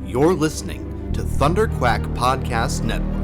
You're listening to Thunderquack Podcast Network.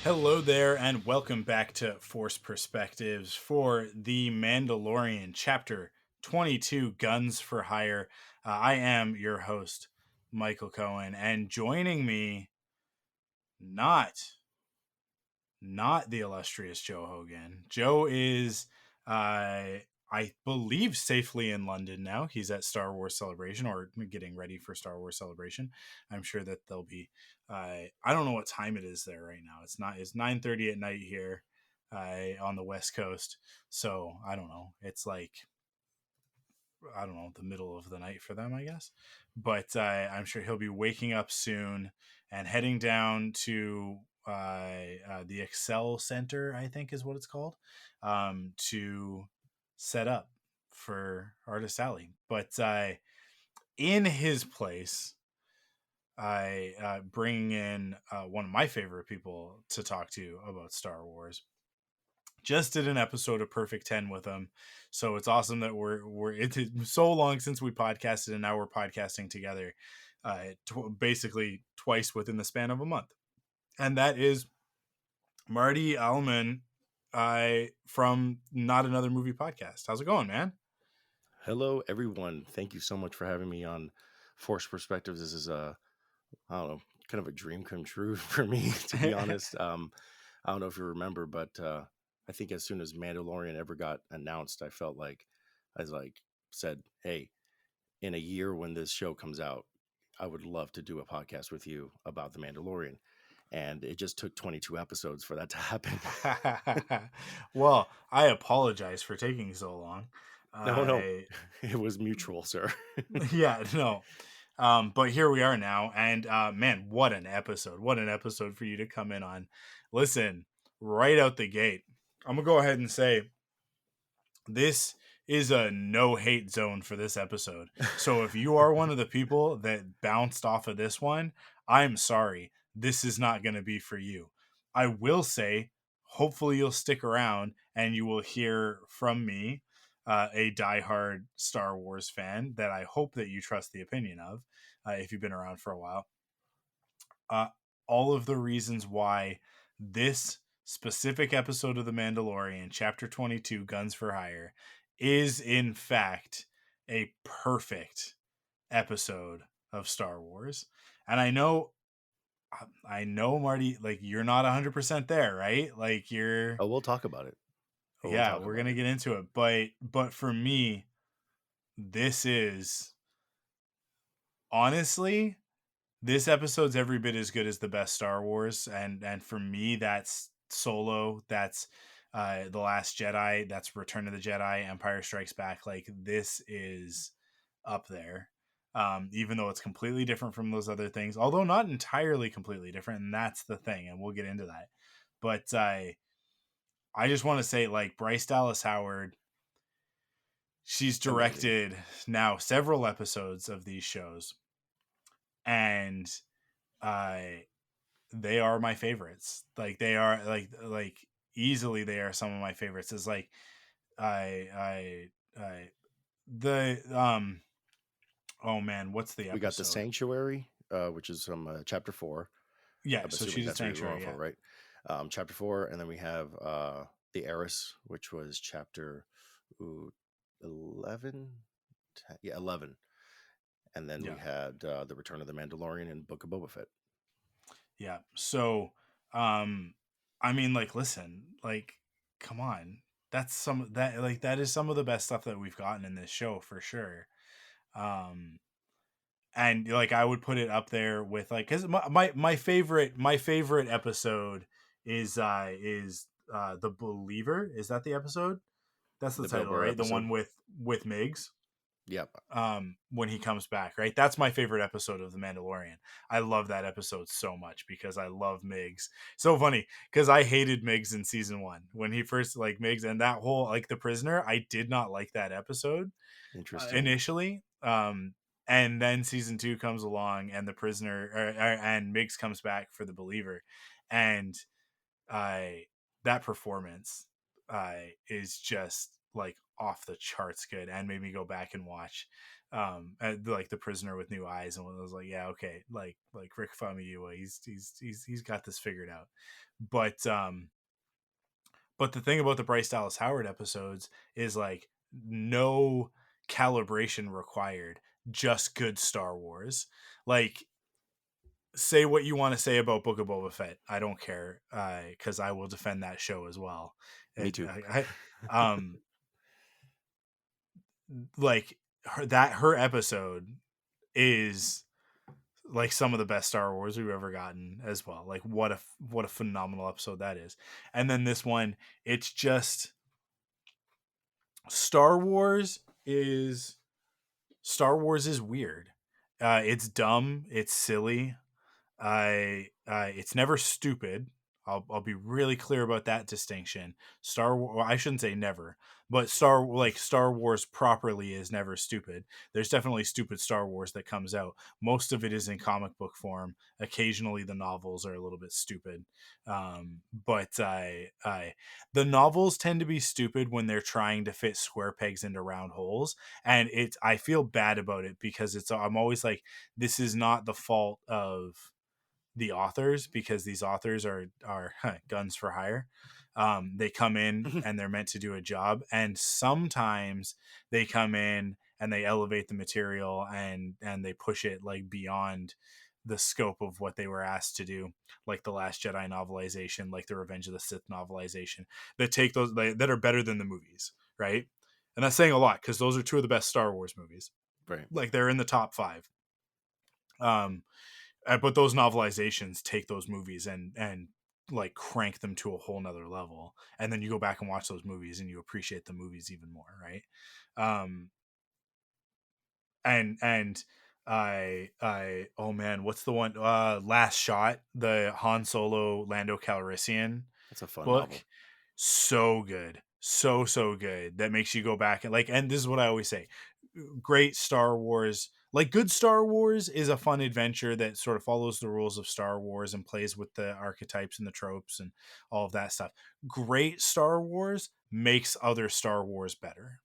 Hello there, and welcome back to Force Perspectives for the Mandalorian, Chapter 22, Guns for Hire. I am your host, Michael Cohen, and joining me, not the illustrious Joe Hogan. Joe is, I believe, safely in London now. He's at Star Wars Celebration, or getting ready for Star Wars Celebration. I'm sure that there'll be I don't know what time it is there right now. It's 9:30 at night here on the West Coast. So I don't know. It's like, I don't know, the middle of the night for them, I guess. But I'm sure he'll be waking up soon and heading down to the Excel Center, I think is what it's called, to set up for Artist Alley. But in his place, I bring in one of my favorite people to talk to about Star Wars. Just did an episode of Perfect 10 with him, so it's awesome that it's so long since we podcasted, and now we're podcasting together, basically twice within the span of a month, and that is Marty Aleman, from Not Another Movie Podcast. How's it going, man? Hello, everyone. Thank you so much for having me on Force Perspectives. This is I don't know, kind of a dream come true for me, to be honest. I don't know if you remember, but I think as soon as Mandalorian ever got announced, I felt like said, hey, in a year when this show comes out, I would love to do a podcast with you about the Mandalorian. And it just took 22 episodes for that to happen. Well, I apologize for taking so long. No, it was mutual, sir. Yeah, no. But here we are now, and man, what an episode for you to come in on. Listen, right out the gate, I'm gonna go ahead and say this is a no hate zone for this episode. So if you are one of the people that bounced off of this one, I'm sorry, this is not going to be for you. I will say, hopefully you'll stick around and you will hear from me, a diehard Star Wars fan that I hope that you trust the opinion of, if you've been around for a while. All of the reasons why this specific episode of The Mandalorian, Chapter 22, Guns for Hire, is in fact a perfect episode of Star Wars. And I know, Marty, like, you're not 100% there, right? Like, you're... Oh, we'll talk about it. Yeah, we're going to get into it. But for me, this is... honestly, this episode's every bit as good as the best Star Wars. And for me, that's Solo. That's The Last Jedi. That's Return of the Jedi. Empire Strikes Back. Like, this is up there. Even though it's completely different from those other things, although not entirely completely different, and that's the thing, and we'll get into that. But I just want to say, like, Bryce Dallas Howard, she's directed now several episodes of these shows, and they are my favorites. Like, they are like easily they are some of my favorites. It's like oh man, what's the episode? We got the Sanctuary, which is from Chapter 4. Yeah, so she's a Sanctuary, yeah. Right? Chapter 4, and then we have the Heiress, which was Chapter 11. 11. And then we had the Return of the Mandalorian and Book of Boba Fett. Yeah. So, I mean, like, listen, like, come on. That is some of the best stuff that we've gotten in this show for sure. And like, I would put it up there with, like, because my favorite episode is The Believer. Is that the episode? That's the The Bill title, Burr right? The episode. one with Miggs. Yep. When he comes back, right? That's my favorite episode of The Mandalorian. I love that episode so much because I love Miggs. So funny because I hated Miggs in season 1 when he first like Miggs and that whole like the prisoner. I did not like that episode Interesting. initially. And then season 2 comes along and the prisoner and Miggs comes back for the Believer, and I that performance is just like off the charts good and made me go back and watch like The Prisoner with New Eyes, and I was like, yeah, okay, like Rick Famuyiwa, he's got this figured out. But the thing about the Bryce Dallas Howard episodes is like no calibration required, just good Star Wars. Like, say what you want to say about Book of Boba Fett. I don't care because I will defend that show as well. Me too. Um, like her episode is like some of the best Star Wars we've ever gotten as well. Like what a phenomenal episode that is. And then this one, it's just Star Wars is weird. It's dumb. It's silly. It's never stupid. I'll be really clear about that distinction. Well, I shouldn't say never, but Star Wars properly is never stupid. There's definitely stupid Star Wars that comes out. Most of it is in comic book form. Occasionally the novels are a little bit stupid. But the novels tend to be stupid when they're trying to fit square pegs into round holes. And I feel bad about it because I'm always like, this is not the fault of the authors because these authors are guns for hire. They come in and they're meant to do a job, and sometimes they come in and they elevate the material and they push it like beyond the scope of what they were asked to do, like the Last Jedi novelization, like the Revenge of the Sith novelization, that take those that are better than the movies, right? And that's saying a lot because those are two of the best Star Wars movies. Right. Like they're in the top 5. But those novelizations take those movies and like crank them to a whole nother level, and then you go back and watch those movies and you appreciate the movies even more, right? um and I oh man, what's the one, Last Shot, the Han Solo Lando Calrissian That's a fun book? novel. So good, so good. That makes you go back and like, and this is what I always say, great Star Wars, like good Star Wars is a fun adventure that sort of follows the rules of Star Wars and plays with the archetypes and the tropes and all of that stuff. Great Star Wars makes other Star Wars better,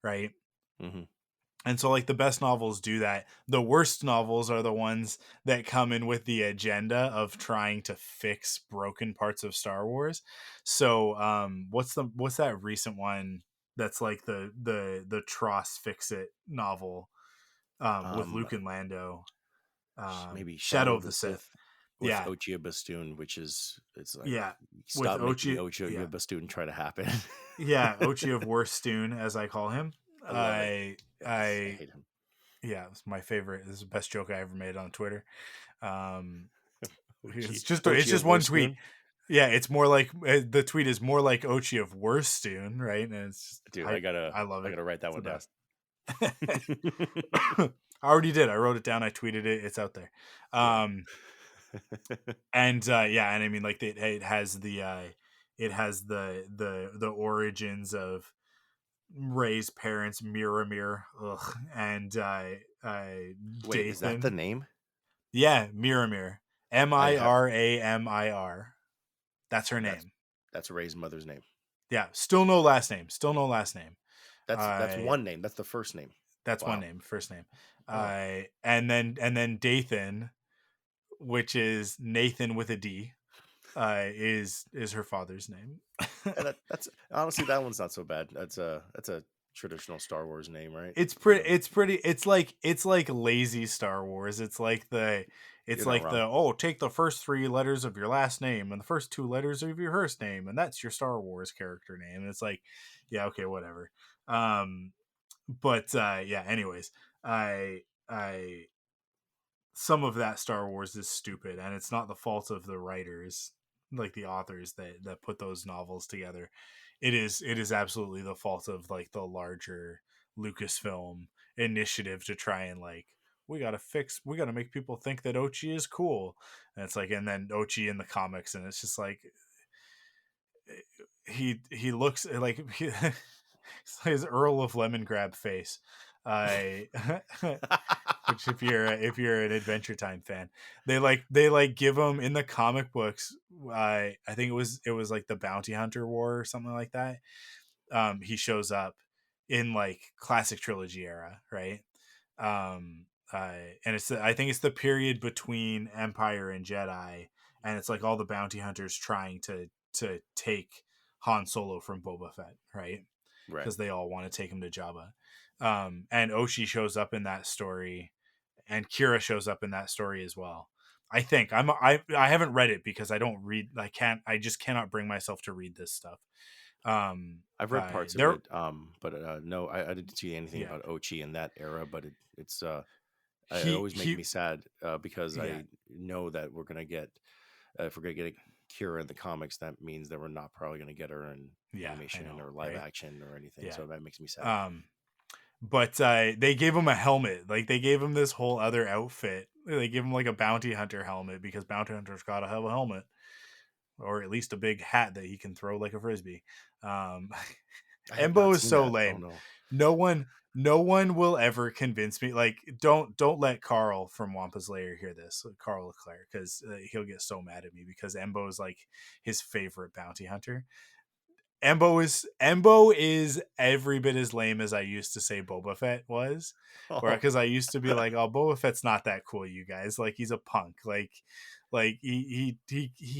right? Mm-hmm. And so like the best novels do that. The worst novels are the ones that come in with the agenda of trying to fix broken parts of Star Wars. So what's that recent one that's like the Tross Fix It novel with Um, Luke and Lando? Maybe Shadow Shadow of of the the Sith. Sith with Yeah. Ochia Bastoon, which is it's like Yeah. With stop making Ochi, Ochia yeah. Bastoon try to happen. Yeah, Ochi of Worstoon, as I call him. I love it. I Yes, I I hate him. yeah, it's my favorite. This is the best joke I ever made on Twitter. Um, Ochia, it's Ochia of just one tweet. Worstoon. Yeah, it's more like the tweet is more like Ochi of Worstoon, right? And it's Dude, I love I it. gotta write that It's one the down. best. I already did. I wrote it down. I tweeted it. It's out there. Yeah. And yeah, and I mean like it has the origins of Ray's parents, Miramir, and Wait, is that the Dathan. name? Yeah, Miramir. I have Miramir. That's her that's name. that's Ray's mother's name. Yeah, still no last name. Still no last name. That's one name. That's the first name. That's one Wow. name, first name. Oh, And then Dathan, which is Nathan with a D, is her father's name. and that's honestly that one's not so bad. That's a traditional Star Wars name, right? It's You pretty. know, It's like lazy Star Wars. It's like the. It's you're not like wrong. the take the first 3 letters of your last name and the first 2 letters of your first name, and that's your Star Wars character name. And it's like, yeah, okay, whatever. But yeah. Anyways, I some of that Star Wars is stupid, and it's not the fault of the writers like the authors that put those novels together. It is absolutely the fault of like the larger Lucasfilm initiative to try and like, we gotta make people think that Ochi is cool. And it's like, and then Ochi in the comics, and it's just like, he looks like his Earl of Lemongrab face. I which if you're an Adventure Time fan, they give him in the comic books. I think it was like the Bounty Hunter War or something like that. He shows up in like classic trilogy era, right? And I think it's the period between Empire and Jedi, and it's like all the bounty hunters trying to take Han Solo from Boba Fett, right? Right. Because they all want to take him to Jabba. And Oshi shows up in that story, and Kira shows up in that story as well. I think I haven't read it because I don't read. I just cannot bring myself to read this stuff. I've read parts of There, it, but no, I didn't see anything yeah, about Ochi in that era. But it's it he always makes he me sad because yeah, I know that we're gonna get if we're gonna get Kira in the comics, that means that we're not probably gonna get her in yeah, I animation know, or live right? action or anything. Yeah. So that makes me sad. But they gave him a helmet. Like they gave him this whole other outfit. They gave him like a bounty hunter helmet because bounty hunters gotta have a helmet, or at least a big hat that he can throw like a frisbee. Um, I have not Embo is seen so that. Oh lame. no. No one will ever convince me. Like, don't let Carl from Wampa's Lair hear this, Carl Leclerc, because he'll get so mad at me because Embo is like his favorite bounty hunter. Embo is every bit as lame as I used to say Boba Fett was, where Oh, because I used to be like, oh, Boba Fett's not that cool, you guys. Like he's a punk. Like he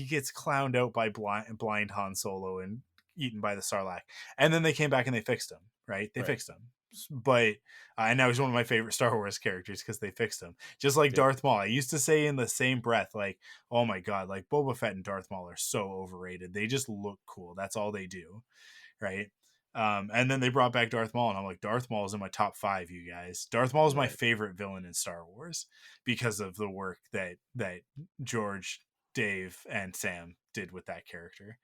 gets clowned out by blind Han Solo and eaten by the Sarlacc, and then they came back and they fixed him. Right, they right. fixed him, but and now he's one of my favorite Star Wars characters because they fixed him. Just like Yeah. Darth Maul, I used to say in the same breath, like, oh my god, like Boba Fett and Darth Maul are so overrated. They just look cool. That's all they do, right? And then they brought back Darth Maul, and I'm like, Darth Maul is in my top 5, you guys. Darth Maul is my Right. favorite villain in Star Wars because of the work that George, Dave, and Sam did with that character.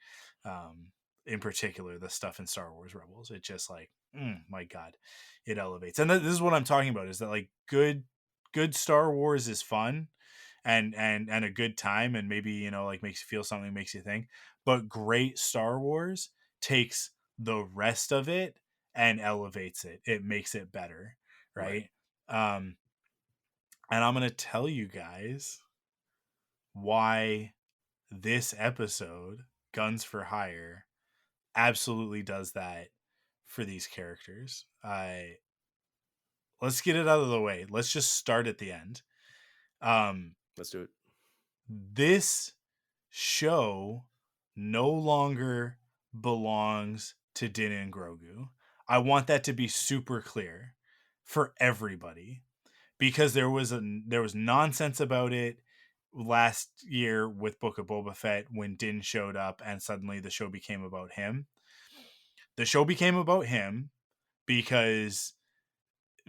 In particular, the stuff in Star Wars Rebels, it just like, my god, it elevates. And this is what I'm talking about: is that like good Star Wars is fun and a good time, and maybe like makes you feel something, makes you think. But great Star Wars takes the rest of it and elevates it. It makes it better, Right. right? Um, and I'm gonna tell you guys why this episode, Guns for Hire, absolutely does that for these characters. Let's get it out of the way. Let's just start at the end. Um, Let's do it. this show no longer belongs to Din and Grogu. I want that to be super clear for everybody because there was nonsense about it last year with Book of Boba Fett when Din showed up and suddenly the show became about him. The show became about him because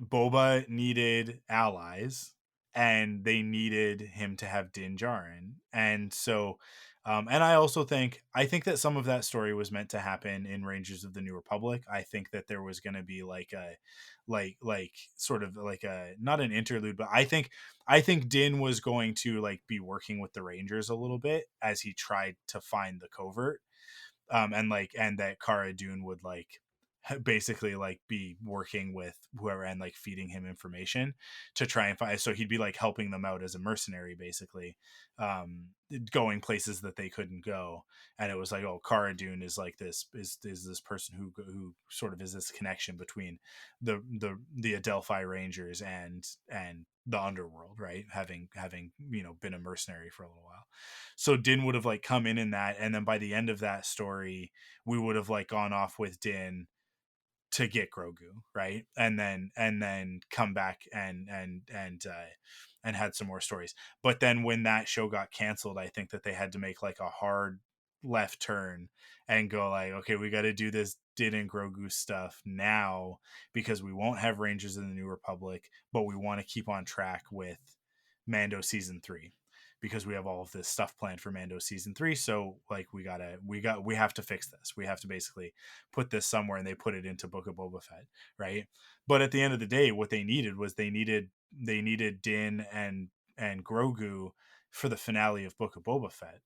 Boba needed allies and they needed him to have Din Djarin. And so and I think that some of that story was meant to happen in Rangers of the New Republic. I think that there was going to be like a like sort of like a not an interlude, but I think Din was going to like be working with the Rangers a little bit as he tried to find the covert. And that Cara Dune would like basically like be working with whoever and like feeding him information to try and find, so he'd be like helping them out as a mercenary basically, um going places that they couldn't go. And it was like, oh, Cara Dune is like is this person who sort of is this connection between the Adelphi Rangers and the underworld, right, having been a mercenary for a little while. So Din would have like come in that, and then by the end of that story we would have like gone off with Din to get Grogu, right? And then come back and had some more stories. But then when that show got canceled, I think that they had to make like a hard left turn and go like, okay, we got to do this Din and Grogu stuff now because we won't have Rangers in the New Republic, but we want to keep on track with Mando season 3. because we have all of this stuff planned for Mando season 3. So like we have to fix this. We have to basically put this somewhere, and they put it into Book of Boba Fett, right? But at the end of the day, what they needed was they needed Din and Grogu for the finale of Book of Boba Fett.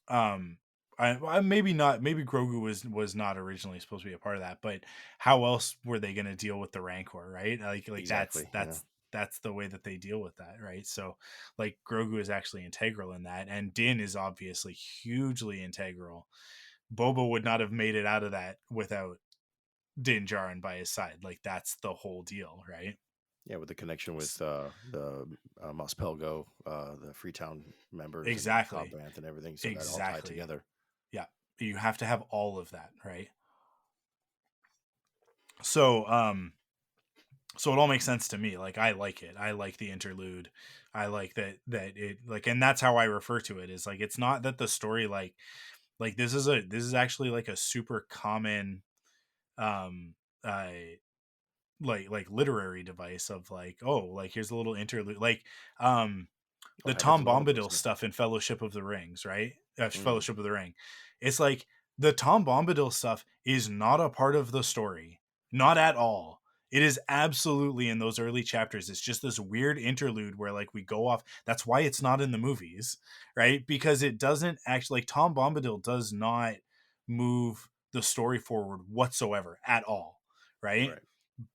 I maybe not, maybe Grogu was not originally supposed to be a part of that, but how else were they going to deal with the Rancor, right? Like Exactly. that's the way that they deal with that, right? So like Grogu is actually integral in that, and Din is obviously hugely integral. Boba would not have made it out of that without Din Djarin by his side. Like that's the whole deal, right? Yeah, with the connection with the Mos Pelgo, the Freetown members and Cobb Exactly. Vanth and everything, so that all tied Exactly. together. Yeah. You have to have all of that, right? So so it all makes sense to me. Like I like it. I like the interlude. I like that it like, and that's how I refer to it, is like it's not that the story like this is actually like a super common um uh like literary device of like, oh, like here's a little interlude, like Oh, the it happens Tom in all of those. Bombadil stuff in Fellowship of the Rings, right? Mm. Fellowship of the Ring. It's like the Tom Bombadil stuff is not a part of the story, not at all. It is absolutely in those early chapters. It's just this weird interlude where like we go off. That's why it's not in the movies, right? Because it doesn't actually, like Tom Bombadil does not move the story forward whatsoever at all, right? Right.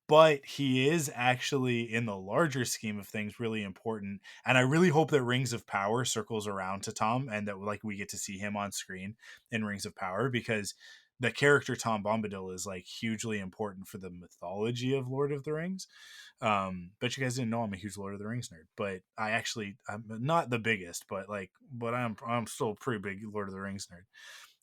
But he is actually, in the larger scheme of things, really important. And I really hope that Rings of Power circles around to Tom, and that like we get to see him on screen in Rings of Power, because the character Tom Bombadil is like hugely important for the mythology of Lord of the Rings. But you guys didn't know I'm a huge Lord of the Rings nerd, but I'm not the biggest, but I'm still a pretty big Lord of the Rings nerd.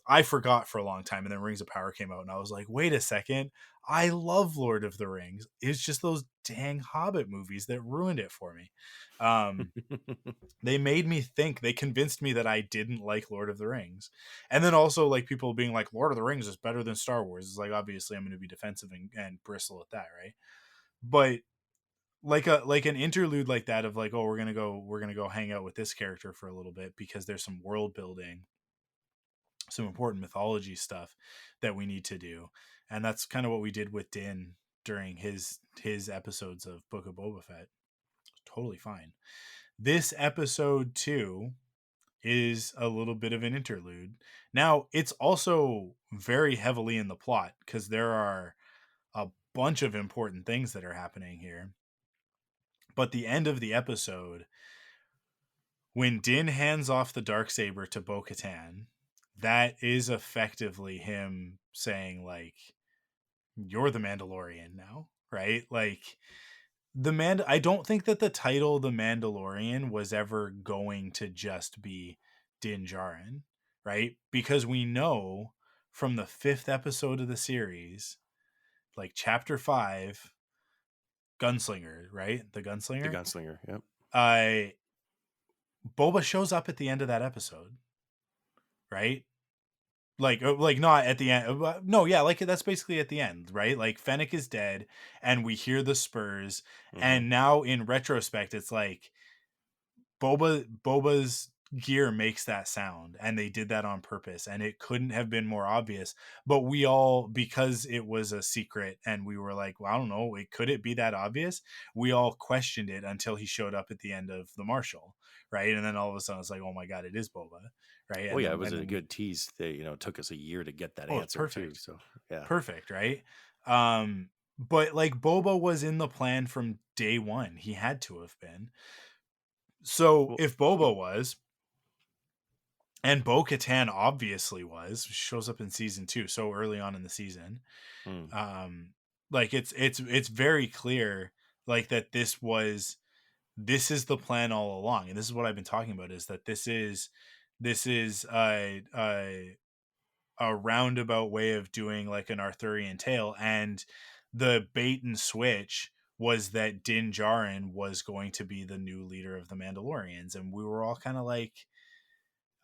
I forgot for a long time, and then Rings of Power came out, and I was like, wait a second, I love Lord of the Rings. It's just those dang Hobbit movies that ruined it for me. They made me think, they convinced me that I didn't like Lord of the Rings. And then also like people being like, Lord of the Rings is better than Star Wars. It's like, obviously I'm going to be defensive and bristle at that, right? But like an interlude like that of like, oh, we're gonna go hang out with this character for a little bit because there's some world building, some important mythology stuff that we need to do. And that's kind of what we did with Din during his episodes of Book of Boba Fett. Totally fine. This episode 2 is a little bit of an interlude. Now, it's also very heavily in the plot because there are a bunch of important things that are happening here. But the end of the episode, when Din hands off the Darksaber to Bo-Katan, that is effectively him saying like, you're the Mandalorian now, right? Like I don't think that the title The Mandalorian was ever going to just be Din Djarin, right? Because we know from the 5th episode of the series, like chapter 5, Gunslinger, right? The The Gunslinger. Gunslinger. Yep. Boba shows up at the end of that episode, right? Like not at the end. No, yeah, like that's basically at the end, right? Like Fennec is dead, and we hear the spurs, Mm-hmm. and now in retrospect, it's like Boba's gear makes that sound, and they did that on purpose, and it couldn't have been more obvious. But we all, because it was a secret, and we were like, well, I don't know, could it be that obvious? We all questioned it until he showed up at the end of the Marshal, right? And then all of a sudden, it's like, oh my god, it is Boba, right? Well, yeah, it was And a then we good tease. They, it took us a year to get that oh, it's answer too. perfect. So yeah. Perfect, right? But like Boba was in the plan from day one. He had to have been. So Well, if Boba was, and Bo-Katan obviously was, shows up in season 2 so early on in the season. mm, Um, like it's very clear like that this is the plan all along, and this is what I've been talking about, is that this is a roundabout way of doing like an Arthurian tale, and the bait and switch was that Din Djarin was going to be the new leader of the Mandalorians, and we were all kind of like,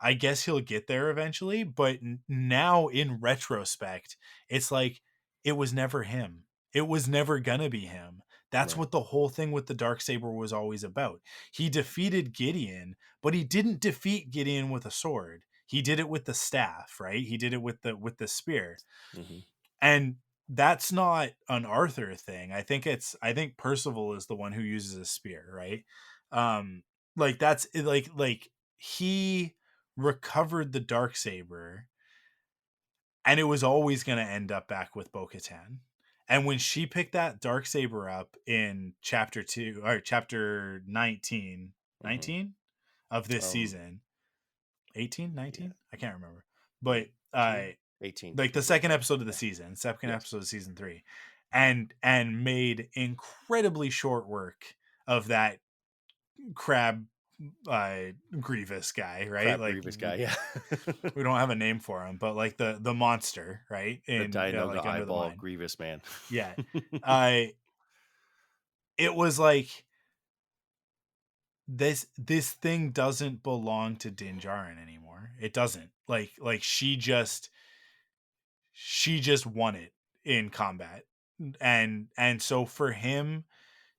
I guess he'll get there eventually, but now in retrospect, it's like it was never him. It was never gonna be him. That's Right. what the whole thing with the Darksaber was always about. He defeated Gideon, but he didn't defeat Gideon with a sword. He did it with the staff, right? He did it with the spear. Mm-hmm. And that's not an Arthur thing. I think Percival is the one who uses a spear, right? Like that's like he recovered the Darksaber, and it was always going to end up back with Bo-Katan. And when she picked that Darksaber up in chapter 2 or chapter 19, Mm-hmm. 19 of this Um. season, 18, Yeah. 19, I can't remember, but 18. like the Maybe. second episode of the Yeah. season, second Yes. episode of season 3, and made incredibly short work of that crab Grievous guy, right? Crab Like Grievous guy. Yeah. we don't have a name for him, but like the monster, right? The In Dianoga like under the eyeball mine. Grievous man. Yeah. I It was like this thing doesn't belong to Din Djarin anymore. It doesn't. Like she just won it in combat. And so for him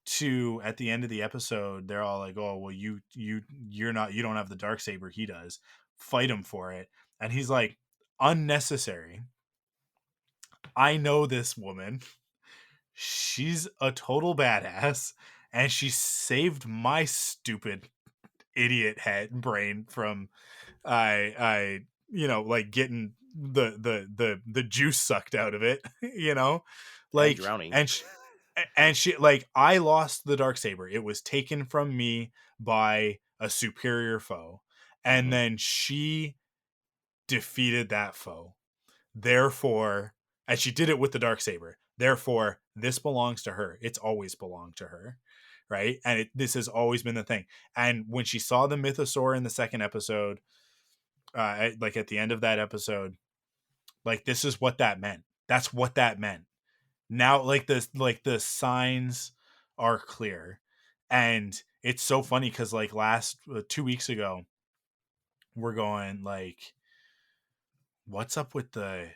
to, at the end of the episode, they're all like, "Oh, well, you're not, you don't have the Darksaber, he does. Fight him for it." And he's like, "Unnecessary. I know this woman. She's a total badass, and she saved my stupid idiot head brain from I like getting the juice sucked out of it, you know, And like drowning. and she like, I lost the Darksaber. It was taken from me by a superior foe, and Mm-hmm. then she defeated that foe. Therefore, and she did it with the Darksaber. Therefore, this belongs to her. It's always belonged to her, right? And this has always been the thing. And when she saw the Mythosaur in the second episode, like at the end of that episode, like, this is what that meant. That's what that meant. Now, like the signs are clear, and it's so funny because like last 2 weeks ago, we're going like, what's up with the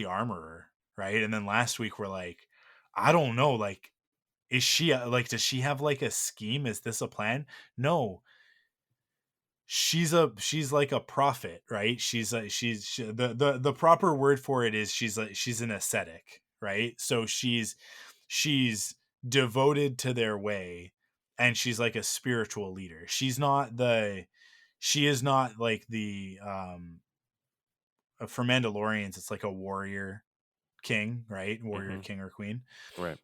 armorer, right? And then last week we're like, I don't know, like, is she like, does she have like a scheme? Is this a plan? No, she's like a prophet, right? The proper word for it is she's an ascetic, right? So she's devoted to their way, and she's like a spiritual leader. She is not like the for Mandalorians, it's like a warrior king, right? Warrior Mm-hmm. king or queen, Right.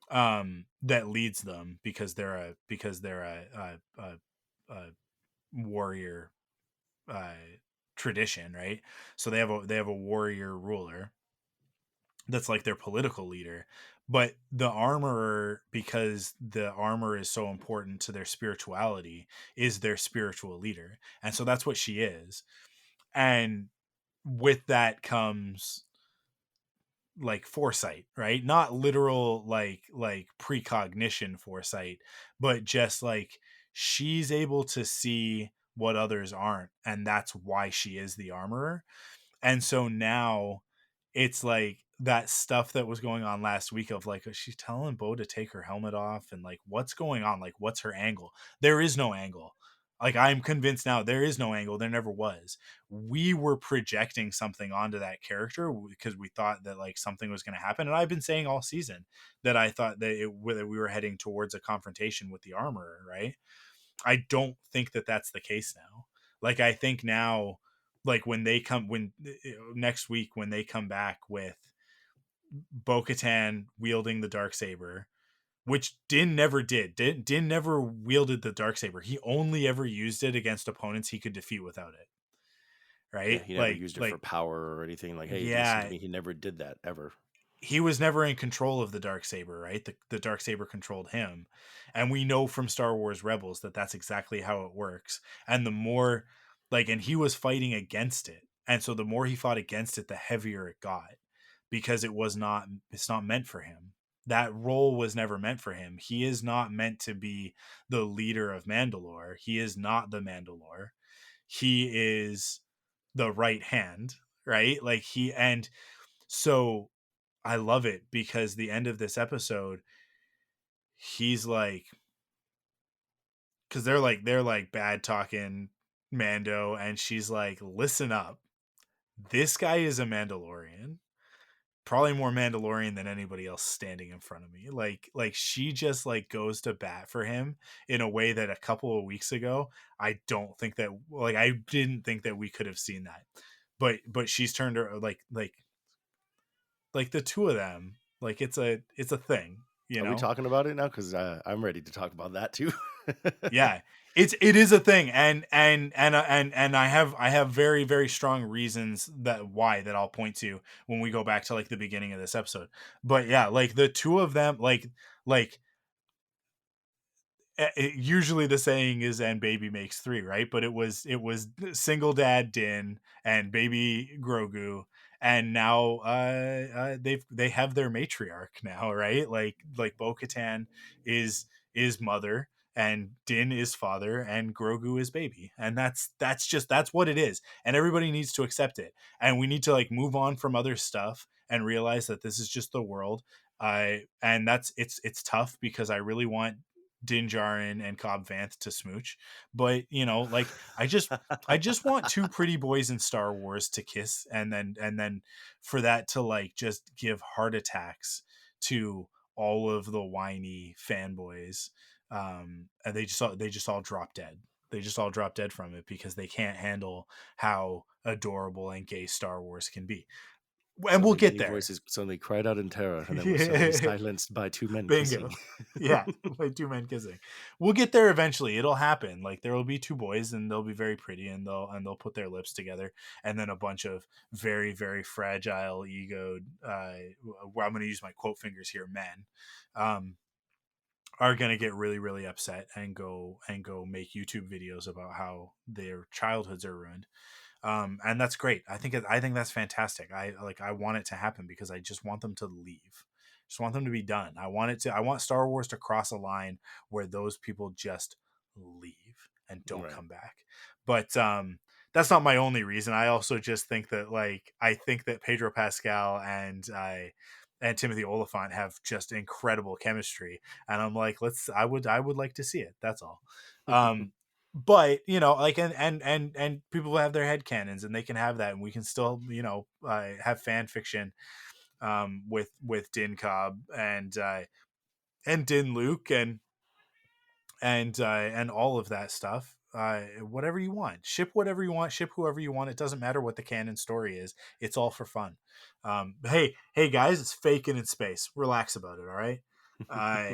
that leads them because they're a warrior uh, tradition, right? So they have a warrior ruler that's like their political leader. But the armorer, because the armor is so important to their spirituality, is their spiritual leader, and so that's what she is. And with that comes like foresight, right? Not literal like precognition foresight, but just like, she's able to see what others aren't, and that's why she is the armorer. And so now it's like that stuff that was going on last week of like, she's telling Bo to take her helmet off, and like, what's going on? Like, what's her angle? There is no angle. Like, I'm convinced now there is no angle. There never was. We were projecting something onto that character because we thought that like something was going to happen. And I've been saying all season that I thought that we were heading towards a confrontation with the armorer, right? I don't think that that's the case now. Like, I think now, like when next week when they come back with Bo-Katan wielding the Darksaber, which Din never did. Din never wielded the Darksaber. He only ever used it against opponents he could defeat without it. Yeah. Right? He never used it for power or anything. Like, hey, listen to Yeah, me. He never did that ever. he was never in control of the Darksaber, right? The Darksaber controlled him. And we know from Star Wars Rebels that that's exactly how it works. And the more like, and he was fighting against it. And so the more he fought against it, the heavier it got, because it's not meant for him. That role was never meant for him. He is not meant to be the leader of Mandalore. He is not the Mandalore. He is the right hand, right? Like so I love it because the end of this episode, he's like, because they're like bad talking Mando, and she's like, listen up, this guy is a Mandalorian, probably more Mandalorian than anybody else standing in front of me. Like she just like goes to bat for him in a way that a couple of weeks ago I don't think that, like, I didn't think that we could have seen that. But she's turned her like the two of them, like it's a thing, you Are we know? talking about it now? Because I'm ready to talk about that too. Yeah, it is a thing, and I have very very strong reasons that I'll point to when we go back to like the beginning of this episode. But yeah, like the two of them, like usually the saying is "and baby makes three," right? But it was single dad Din and baby Grogu, and now they have their matriarch now, right? Like Bo-Katan is mother, and Din is father, and Grogu is baby, and that's what it is, and everybody needs to accept it, and we need to like move on from other stuff and realize that this is just the world. And it's tough because I really want Din Djarin and Cobb Vanth to smooch, but like I just want two pretty boys in Star Wars to kiss, and then for that to like just give heart attacks to all of the whiny fanboys, and they just all drop dead. They just all drop dead from it because they can't handle how adorable and gay Star Wars can be, and we'll Suddenly, get many there. voices suddenly cried out in terror, and then was suddenly silenced by two men Bingo. kissing. Yeah, like two men kissing. We'll get there eventually. It'll happen. Like there will be two boys, and they'll be very pretty, and they'll put their lips together, and then a bunch of very very fragile, egoed. Where I'm going to use my quote fingers here, men, um, are going to get really really upset and go make YouTube videos about how their childhoods are ruined. And that's great. I think that's fantastic. I want it to happen because I just want them to leave. Just want them to be done. I want Star Wars to cross a line where those people just leave and don't Right. come back. But that's not my only reason. I also just think that I think that Pedro Pascal and Timothy Oliphant have just incredible chemistry, and I'm like, I would like to see it. That's all. Um, but like, and people have their head canons, and they can have that, and we can still have fan fiction with Din Cobb and Din Luke and all of that stuff. Whatever you want, ship whatever you want, ship whoever you want. It doesn't matter what the canon story is. It's all for fun. Hey guys, it's fake and in space. Relax about it. All right. uh,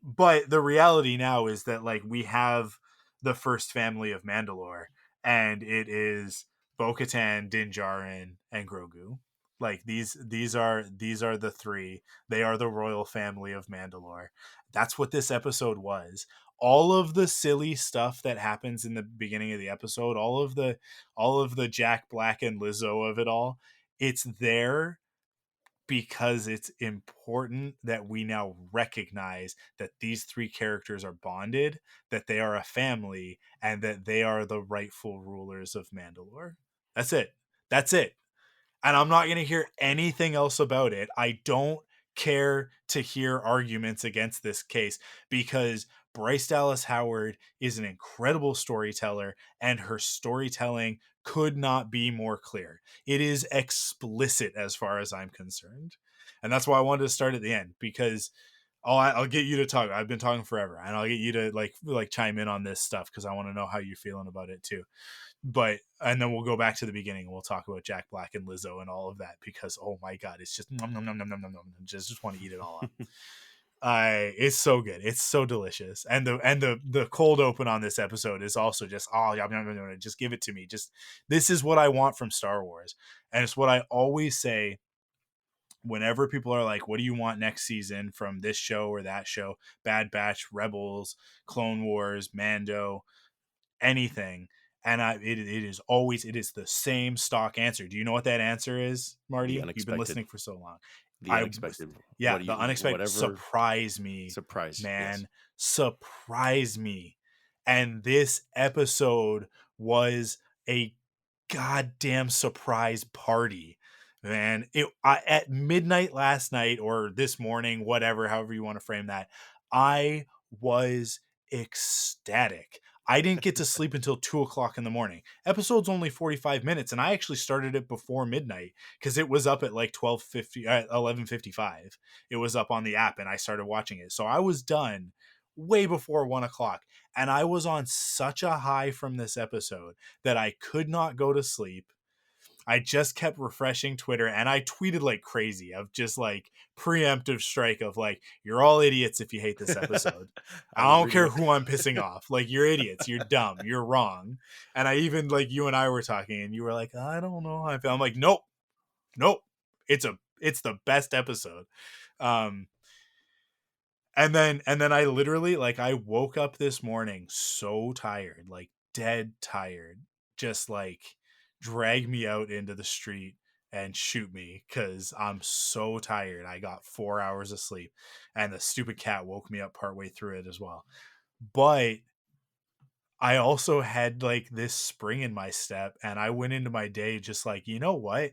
but the reality now is that like we have the first family of Mandalore, and it is Bo-Katan, Din Djarin, and Grogu. Like these are the three. They are the royal family of Mandalore. That's what this episode was. All of the silly stuff that happens in the beginning of the episode, all of the Jack Black and Lizzo of it all, it's there because it's important that we now recognize that these three characters are bonded, that they are a family, and that they are the rightful rulers of Mandalore. That's it. That's it. And I'm not going to hear anything else about it. I don't care to hear arguments against this case because Bryce Dallas Howard is an incredible storyteller, and her storytelling could not be more clear. It is explicit as far as I'm concerned. And that's why I wanted to start at the end, because I'll get you to talk. I've been talking forever, and I'll get you to like chime in on this stuff because I want to know how you're feeling about it too. And then we'll go back to the beginning and we'll talk about Jack Black and Lizzo and all of that because oh my god, it's just nom, nom, nom, nom, nom, nom, nom. Just want to eat it all up. It's so good, it's so delicious, and the cold open on this episode is also just just give it to me. Just this is what I want from Star Wars, and it's what I always say whenever people are like, what do you want next season from this show or that show? Bad Batch, Rebels, Clone Wars, Mando, anything. And it is the same stock answer. Do you know what that answer is, The Marty? You've been unexpected. listening for so long. The I unexpected. Yeah, What do the you unexpected whatever surprise me, surprise? Yes. man. Surprise me. And this episode was a goddamn surprise party. Man, at midnight last night or this morning, whatever, however you want to frame that, I was ecstatic. I didn't get to sleep until 2 o'clock in the morning. Episode's only 45 minutes, and I actually started it before midnight because it was up at like 11:55. It was up on the app, and I started watching it. So I was done way before 1 o'clock, and I was on such a high from this episode that I could not go to sleep. I just kept refreshing Twitter, and I tweeted like crazy of just like preemptive strike of like, you're all idiots if you hate this episode. I I was don't reading care it. who I'm pissing off. Like, you're idiots. You're dumb. You're wrong. And I even, like, you and I were talking, and you were like, I don't know how I feel. I'm like, nope. It's the best episode. Um, and then I literally, like, I woke up this morning so tired, like dead tired, just like drag me out into the street and shoot me because I'm so tired. I got 4 hours of sleep, and the stupid cat woke me up partway through it as well. But I also had like this spring in my step, and I went into my day just like, you know what?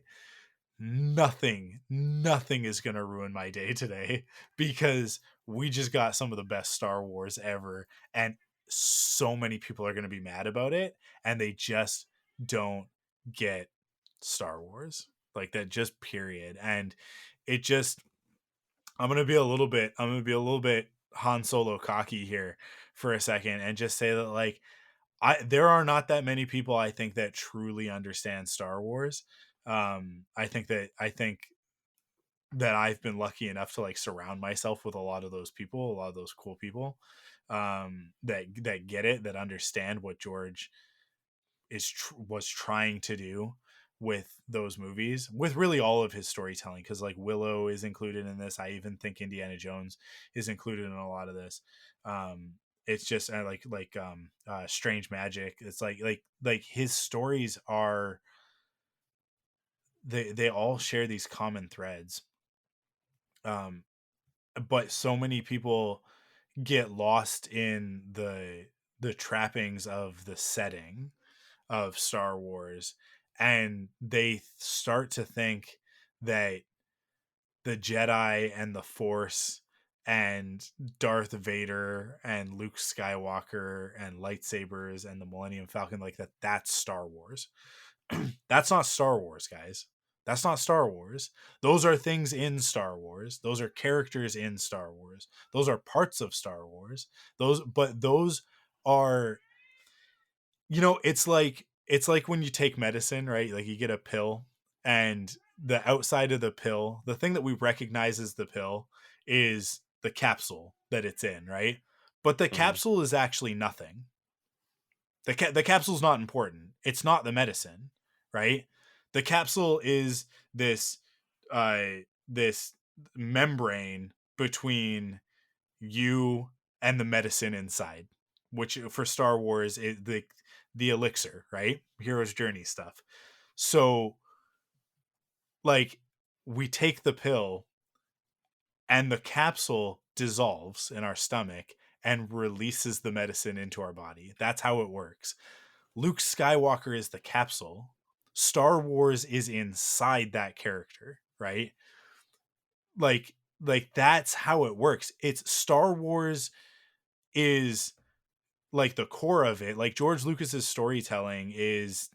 Nothing is going to ruin my day today because we just got some of the best Star Wars ever, and so many people are going to be mad about it, and they just don't get Star Wars like that, just period. And it just, I'm going to be a little bit Han Solo cocky here for a second and just say that, like, there are not that many people, I think, that truly understand Star Wars. I think that I've been lucky enough to like surround myself with a lot of those people, a lot of those cool people, that get it, that understand what George was trying to do with those movies, with really all of his storytelling, because like Willow is included in this. I even think Indiana Jones is included in a lot of this. It's just Strange Magic. It's like his stories are, they all share these common threads. Um, but so many people get lost in the trappings of the setting of Star Wars, and they start to think that the Jedi and the Force and Darth Vader and Luke Skywalker and lightsabers and the Millennium Falcon, like that's Star Wars. That's not Star Wars, guys. That's not Star Wars. Those are things in Star Wars. Those are characters in Star Wars. Those are parts of Star Wars. Those are, it's like when you take medicine, right? Like you get a pill, and the outside of the pill, the thing that we recognize as the pill, is the capsule that it's in, right? But the Mhm. capsule is actually nothing. The capsule's not important. It's not the medicine, right? The capsule is this this membrane between you and the medicine inside, which for Star Wars is the elixir, right? Hero's journey stuff. So like, we take the pill, and the capsule dissolves in our stomach and releases the medicine into our body. That's how it works. Luke Skywalker is the capsule. Star Wars is inside that character, right? Like like that's how it works. It's Star Wars is like the core of it. Like George Lucas's storytelling is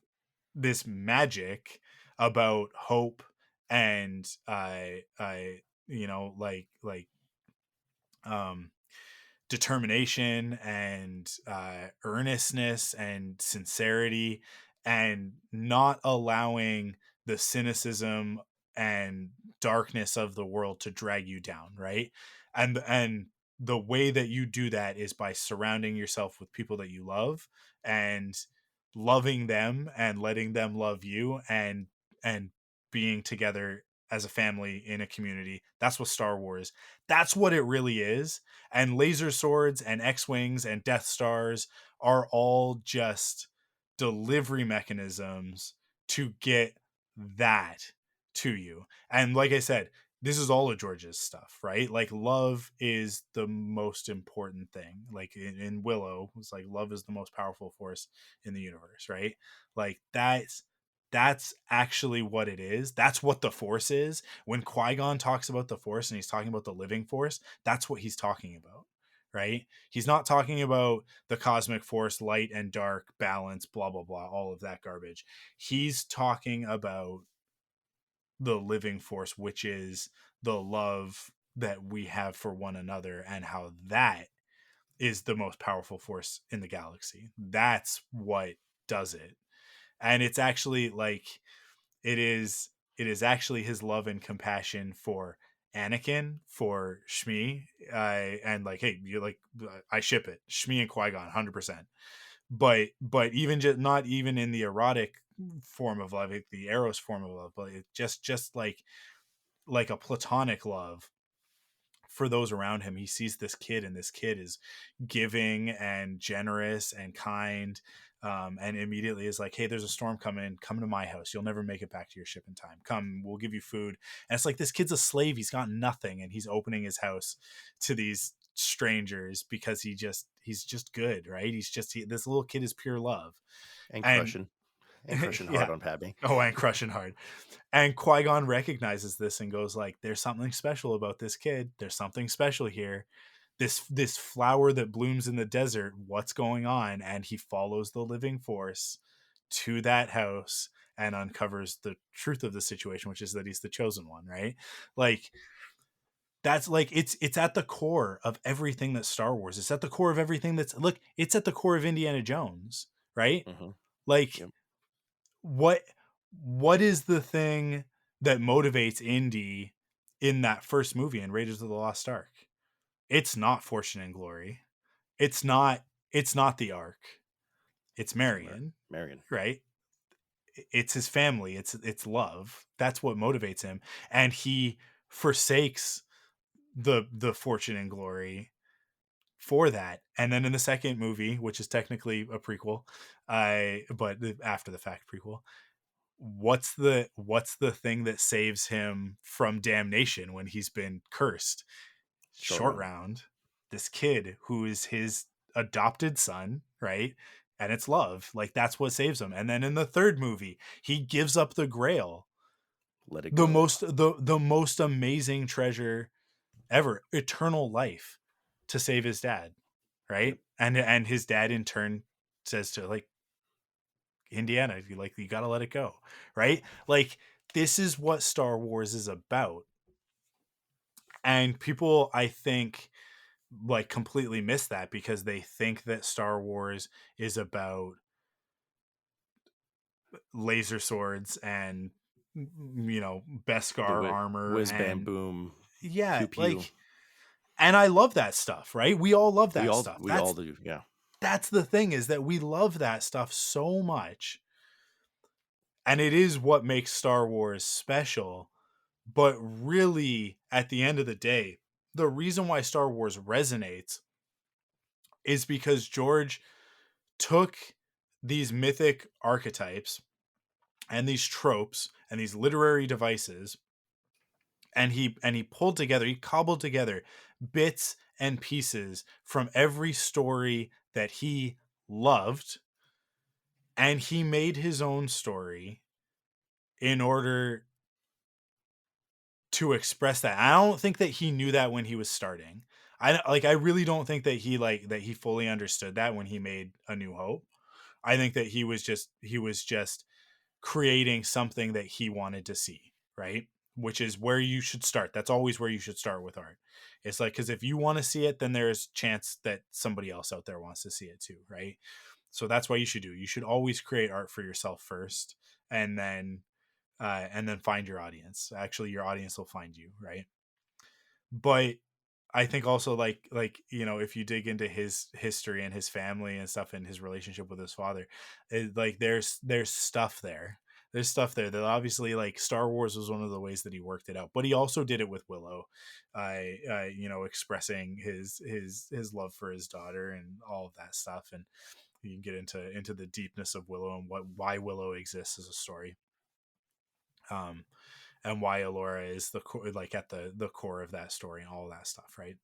this magic about hope and um determination and earnestness and sincerity, and not allowing the cynicism and darkness of the world to drag you down, right? And the way that you do that is by surrounding yourself with people that you love, and loving them and letting them love you, and being together as a family in a community. That's what Star Wars, that's what it really is. And laser swords and X-wings and Death Stars are all just delivery mechanisms to get that to you. And like I said, this is all of George's stuff, right? Like, love is the most important thing. Like in Willow, it's like love is the most powerful force in the universe, right? Like that's actually what it is. That's what the Force is. When Qui-Gon talks about the Force and he's talking about the living Force, that's what he's talking about, right? He's not talking about the cosmic force, light and dark, balance, blah, blah, blah, all of that garbage. He's talking about the living force, which is the love that we have for one another, and how that is the most powerful force in the galaxy. That's what does it. And it's actually like it is actually his love and compassion for Anakin, for Shmi, and like, hey, you like, I ship it, Shmi and Qui-Gon 100%. But even just not even in the erotic form of love, the Eros form of love, but it just like a platonic love for those around him. He sees this kid, and this kid is giving and generous and kind, and immediately is like, hey, there's a storm coming, come to my house, you'll never make it back to your ship in time, come, we'll give you food. And it's like, this kid's a slave, he's got nothing, and he's opening his house to these strangers because he's just good, right? This little kid is pure love. And And crushing hard yeah. on Padme. Oh, and crushing hard. And Qui-Gon recognizes this and goes like, there's something special about this kid. There's something special here. This flower that blooms in the desert, what's going on? And he follows the living force to that house and uncovers the truth of the situation, which is that he's the chosen one, right? Like, that's like, it's at the core of everything that Star Wars. It's at the core of everything it's at the core of Indiana Jones, right? Mm-hmm. Like, Yep. what is the thing that motivates Indy in that first movie in Raiders of the Lost Ark? It's not fortune and glory. It's not the Ark. It's Marion, Marion. right? It's his family. It's love. That's what motivates him, and he forsakes the fortune and glory for that. And then in the second movie, which is technically a prequel, but the after the fact prequel, what's the thing that saves him from damnation when he's been cursed? Short round. This kid who is his adopted son, right? And it's love. Like, that's what saves him. And then in the third movie, he gives up the Grail, Let it go. the most amazing treasure ever, eternal life, to save his dad, right? Yep. And his dad in turn says to, like, Indiana, you gotta let it go, right? Like, this is what Star Wars is about. And people, I think, like, completely miss that because they think that Star Wars is about laser swords and, Beskar armor whiz bam and boom, yeah, pew pew. like, and I love that stuff, right? We all love that stuff. We all do, yeah. That's the thing, is that we love that stuff so much. And it is what makes Star Wars special. But really, at the end of the day, the reason why Star Wars resonates is because George took these mythic archetypes and these tropes and these literary devices, and he cobbled together bits and pieces from every story that he loved, and he made his own story in order to express that. I don't think that he knew that when he was starting. I really don't think that he fully understood that when he made A New Hope. I think that he was just creating something that he wanted to see, right? Which is where you should start. That's always where you should start with art. It's like, because if you want to see it, then there's chance that somebody else out there wants to see it too, right? So that's what you should do. You should always create art for yourself first, and then find your audience. Actually, your audience will find you, right? But I think also, if you dig into his history and his family and stuff and his relationship with his father, there's stuff there. There's stuff there that obviously, like, Star Wars was one of the ways that he worked it out, but he also did it with Willow, expressing his love for his daughter and all of that stuff. And you can get into the deepness of Willow and why Willow exists as a story. And why Alora is at the core of that story and all of that stuff, right?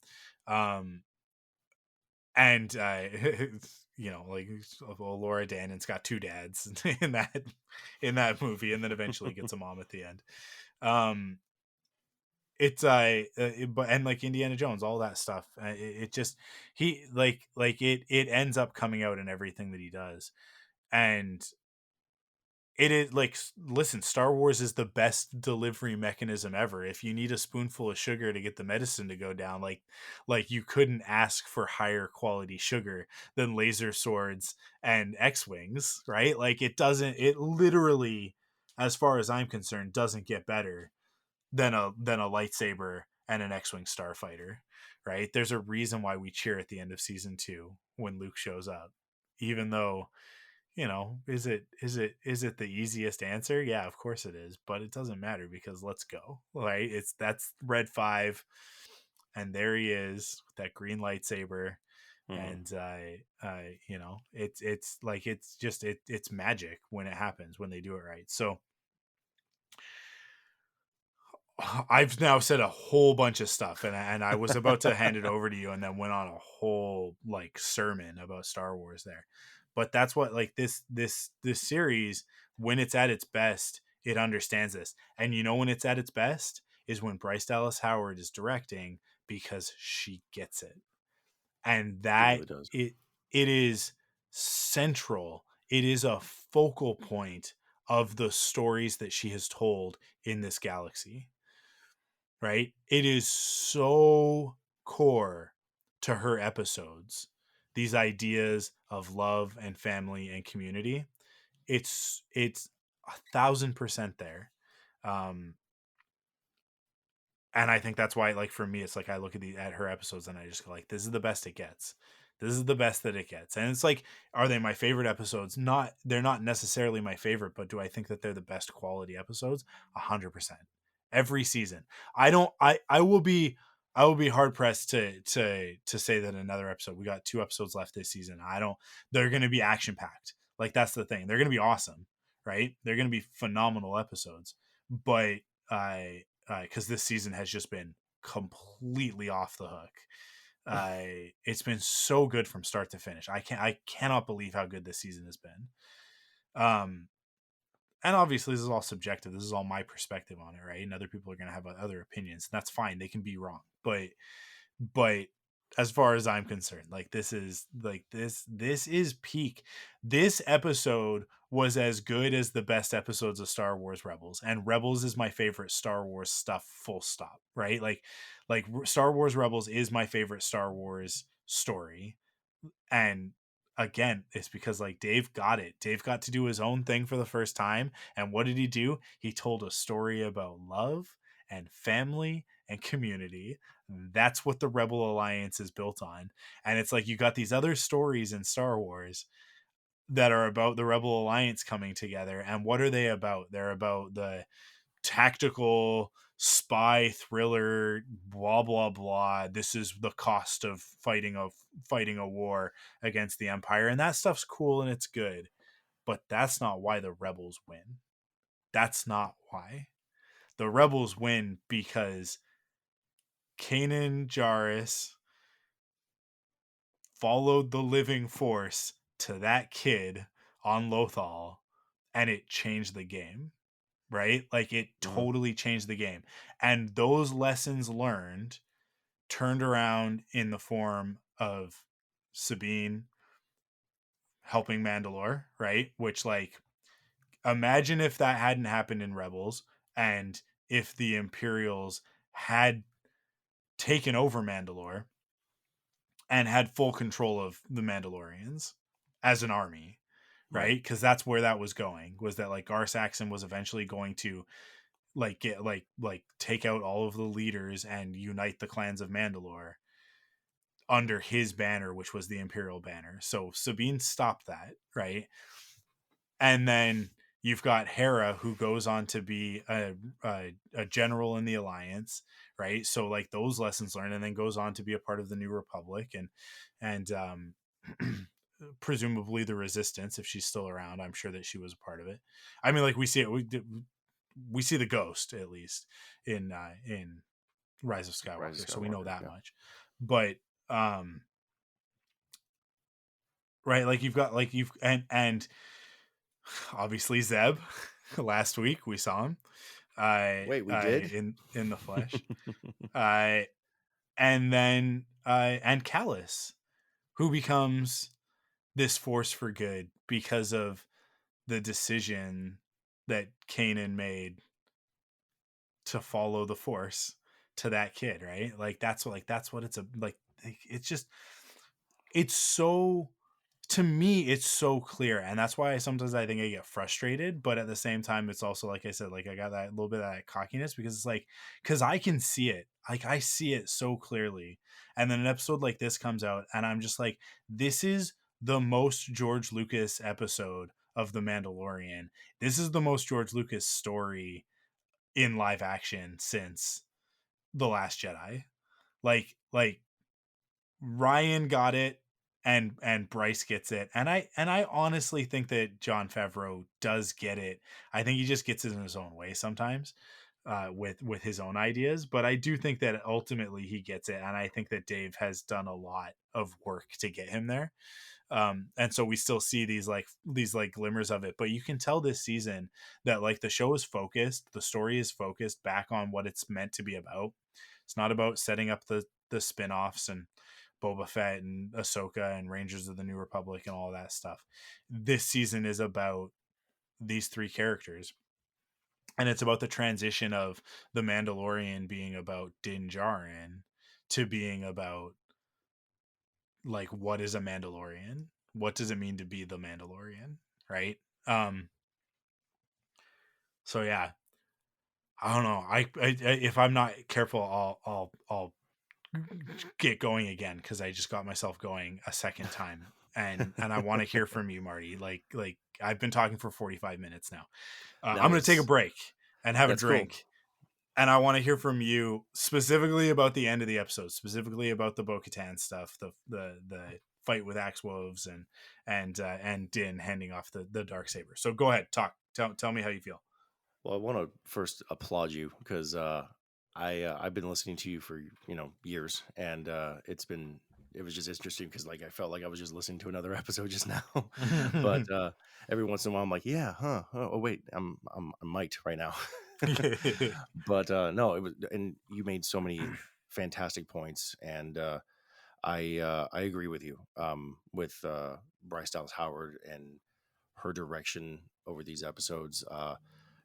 And Alora Danon's got two dads in that movie, and then eventually gets a mom at the end. but and like Indiana Jones, all that stuff, it just it ends up coming out in everything that he does. And it is like, listen, Star Wars is the best delivery mechanism ever. If you need a spoonful of sugar to get the medicine to go down, like you couldn't ask for higher quality sugar than laser swords and X-wings, right? Like it literally, as far as I'm concerned, doesn't get better than a lightsaber and an X-wing starfighter, right? There's a reason why we cheer at the end of season 2 when Luke shows up, even though, is it the easiest answer? Yeah, of course it is, but it doesn't matter because let's go, right? That's Red 5, and there he is with that green lightsaber. Mhm. And it's like, it's magic when it happens, when they do it right. So I've now said a whole bunch of stuff, and I was about to hand it over to you, and then went on a whole like sermon about Star Wars there. But that's what, like, this series, when it's at its best, it understands this. And when it's at its best is when Bryce Dallas Howard is directing, because she gets it. And She that really does. it is central. It is a focal point of the stories that she has told in this galaxy, right? It is so core to her episodes. These ideas of love and family and community. It's 1,000% there. Um, and I think that's why, like, for me, it's like I look at her episodes and I just go like, this is the best it gets. This is the best that it gets. And it's like, are they my favorite episodes? Not, they're not necessarily my favorite, but do I think that they're the best quality episodes? 100%. Every season. I will be hard pressed to say that another episode. We got 2 episodes left this season. They're going to be action packed. Like, that's the thing. They're going to be awesome, right? They're going to be phenomenal episodes. But I because this season has just been completely off the hook. It's been so good from start to finish. I cannot believe how good this season has been. Um, and obviously this is all subjective. This is all my perspective on it, right? And other people are going to have other opinions. And that's fine. They can be wrong, but as far as I'm concerned, like, this is peak. This episode was as good as the best episodes of Star Wars Rebels, and Rebels is my favorite Star Wars stuff, full stop, right? Like Star Wars Rebels is my favorite Star Wars story. And again, it's because, like, Dave got it. Dave got to do his own thing for the first time. And what did he do? He told a story about love and family and community. That's what the Rebel Alliance is built on. And it's like, you got these other stories in Star Wars that are about the Rebel Alliance coming together. And what are they about? They're about the tactical spy thriller, blah blah blah. This is the cost of fighting a war against the Empire, and that stuff's cool and it's good. But that's not why the rebels win. That's not why. The rebels win because Kanan Jarrus followed the living force to that kid on Lothal, and it changed the game, right? Like, it Mhm. totally changed the game. And those lessons learned turned around in the form of Sabine helping Mandalore, right? Which, like, imagine if that hadn't happened in Rebels, and if the Imperials had taken over Mandalore and had full control of the Mandalorians as an army, Right. right? Because that's where that was going, was that, like, Gar Saxon was eventually going to, like, get like take out all of the leaders and unite the clans of Mandalore under his banner, which was the Imperial banner. So Sabine stopped that, right? And then you've got Hera, who goes on to be a general in the Alliance, right? So, like, those lessons learned, and then goes on to be a part of the New Republic, and presumably the Resistance, if she's still around. I'm sure that she was a part of it. I mean, like, we see it. We see the Ghost, at least, in Rise of Rise of Skywalker, so we know Skywalker. that Yeah. much. But right, like, you've got, like, you've and obviously Zeb. Last week we saw him. Wait, we did? in the flesh. uh, and then and Callus, who becomes this force for good because of the decision that Kanan made to follow the force to that kid, right? Like that's what it's it's just it's so, to me it's so clear, and that's why sometimes I think I get frustrated, but at the same time it's also, like I said, like I got that little bit of that cockiness, because it's like, because I can see it, like I see it so clearly, and then an episode like this comes out and I'm just like, this is the most George Lucas episode of The Mandalorian. This is the most George Lucas story in live action since The Last Jedi. Like Ryan got it, and Bryce gets it, and I honestly think that Jon Favreau does get it. I think he just gets it in his own way sometimes, with his own ideas, but I do think that ultimately he gets it, and I think that Dave has done a lot of work to get him there. And so we still see these glimmers of it, but you can tell this season that like the show is focused, the story is focused back on what it's meant to be about. It's not about setting up the spin-offs and Boba Fett and Ahsoka and Rangers of the New Republic and all that stuff. This season is about these three characters, and it's about the transition of the Mandalorian being about Din Djarin to being about, like, what is a Mandalorian? What does it mean to be the Mandalorian? Right. So yeah, I don't know. If I'm not careful, I'll get going again, because I just got myself going a second time, and I want to hear from you, Marty. Like I've been talking for 45 minutes now. I'm gonna take a Nice. break and have a That's cool. drink, and I want to hear from you specifically about the end of the episode, specifically about the Bo-Katan stuff, the fight with Axe Woves, and Din handing off the dark saber. So go ahead, talk. Tell me how you feel. Well, I want to first applaud you because I've been listening to you for years, and it was just interesting because like I felt like I was just listening to another episode just now. But every once in a while I'm like, yeah, huh? Oh wait, I'm mic'd right now. But no, it was, and you made so many fantastic points, and I agree with you with Bryce Dallas Howard and her direction over these episodes.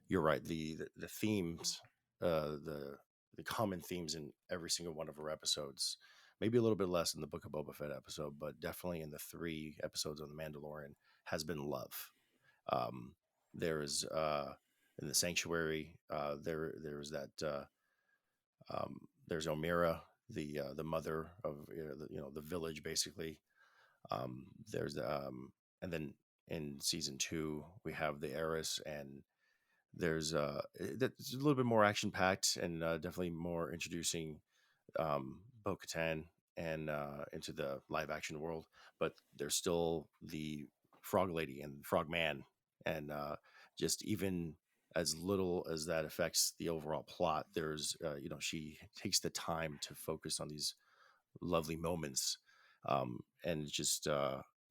You're right. The themes, the common themes in every single one of her episodes. Maybe a little bit less in the Book of Boba Fett episode, but definitely in the 3 episodes of The Mandalorian has been love. There is in the Sanctuary. There's that. There's Omira, the mother of the village, basically. There's and then in season 2 we have the heiress, and there's that's a little bit more action packed, and definitely more introducing Bo-Katan and into the live action world. But there's still the Frog Lady and Frog Man, and just even as little as that affects the overall plot, there's she takes the time to focus on these lovely moments, and just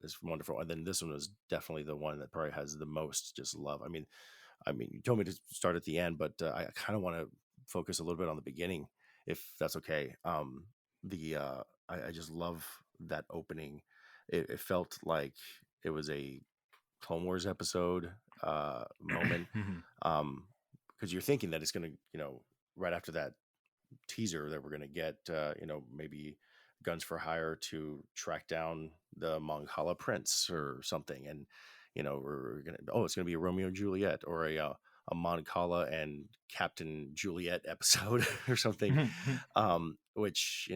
it's wonderful. And then this one was definitely the one that probably has the most just love. I mean, you told me to start at the end, but I kind of want to focus a little bit on the beginning, if that's okay. The I just love that opening. It felt like it was a Clone Wars episode moment, because you're thinking that it's gonna, right after that teaser that we're gonna get, maybe Guns for Hire to track down the Mongala prince or something, and we're gonna, it's gonna be a Romeo and Juliet, or a Moncala and Captain Juliet episode or something, which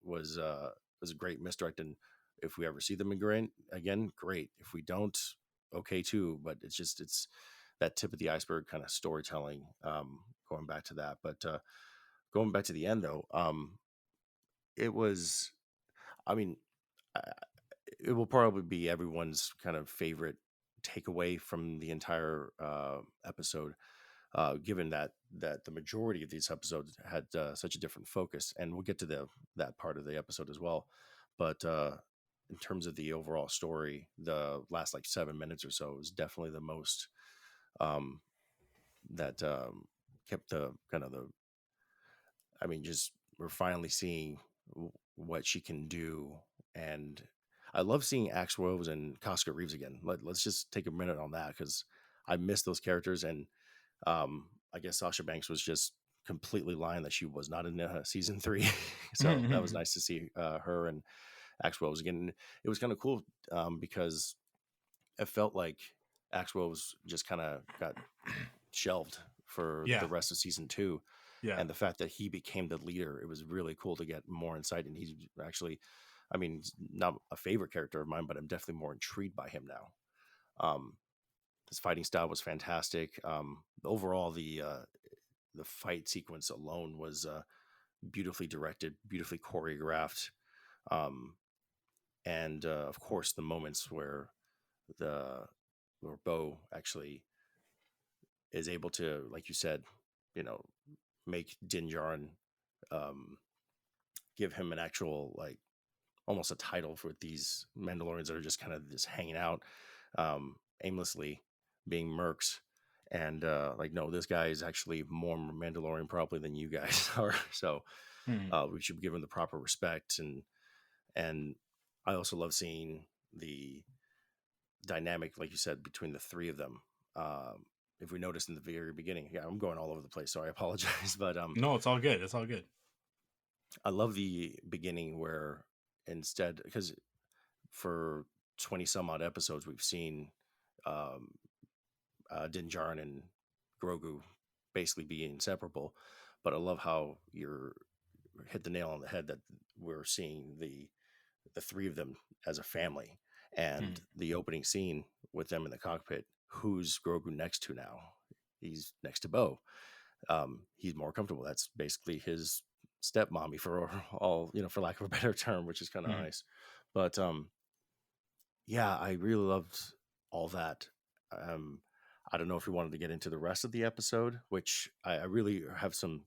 was a great misdirect. And if we ever see them again, great. If we don't, okay too. But it's that tip of the iceberg kind of storytelling. Going back to that, but going back to the end though, it was. I mean, I- it will probably be everyone's kind of favorite takeaway from the entire episode, given that the majority of these episodes had such a different focus, and we'll get to that part of the episode as well. But in terms of the overall story, the last like 7 minutes or so is definitely the most that kept the kind of the, I mean, just we're finally seeing what she can do. And I love seeing Axe Rose and Casca Reeves again. Let's just take a minute on that, because I miss those characters. And I guess Sasha Banks was just completely lying that she was not in season 3. So that was nice to see her and Axe Rose again. It was kind of cool because it felt like Axe Rose just kind of got shelved for Yeah. the rest of season 2. Yeah. And the fact that he became the leader, it was really cool to get more insight. And he's actually, I mean, he's not a favorite character of mine, but I'm definitely more intrigued by him now. His fighting style was fantastic. Overall, the fight sequence alone was beautifully directed, beautifully choreographed. And of course, the moments where Bo actually is able to, like you said, make Din Djarin, give him an actual, like, almost a title for these Mandalorians that are just kind of just hanging out aimlessly, being mercs. And like, no, this guy is actually more Mandalorian probably than you guys are. So we should give him the proper respect. And I also love seeing the dynamic, like you said, between the three of them. If we noticed in the very beginning, yeah, I'm going all over the place, so I apologize. But no, it's all good. It's all good. I love the beginning where instead, because for 20 some odd episodes, we've seen Din Djarin and Grogu basically be inseparable. But I love how you're hit the nail on the head that we're seeing the three of them as a family. And the opening scene with them in the cockpit, who's Grogu next to now? He's next to Bo. He's more comfortable. That's basically his stepmommy, for all, for lack of a better term, which is kind of nice. But yeah, I really loved all that. I don't know if you wanted to get into the rest of the episode, which I really have some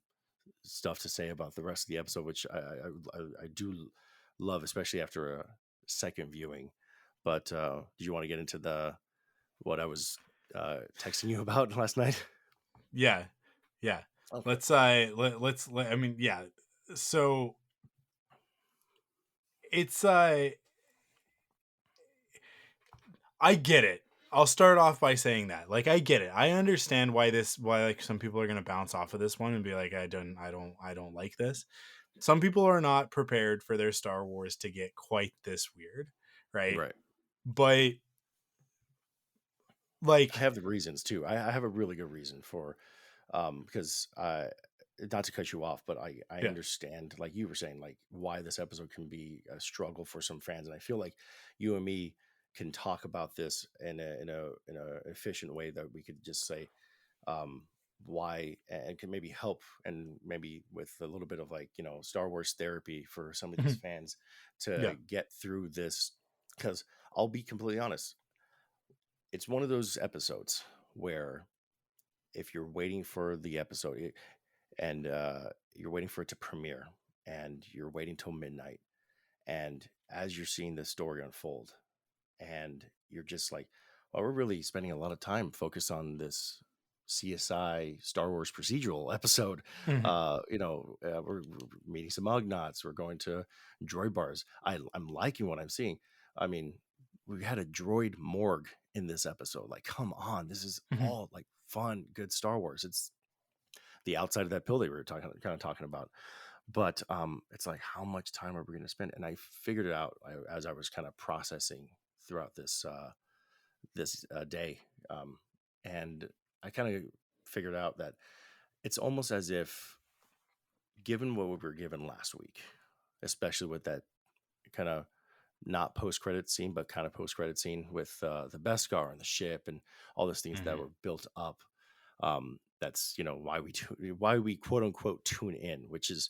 stuff to say about the rest of the episode, which I do love, especially after a second viewing. But do you want to get into what I was texting you about last night? Yeah. Okay. Let's I mean, yeah. So it's I get it. I'll start off by saying that, like, I get it. I understand why like some people are going to bounce off of this one and be like, I don't like this. Some people are not prepared for their Star Wars to get quite this weird, right? Right. But like, I have the reasons too. I have a really good reason for, because not to cut you off, but I understand, like you were saying, like why this episode can be a struggle for some fans, and I feel like you and me can talk about this in a efficient way that we could just say why, and can maybe help, and maybe with a little bit of, like, Star Wars therapy for some of these fans to get through this. Because I'll be completely honest, it's one of those episodes where if you're waiting for the episode and you're waiting for it to premiere and you're waiting till midnight, and as you're seeing the story unfold, and you're just like, well, we're really spending a lot of time focused on this CSI Star Wars procedural episode. We're meeting some Ugnaughts, we're going to droid bars. I'm liking what I'm seeing. I mean, we had a droid morgue in this episode. Like, come on, this is all like fun, good Star Wars. It's the outside of that pill they were talking about. But it's like, how much time are we going to spend? And I figured it out as I was kind of processing throughout this day, and I kind of figured out that it's almost as if, given what we were given last week, especially with that kind of not post-credit scene, but kind of post-credit scene with the Beskar and the ship and all those things that were built up. That's why we quote unquote tune in, which is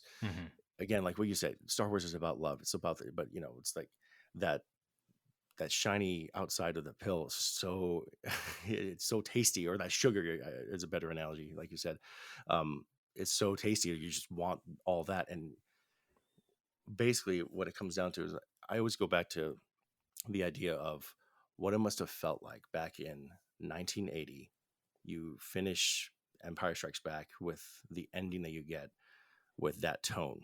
again, like what you said, Star Wars is about love. It's about but it's like that shiny outside of the pill is so it's so tasty, or that sugar is a better analogy, like you said. It's so tasty, you just want all that. And basically what it comes down to is, I always go back to the idea of what it must have felt like back in 1980. You finish Empire Strikes Back with the ending that you get with that tone,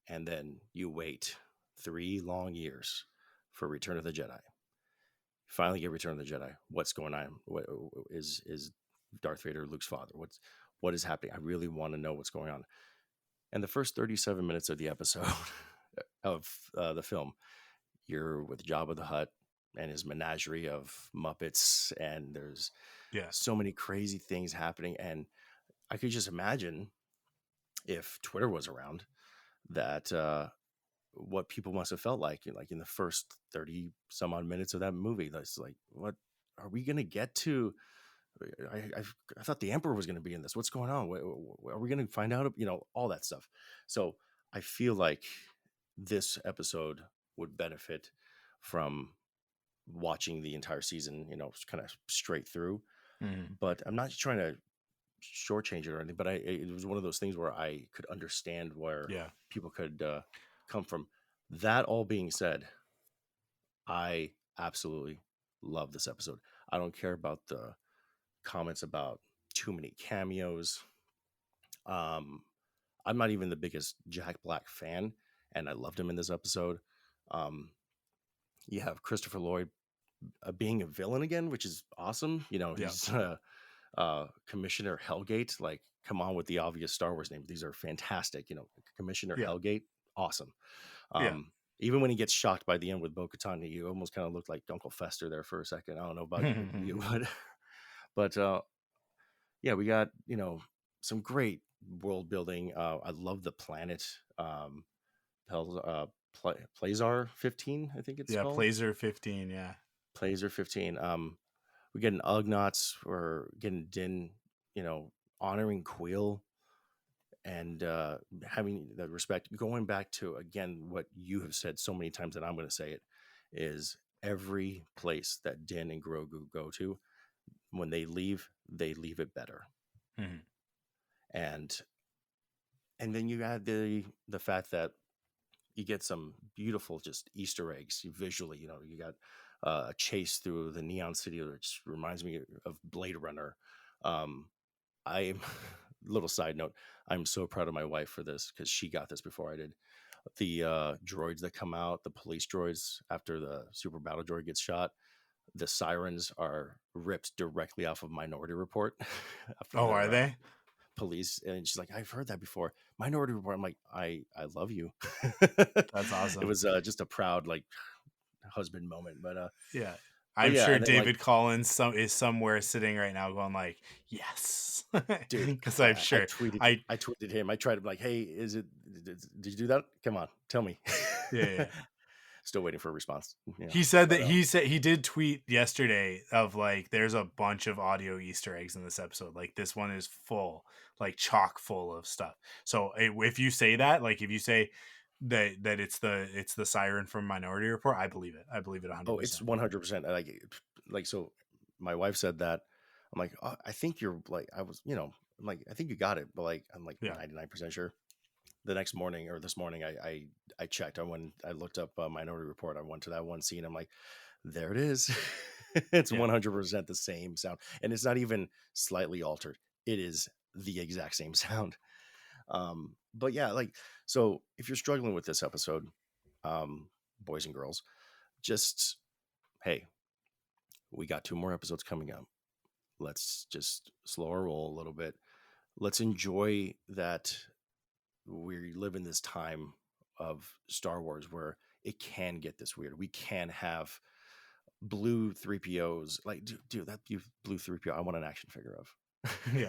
and then you wait 3 long years for Return of the Jedi. Finally get Return of the Jedi. What's going on? What is Darth Vader Luke's father? What is happening? I really want to know what's going on. And the first 37 minutes of the episode of the film, you're with Jabba the Hutt and his menagerie of Muppets, and there's so many crazy things happening. And I could just imagine, if Twitter was around, that what people must have felt like in the first 30 some odd minutes of that movie. That's like, what are we gonna get to? I thought the Emperor was going to be in this. What's going on? Are we going to find out? All that stuff. So I feel like this episode would benefit from watching the entire season, kind of straight through. But I'm not trying to shortchange it or anything, but it was one of those things where I could understand where people could come from. That all being said, I absolutely love this episode. I don't care about the comments about too many cameos. I'm not even the biggest Jack Black fan, and I loved him in this episode. You have Christopher Lloyd being a villain again, which is awesome. He's Commissioner Hellgate. Like, come on with the obvious Star Wars names. These are fantastic. Commissioner Hellgate, awesome. Even when he gets shocked by the end with Bo-Katan, you almost kind of looked like Uncle Fester there for a second. I don't know about you, but we got some great world building. I love the planet. Plazar 15, I think it's called. Plazar 15. Plazar 15. We get an Ugnaughts. We're getting Din, honoring Quill, and having the respect. Going back to, again, what you have said so many times, and I'm going to say it, is every place that Din and Grogu go to, when they leave it better. And then you add the fact that you get some beautiful just Easter eggs visually. You got a chase through the Neon City, which reminds me of Blade Runner. I'm little side note, I'm so proud of my wife for this, because she got this before I did. The droids that come out, the police droids, after the super battle droid gets shot, the sirens are ripped directly off of Minority Report. Are they? Police. And she's like, I've heard that before. Minority Report. I'm like, I love you. That's awesome. It was just a proud husband moment. But I'm sure David Collins is somewhere sitting right now going like, yes, dude, because I'm sure I tweeted him. I tried to be like, hey, did you do that? Come on, tell me. Still waiting for a response. He said that he did tweet yesterday of like, there's a bunch of audio Easter eggs in this episode. Like, this one is full, like chock full of stuff. So if you say that, like if you say that it's the siren from Minority Report, I believe it. I believe it 100%. Oh, it's 100%. Like so my wife said that. I'm like, oh, I think you're like, I'm like, I think you got it, but I'm like 99% sure. The next morning, or this morning, I checked. I looked up Minority Report. I went to that one scene. I'm like, there it is. It's 100% the same sound, and it's not even slightly altered. It is the exact same sound. But so if you're struggling with this episode, boys and girls, just, hey, we got 2 more episodes coming up. Let's just slow our roll a little bit. Let's enjoy that we live in this time of Star Wars where it can get this weird. We can have blue 3POs. Like, dude, that blue 3PO, I want an action figure of.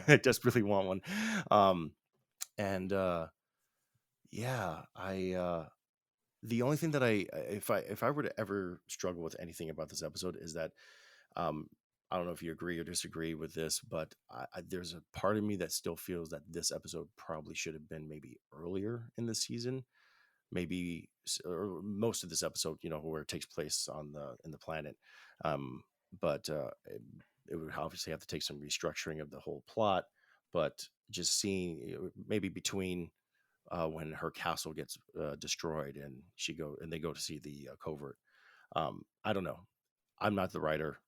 I desperately want one. The only thing that if I were to ever struggle with anything about this episode is that, I don't know if you agree or disagree with this, but there's a part of me that still feels that this episode probably should have been maybe earlier in the season, maybe, or most of this episode, where it takes place in the planet. But it would obviously have to take some restructuring of the whole plot. But just seeing maybe between when her castle gets destroyed and they go to see the covert. I don't know. I'm not the writer.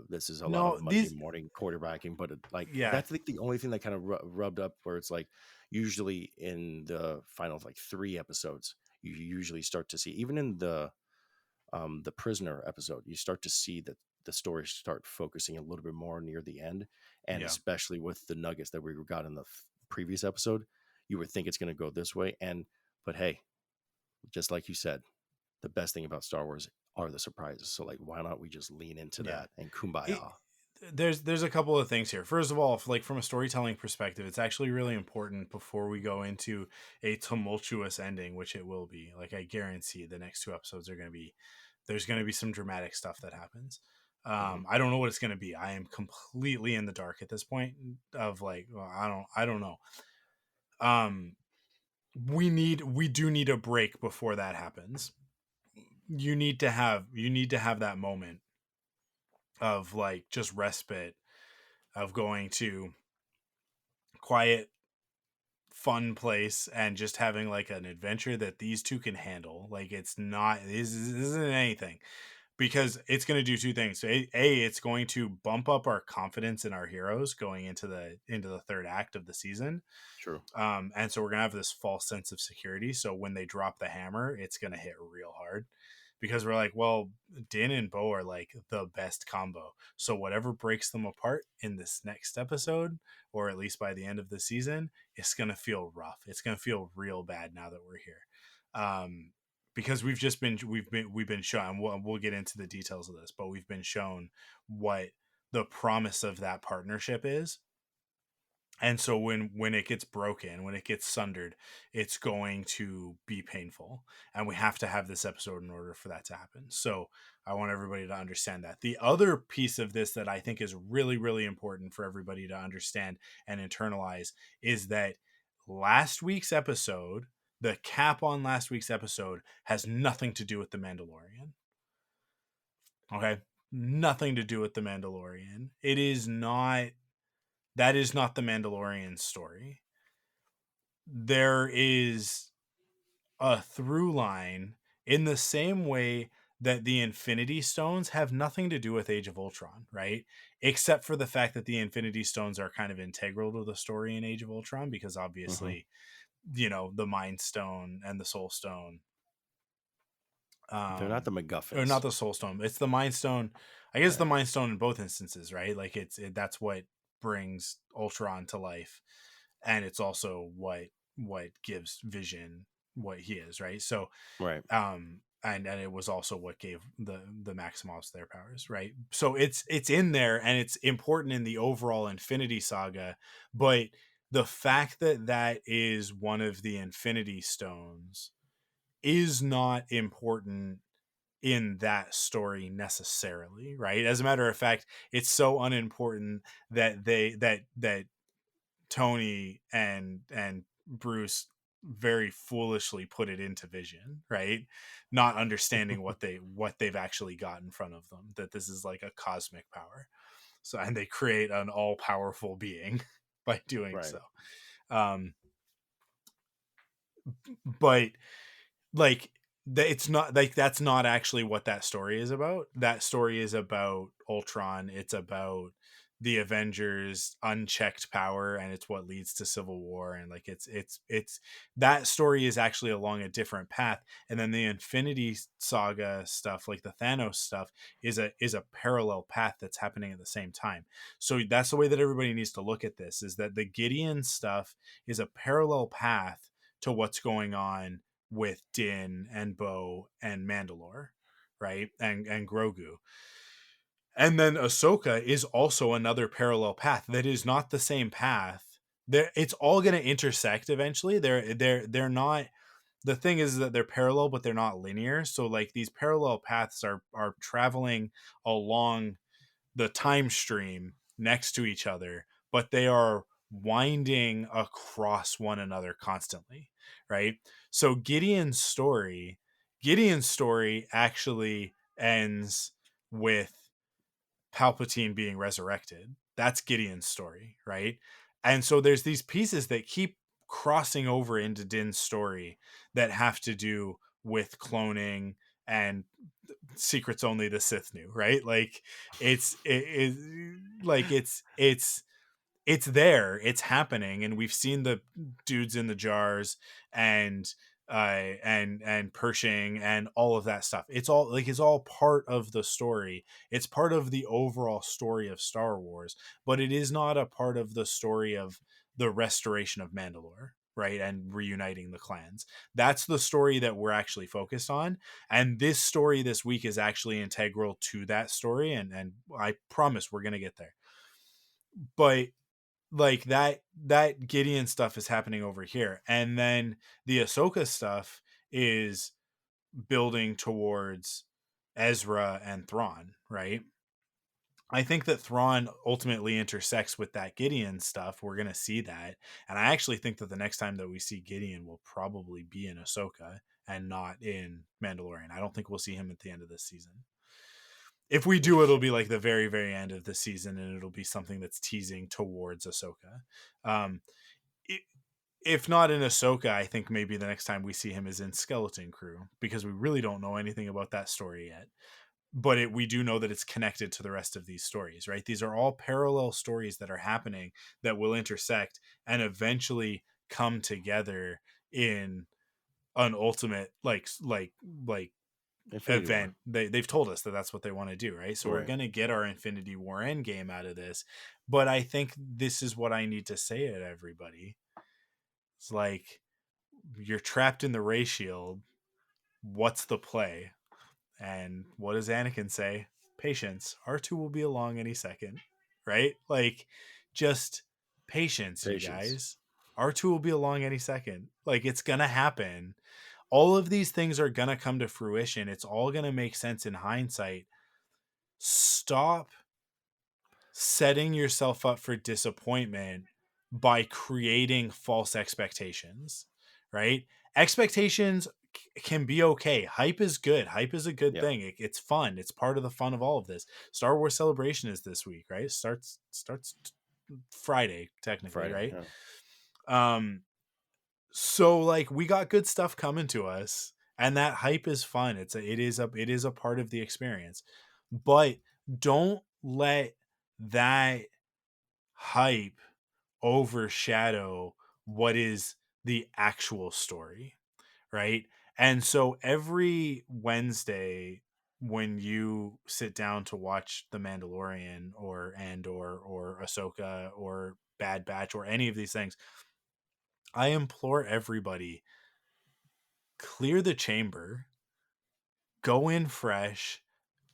This is a lot No, of Monday these morning quarterbacking, but like yeah, that's like the only thing that kind of rubbed up where it's like usually in the final like 3 episodes, you usually start to see even in the prisoner episode, you start to see that the stories start focusing a little bit more near the end, and yeah. especially with the nuggets that we got in the previous episode, you would think it's going to go this way, and but hey, just like you said, the best thing about Star Wars are the surprises. So like, why not we just lean into Yeah. that and It, kumbaya? there's a couple of things here. First of all, like from a storytelling perspective, it's actually really important before we go into a tumultuous ending, which it will be. Like I guarantee the next 2 episodes are going to be there's going to be some dramatic stuff that happens. Hmm. I don't know what it's going to be. I am completely in the dark at this point of like well, I don't know. Um we do need a break before that happens. You need to have that moment of like just respite of going to quiet fun place and just having like an adventure that these two can handle. Like it's not this isn't anything because it's going to do two things. So it's going to bump up our confidence in our heroes going into the third act of the season. True. And so we're gonna have this false sense of security. So when they drop the hammer, it's gonna hit real hard because we're like, well, Din and Bo are like the best combo. So whatever breaks them apart in this next episode, or at least by the end of the season, it's gonna feel rough. It's gonna feel real bad now that we're here. Because we've been shown. We'll get into the details of this, but we've been shown what the promise of that partnership is, and so when it gets broken, when it gets sundered, it's going to be painful, and we have to have this episode in order for that to happen. So I want everybody to understand that. The other piece of this that I think is really really important for everybody to understand and internalize is that last week's episode, the cap on last week's episode, has nothing to do with the Mandalorian. Okay, nothing to do with the Mandalorian. It is not. That is not the Mandalorian story. There is a through line in the same way that the Infinity Stones have nothing to do with Age of Ultron, right? Except for the fact that the Infinity Stones are kind of integral to the story in Age of Ultron because Hmm. obviously, the Mind Stone and the Soul Stone, They're not the or not MacGuffins. the Soul Stone, it's the Mind Stone. I guess the Right. Mind Stone in both instances, right? Like that's what brings Ultron to life, and it's also what gives Vision what he is, right? So Right. and it was also what gave the Maximoffs their powers, right? So it's in there and it's important in the overall Infinity Saga, but the fact that that is one of the Infinity Stones is not important in that story necessarily, right? As a matter of fact, it's so unimportant that that Tony and Bruce very foolishly put it into Vision, right? Not understanding what they've actually got in front of them, that this is like a cosmic power. So and they create an all-powerful being by doing Right. so. Um but like it's not like that's not actually what that story is about. That story is about Ultron. It's about the Avengers unchecked power, and it's what leads to civil war, and like it's that story is actually along a different path. And then the Infinity Saga stuff, like the Thanos stuff, is a parallel path that's happening at the same time. So that's the way that everybody needs to look at this, is that the Gideon stuff is a parallel path to what's going on with Din and Bo and Mandalore, right? And Grogu. And then Ahsoka is also another parallel path that is not the same path. It's all going to intersect eventually. They're not. The thing is that they're parallel, but they're not linear. So like these parallel paths are traveling along the time stream next to each other, but they are winding across one another constantly, right? So Gideon's story actually ends with Palpatine being resurrected. That's Gideon's story, right? And so there's these pieces that keep crossing over into Din's story that have to do with cloning and secrets only the Sith knew, right? Like like it's there, it's happening, and we've seen the dudes in the jars and Pershing and all of that stuff. It's all like it's all part of the story. It's part of the overall story of Star Wars, but it is not a part of the story of the restoration of Mandalore, right? And reuniting the clans. That's the story that we're actually focused on. And this story this week is actually integral to that story. And I promise we're gonna get there. But like that Gideon stuff is happening over here, and then the Ahsoka stuff is building towards Ezra and Thrawn, right? I think that Thrawn ultimately intersects with that Gideon stuff. We're gonna see that, and I actually think that the next time that we see Gideon will probably be in Ahsoka and not in Mandalorian. I don't think we'll see him at the end of this season. If we do, it'll be like the very, very end of the season, and it'll be something that's teasing towards Ahsoka. Um, if not in Ahsoka, I think maybe the next time we see him is in Skeleton Crew, because we really don't know anything about that story yet. But we do know that it's connected to the rest of these stories, right? These are all parallel stories that are happening that will intersect and eventually come together in an ultimate like Infinity War. event. They've told us that that's what they want to do, right? So we're Right. going to get our Infinity War end game out of this. But I think this is what I need to say to everybody. It's like, you're trapped in the ray shield. What's the play? And what does Anakin say? Patience. R2 will be along any second, right? Like, just patience, you Patience. guys. R2 will be along any second. Like, it's going to happen. All of these things are going to come to fruition. It's all going to make sense in hindsight. Stop setting yourself up for disappointment by creating false expectations, right? Expectations can be okay. Hype is good. Hype is a good Yep. thing. It's fun. It's part of the fun of all of this. Star Wars Celebration is this week, right? Starts Friday technically, Friday. right? Yeah. So like, we got good stuff coming to us, and that hype is fun. It is a part of the experience. But don't let that hype overshadow what is the actual story, right? And so every Wednesday when you sit down to watch The Mandalorian or Ahsoka or Bad Batch or any of these things, I implore everybody, clear the chamber, go in fresh,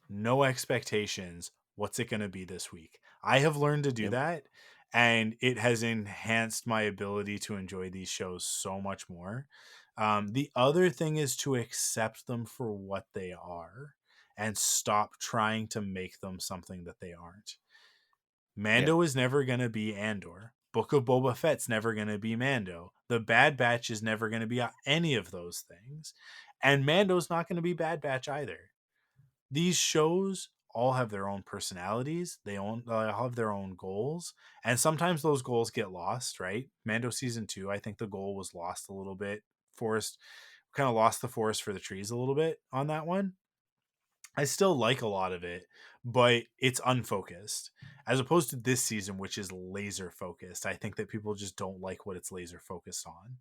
no expectations. What's it going to be this week? I have learned to do Yep. that, and it has enhanced my ability to enjoy these shows so much more. The other thing is to accept them for what they are and stop trying to make them something that they aren't. Yeah. Mando is never going to be Andor. Book of Boba Fett's never going to be Mando. The Bad Batch is never going to be any of those things. And Mando's not going to be Bad Batch either. These shows all have their own personalities. They all have their own goals. And sometimes those goals get lost, right? Mando season 2, I think the goal was lost a little bit. Forest kind of lost the forest for the trees a little bit on that one. I still like a lot of it, but it's unfocused as opposed to this season, which is laser focused. I think that people just don't like what it's laser focused on.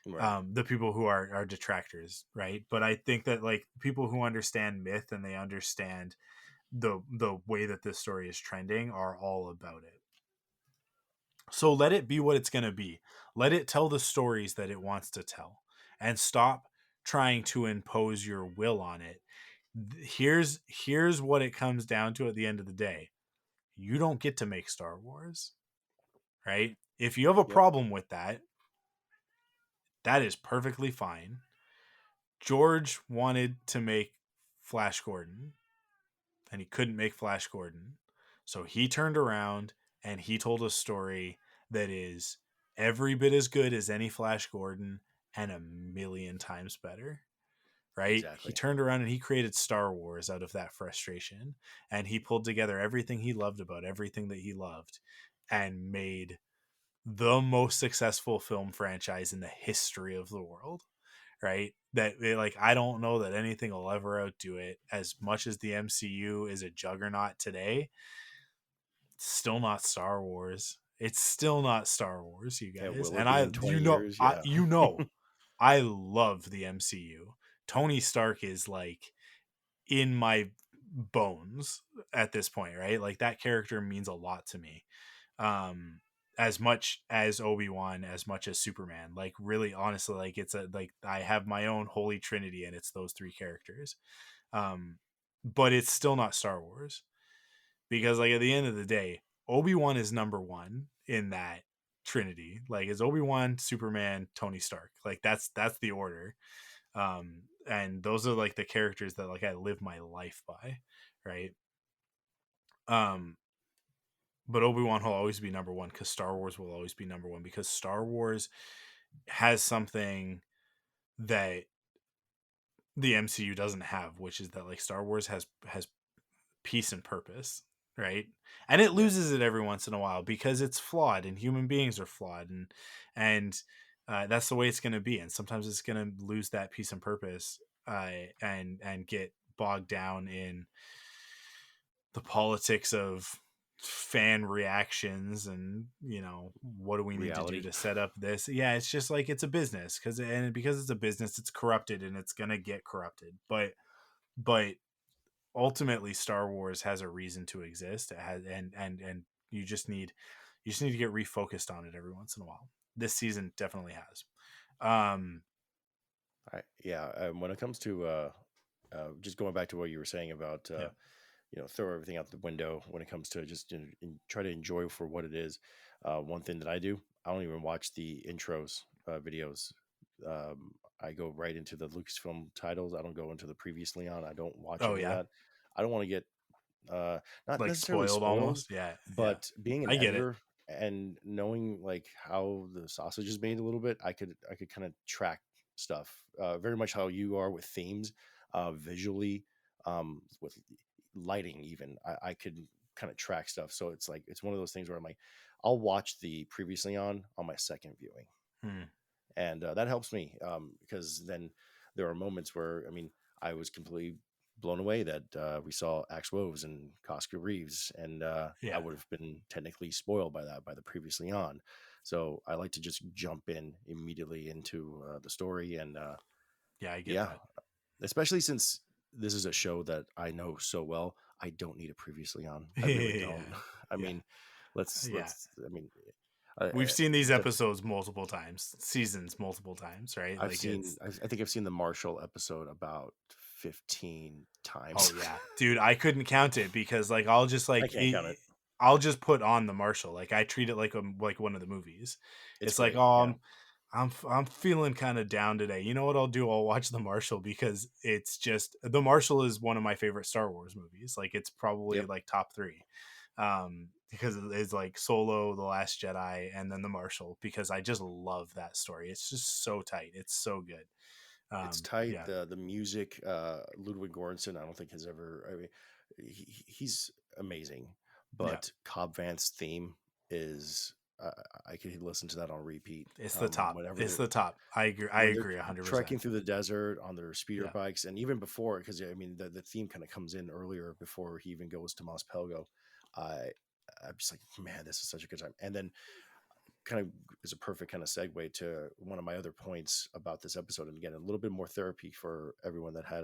Right. The people who are detractors, right? But I think that like people who understand myth and they understand the way that this story is trending are all about it. So let it be what it's going to be. Let it tell the stories that it wants to tell, and stop trying to impose your will on it. Here's what it comes down to at the end of the day. You don't get to make Star Wars, right? If you have a Yep. problem with that, that is perfectly fine. George wanted to make Flash Gordon, and he couldn't make Flash Gordon. So he turned around and he told a story that is every bit as good as any Flash Gordon and a million times better. Right? He Exactly. turned around and he created Star Wars out of that frustration. And he pulled together everything he loved about everything that he loved and made the most successful film franchise in the history of the world. right? Like, I don't know that anything will ever outdo it. As much as the MCU is a juggernaut today, it's still not Star Wars. It's still not Star Wars, you Yeah, guys. will it And be in 20 years? Yeah. I love the MCU. Tony Stark is like in my bones at this point, right? Like, that character means a lot to me. Um as much as Obi-Wan, as much as Superman. Like, really, honestly, like, it's a, like, I have my own holy trinity, and it's those three characters. Um but it's still not Star Wars, because, like, at the end of the day, Obi-Wan is number one in that trinity. Like, it's Obi-Wan, Superman, Tony Stark. Like, that's the order. And those are like the characters that, like, I live my life by, right? um but Obi-Wan will always be number one, because Star Wars will always be number one, because Star Wars has something that the MCU doesn't have, which is that, like, Star Wars has peace and purpose, right? And it Yeah. loses it every once in a while, because it's flawed, and human beings are flawed, and that's the way it's going to be. And sometimes it's going to lose that peace and purpose, and get bogged down in the politics of fan reactions, and, what do we need to do Reality. to set up this. Yeah, it's just like, it's a business, because it's a business, it's corrupted, and it's going to get corrupted. But ultimately, Star Wars has a reason to exist. It has, and you just need to get refocused on it every once in a while. This season definitely has. um Yeah. When it comes to just going back to what you were saying about yeah. throw everything out the window when it comes to just try to enjoy for what it is. One thing that I do, I don't even watch the intros videos. I go right into the Lucasfilm titles. I don't go into the previously on. I don't watch Oh any of yeah. that. I don't want to get not Like, necessarily spoiled spoiled, almost. Yeah. Yeah, but being an I get it. editor and knowing like how the sausage is made a little bit, I could kind of track stuff. Very much how you are with themes, visually, with lighting. Even I could kind of track stuff. So it's like it's one of those things where I'm like, I'll watch the previously on my second viewing, Hmm. and that helps me because then there are moments where I was completely blown away that we saw Axe Woves and Cosca Reeves, and I Yeah. would have been technically spoiled by that by the previously on. So I like to just jump in immediately into the story, and Yeah, I get yeah, that. especially since this is a show that I know so well. I don't need it previously on. I really don't. Yeah. I Yeah. mean, let's Yeah. let's. I mean, I, We've seen these the episodes multiple times, seasons multiple times, right? I've Like, seen. it's, I think I've seen the Marshall episode about 15 oh times. yeah, dude, I couldn't count it, because, like, I'll just, I like, can't count it. I'll just put on the Marshall. Like, I treat it like one of the movies. It's It's like, great. oh, Yeah. I'm feeling kind of down today. You know what I'll do? I'll watch the Marshall, because it's just, the Marshall is one of my favorite Star Wars movies. Like, it's probably Yep. like top three. Because it's like Solo, The Last Jedi, and then the Marshall, because I just love that story. It's just so tight. It's so good. It's tight. Yeah. The music. Ludwig Göransson. I don't think has ever. I mean, he's amazing. Yeah. But Cobb Vanth's theme is. I could listen to that on repeat. It's the top. Whenever It's they're the top. I agree. I when they're agree 100%. trekking through the desert on their speeder Yeah. bikes, and even before, because the theme kind of comes in earlier before he even goes to Mos Pelgo. I I'm just like, man, this is such a good time. And then kind of is a perfect kind of segue to one of my other points about this episode. And again, a little bit more therapy for everyone that had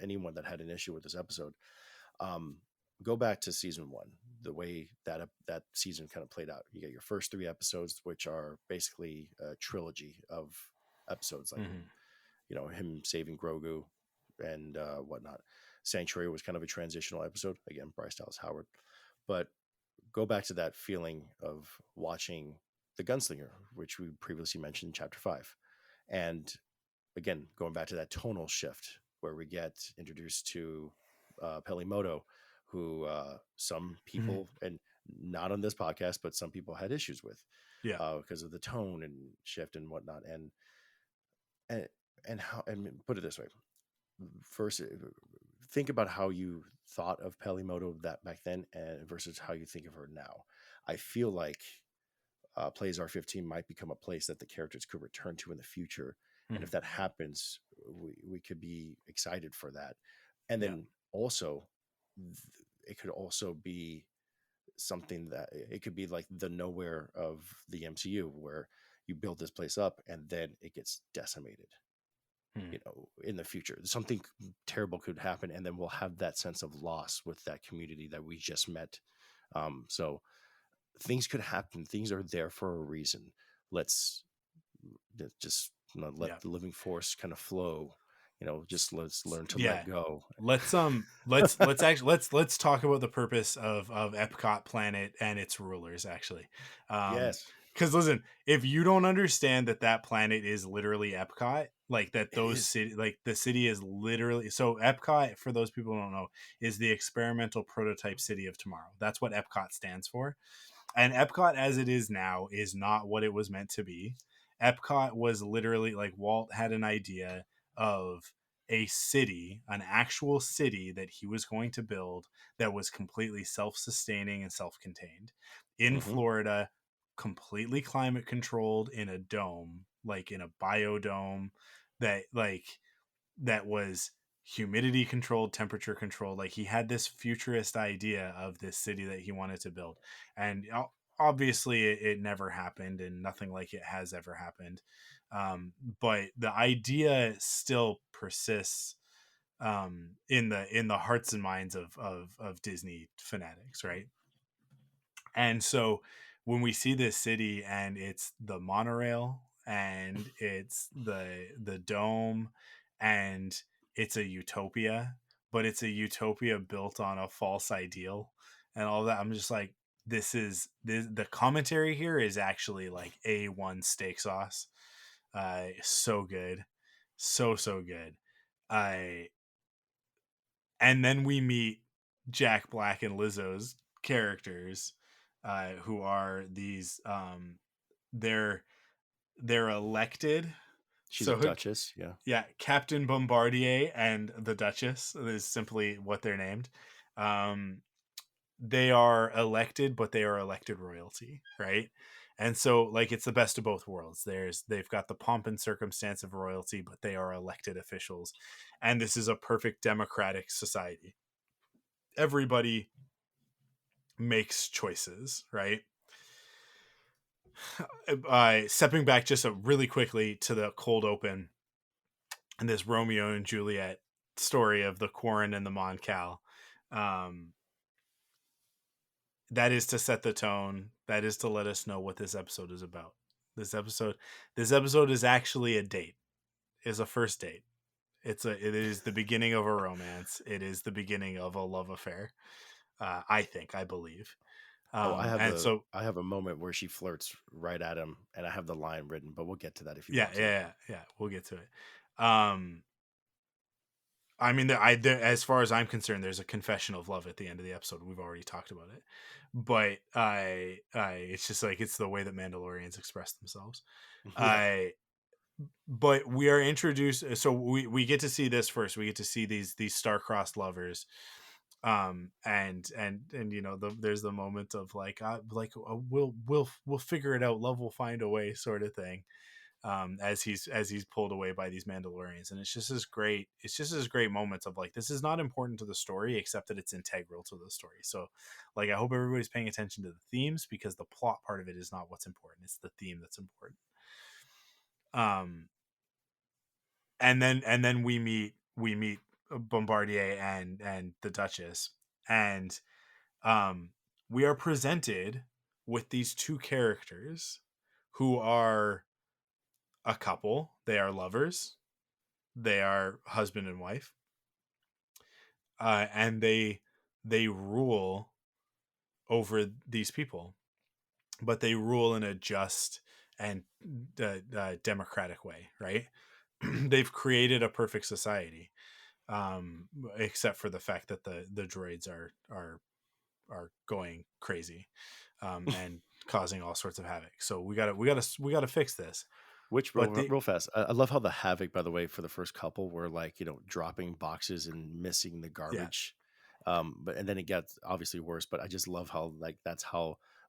anyone that had an issue with this episode. Um, go back to season one, the way that season kind of played out. You get your first three episodes, which are basically a trilogy of episodes, like Hmm. him saving Grogu and whatnot. Sanctuary was kind of a transitional episode. Again, Bryce Dallas Howard, but go back to that feeling of watching The Gunslinger, which we previously mentioned in chapter 5. And again, going back to that tonal shift where we get introduced to Pelimoto, who some Hmm. people, and not on this podcast, but some people had issues with Yeah. because of the tone and shift and whatnot. And and how, and put it this way, first think about how you thought of Pelimoto that back then and versus how you think of her now. I feel like Plays R15 might become a place that the characters could return to in the future And if that happens, we could be excited for that. And then also, it could also be something that it could be like the nowhere of the MCU, where you build this place up and then it gets decimated. In the future, something terrible could happen, and then we'll have that sense of loss with that community that we just met. So things could happen. Things are there for a reason. Let's just let the living force kind of flow. Just let's learn to let go. Let's talk about the purpose of Epcot Planet and its rulers, actually. Yes. Because listen, if you don't understand that planet is literally Epcot, like that, the city is literally, so Epcot, for those people who don't know, is the experimental prototype city of tomorrow. That's what Epcot stands for. And Epcot as it is now is not what it was meant to be. Epcot was literally, like, Walt had an idea of a city, an actual city that he was going to build that was completely self-sustaining and self-contained in Florida, completely climate controlled, in a dome, like in a biodome that was humidity controlled, temperature controlled. Like, he had this futurist idea of this city that he wanted to build, and obviously it never happened, and nothing like it has ever happened. But the idea still persists in the hearts and minds of Disney fanatics, right? And so when we see this city, and it's the monorail, and it's the dome, and it's a utopia, but it's a utopia built on a false ideal and all that, I'm just like, the commentary here is actually like A1 steak sauce. So good. So good. And then we meet Jack Black and Lizzo's characters, who are these they're elected. She's a duchess. Yeah, Captain Bombardier and the Duchess is simply what they're named. They are elected, but they are elected royalty, right? And so, like, it's the best of both worlds. They've got the pomp and circumstance of royalty, but they are elected officials. And this is a perfect democratic society. Everybody makes choices, right? Stepping back just really quickly to the cold open and this Romeo and Juliet story of the Quarren and the Moncal. That is to set the tone. That is to let us know what this episode is about. This episode is actually a date. It's a first date. It is the beginning of a romance. It is the beginning of a love affair. I believe. I have a moment where she flirts right at him, and I have the line written, but we'll get to that if you want to. Yeah. We'll get to it. I mean, as far as I'm concerned, there's a confession of love at the end of the episode. We've already talked about it, but it's just like, it's the way that Mandalorians express themselves. Yeah. But we are introduced, so we get to see this first. We get to see these star-crossed lovers, and there's the moment of like we'll figure it out. Love will find a way, sort of thing. As he's pulled away by these Mandalorians, and it's just this great moments of like, this is not important to the story, except that it's integral to the story. So, like, I hope everybody's paying attention to the themes, because the plot part of it is not what's important; it's the theme that's important. And then we meet Bombardier and the Duchess, and we are presented with these two characters who are a couple. They are lovers. They are husband and wife. And they rule over these people, but they rule in a just and democratic way, right? They've created a perfect society, except for the fact that the droids are going crazy, and causing all sorts of havoc. So we gotta fix this. Which real fast, I love how the havoc, by the way, for the first couple were like, dropping boxes and missing the garbage. But and then it gets obviously worse. But I just love how, like, that's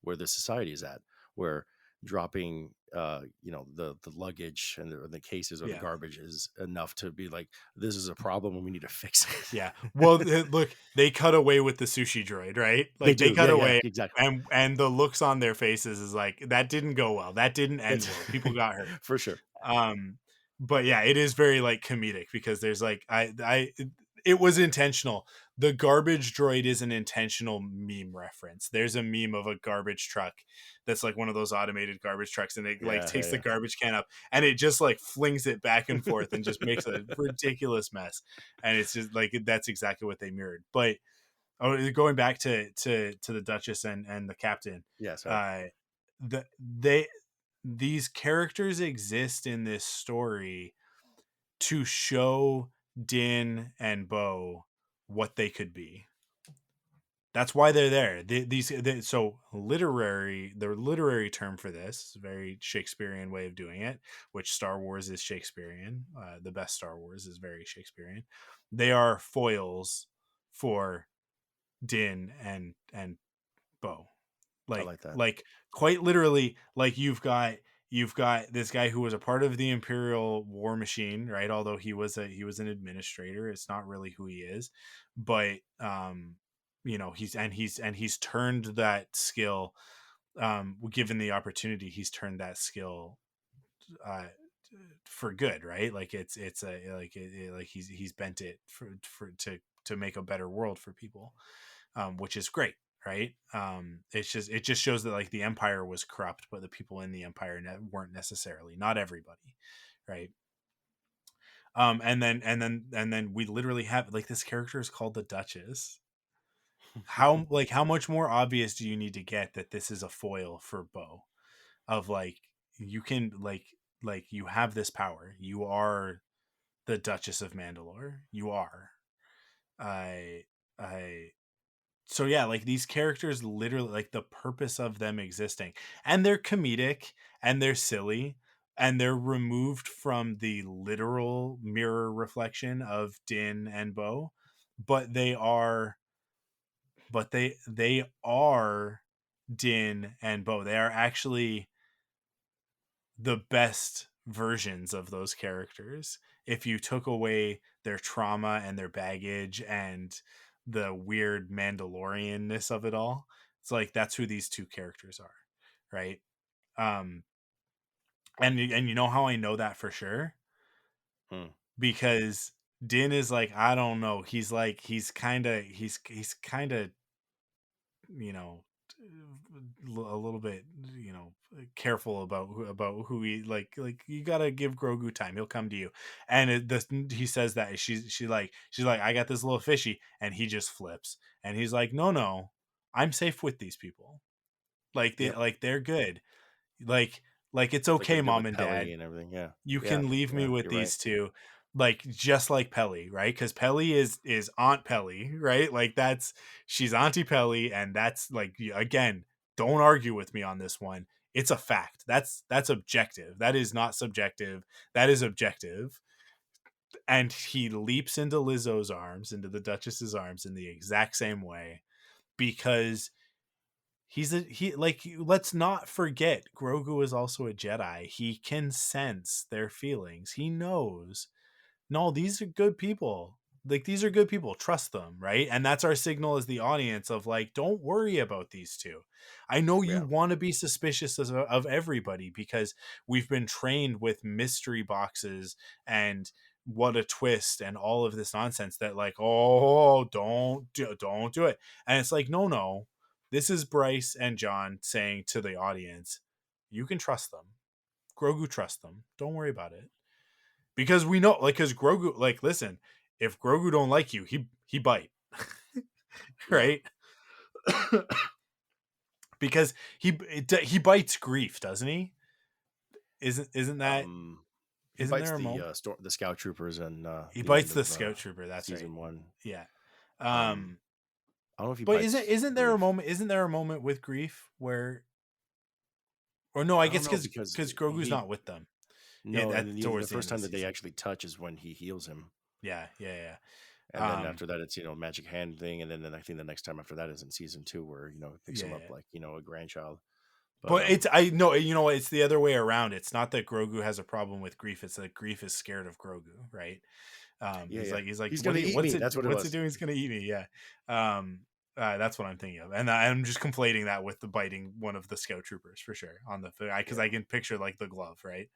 where the society is at, where dropping the luggage and the cases or the Yeah. garbage is enough to be like, this is a problem and we need to fix it. Yeah. Well, look, they cut away with the sushi droid, right? They Like they do. cut Yeah, away, exactly. and the looks on their faces is like that didn't go well. That didn't end It's well. People got hurt. for sure. But yeah, it is very like comedic because there's like it was intentional. The garbage droid is an intentional meme reference. There's a meme of a garbage truck that's like one of those automated garbage trucks, and it like Yeah, takes the yeah, garbage can up and it just like flings it back and forth and just makes a ridiculous mess. And it's just like that's exactly what they mirrored. But going back to the Duchess and the captain, yeah. Sorry. they these characters exist in this story to show Din and Bo what they could be. That's why they're there. So the literary term for this is a very Shakespearean way of doing it, which Star Wars is Shakespearean. The best Star Wars is very Shakespearean. They are foils for Din and Bo. I like like that. like quite literally, like you've got this guy who was a part of the Imperial war machine, right? Although he was an administrator, it's not really who he is. But he's turned that skill, given the opportunity, he's turned that skill uh for good, right? Like it's a like he's bent it for to make a better world for people, which is great, right? It just shows that like the empire was corrupt, but the people in the empire weren't necessarily, not everybody, right? And then we literally have like this character is called the Duchess. How much more obvious do you need to get that this is a foil for Bo? Of like you can like you have this power. You are the Duchess of Mandalore. You are. I so yeah, like these characters literally, like the purpose of them existing, and they're comedic and they're silly and they're removed from the literal mirror reflection of Din and Bo, but they are Din and Bo. They are actually the best versions of those characters if you took away their trauma and their baggage and the weird Mandalorianness of it all. It's like that's who these two characters are, right? um and you know how I know that for sure? Hmm. Because Din is like, I don't know, he's like he's kind of, you know, a little bit, you know, careful about who he like you gotta give Grogu time, he'll come to you. And he says that she's like, I got this little fishy, and he just flips and he's like, no, I'm safe with these people. Yep. They're good. like like it's Like they okay, did mom with and Pelly dad, and everything. Yeah. you Yeah. can leave me Yeah. with You're right. these two. Like just like Pelly, right? Because Pelly is Aunt Pelly, right? Like that's she's Auntie Pelly, and that's like, again, don't argue with me on this one. It's a fact. That's objective. That is not subjective. That is objective. And he leaps into Lizzo's arms, into the Duchess's arms, in the exact same way, because let's not forget, Grogu is also a Jedi. He can sense their feelings. He knows, no, these are good people. Like these are good people. Trust them, right? And that's our signal as the audience of like, don't worry about these two. I know you Yeah. want to be suspicious of everybody because we've been trained with mystery boxes and what a twist and all of this nonsense that like, oh, don't do it. And it's like, no. This is Bryce and John saying to the audience, you can trust them. Grogu, trust them. Don't worry about it. Because we know, like, because Grogu, like, listen, if Grogu don't like you, he bite, Yeah. right? Because he bites grief, doesn't he? Isn't that He isn't bites there a moment the scout troopers and he the end bites the of scout trooper? That's right. season 1. Yeah. Um, I don't know if he But bites isn't there a grief. moment? Isn't there a moment with grief where, or no? I I don't guess know because because Grogu's he not with them. no, and then At the towards the end first of the time that they season. actually touch is when he heals him, Yeah. and then after that it's magic hand thing, and then I think the next time after that is in season 2 where it picks him up Yeah. like a grandchild. But But it's I know you know what, it's the other way around. It's not that Grogu has a problem with grief. It's that grief is scared of Grogu, right? yeah, He's yeah, like, he's gonna eat me. That's what it what's it was. doing? It's gonna eat me. Yeah. Um, that's what I'm thinking of, and I'm just conflating that with the biting one of the scout troopers for sure on the because Yeah, I can picture like the glove, right?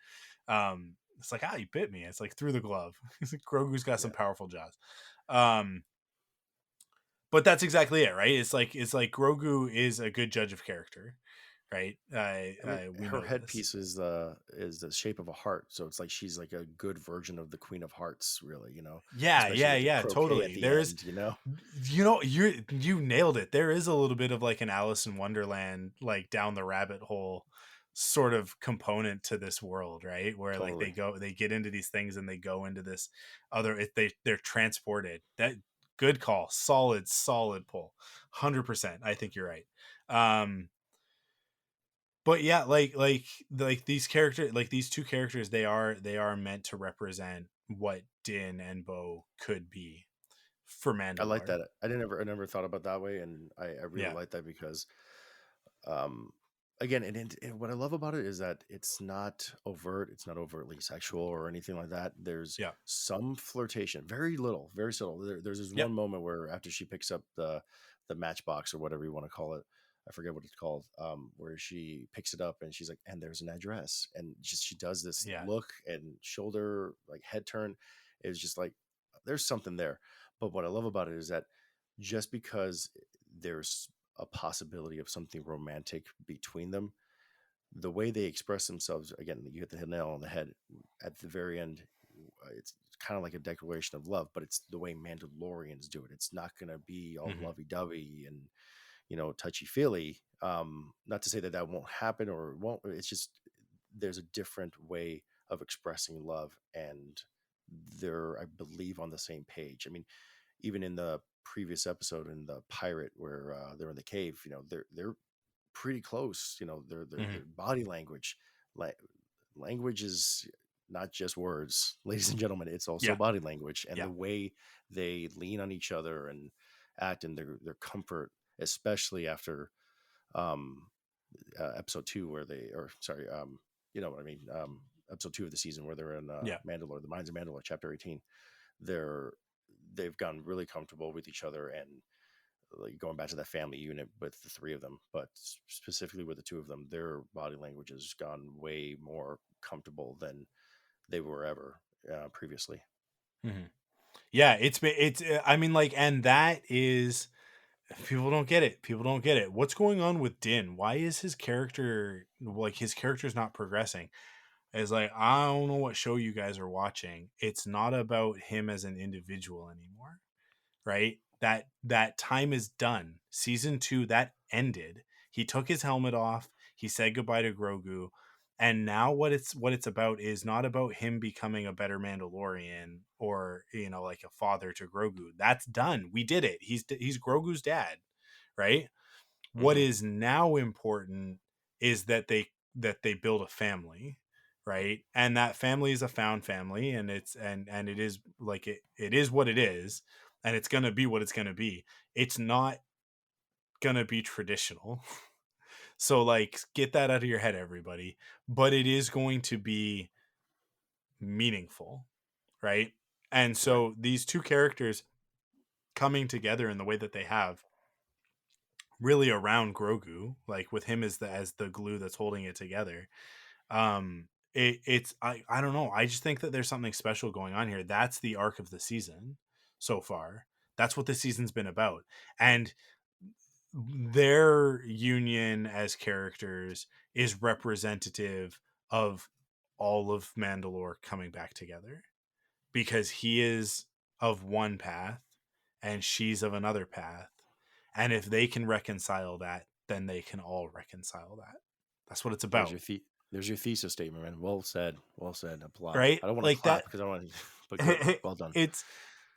It's like he bit me. It's like through the glove. Grogu's got some yeah, powerful jaws. Um, but that's exactly it, right? It's like Grogu is a good judge of character, right? I mean, We her know this. headpiece is the shape of a heart, so it's like she's like a good version of the Queen of Hearts, really. Yeah, Especially yeah, with the yeah, croquet at totally. the There's, end. You know, you nailed it. There is a little bit of like an Alice in Wonderland, like down the rabbit hole sort of component to this world, right? Where like totally. they get into these things and they go into this other, they're transported. That good call, solid pull, 100%. I think you're right. Um, but yeah, like these characters, like these two characters, they are meant to represent what Din and Bo could be for I like Mandalore. that. I never thought about that way, and I really Yeah. like that because, um, again, and what I love about it is that it's not overt. It's not overtly sexual or anything like that. There's Yeah. some flirtation, very little, very subtle. There's this one Yep. moment where after she picks up the matchbox or whatever you want to call it, I forget what it's called, where she picks it up and she's like, and there's an address, and just she does this Yeah. look and shoulder like head turn. It's just like there's something there. But what I love about it is that just because there's a possibility of something romantic between them, the way they express themselves, again, you hit the nail on the head at the very end. It's kind of like a declaration of love, but it's the way Mandalorians do it. It's not going to be all Hmm. lovey-dovey and touchy feely. Not to say that that won't happen or it won't. It's just there's a different way of expressing love, and they're, I believe, on the same page. I mean, even in the previous episode in the pirate where they're in the cave, they're pretty close. Their Hmm. body language, like language is not just words, ladies and gentlemen. It's also Yeah. body language and Yeah. the way they lean on each other and act in their comfort, especially after um, episode two, where they, or sorry, you know what I mean, episode two of the season where they're in Yeah. Mandalore, the Mines of Mandalore, chapter 18. They're they've gotten really comfortable with each other and like going back to that family unit with the three of them, but specifically with the two of them, their body language has gone way more comfortable than they were ever previously. Hmm. Yeah. I mean, like, and that is, people don't get it. People don't get it. What's going on with Din? Why is his character, like, his character's not progressing? It's like, I don't know what show you guys are watching. It's not about him as an individual anymore, right? That time is done. Season 2 that ended. He took his helmet off. He said goodbye to Grogu. And now what it's about is not about him becoming a better Mandalorian or like a father to Grogu. That's done. We did it. He's Grogu's dad, right? What Hmm. is now important is that they build a family, right? And that family is a found family, and it is like it is what it is, and it's going to be what it's going to be. It's not going to be traditional. So like get that out of your head, everybody. But it is going to be meaningful, right? And Right. so these two characters coming together in the way that they have, really around Grogu, like with him as the glue that's holding it together. I don't know. I just think that there's something special going on here. That's the arc of the season so far. That's what the season's been about. And their union as characters is representative of all of Mandalore coming back together, because he is of one path and she's of another path. And if they can reconcile that, then they can all reconcile that. That's what it's There's about, there's your thesis statement, man. Well said. Well said. Applaud. right? I don't want to Like that. clap because I want to, but good. Well done. it's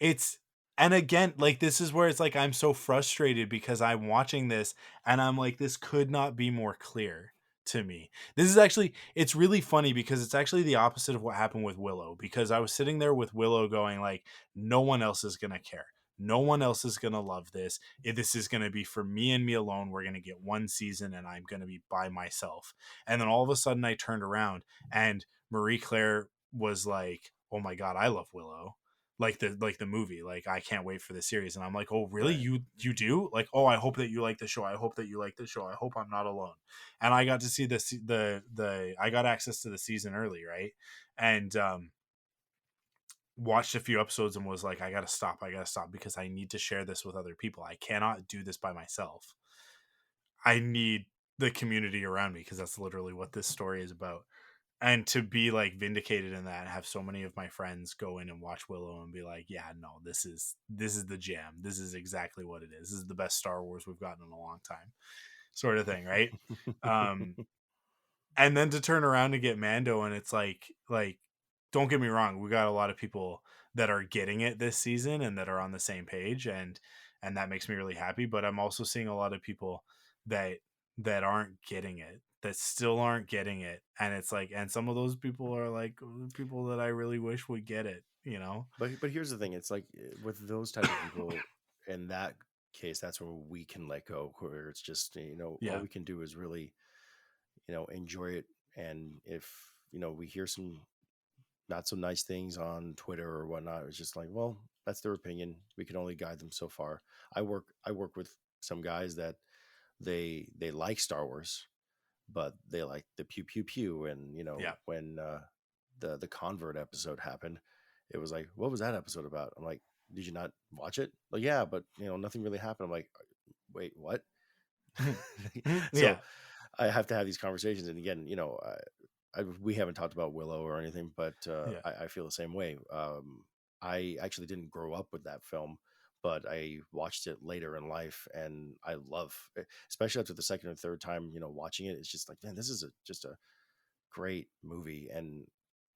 it's and again, like, this is where it's like I'm so frustrated because I'm watching this and I'm like, this could not be more clear to me. This is actually, it's really funny because it's actually the opposite of what happened with Willow, because I was sitting there with Willow going like, no one else is gonna care. no one else is going to love this. This is going to be for me and me alone. We're going to get one season and I'm going to be by myself. And then all of a sudden I turned around and Marie Claire was like, oh my God, I love Willow. Like the movie, like I can't wait for the series. And I'm like, oh really? Right. You do? Like, oh, I hope that you like the show. I hope that you like the show. I hope I'm not alone. And I got to see the I got access to the season early, right? And watched a few episodes and was like, I gotta stop because I need to share this with other people. I cannot do this by myself. I need the community around me, because that's literally what this story is about. And to be like vindicated in that, have so many of my friends go in and watch Willow and be like, yeah, no, this is the jam. This is exactly what it is. This is the best Star Wars we've gotten in a long time, sort of thing, right? um and then to turn around and get Mando, and it's like don't get me wrong, we got a lot of people that are getting it this season and that are on the same page, and that makes me really happy. But I'm also seeing a lot of people that aren't getting it, that still aren't getting it, and it's like, and some of those people are like people that I really wish would get it, you know. But here's the thing: it's like with those type of people, in that case, that's where we can let go. Where it's just all Yeah, we can do is really enjoy it. And if we hear some not so nice things on Twitter or whatnot, it's just like, well, that's their opinion. We can only guide them so far. I work with some guys that they like Star Wars, but they like the pew pew pew. And yeah. when the convert episode happened, it was like, what was that episode about? I'm like, did you not watch it? Like, yeah, but nothing really happened. I'm like, wait, what? So Yeah, I have to have these conversations. And again, we haven't talked about Willow or anything, but yeah. I feel the same way. I actually didn't grow up with that film, but I watched it later in life, and I love, especially after the second or third time, watching it. It's just like, man, this is just a great movie. And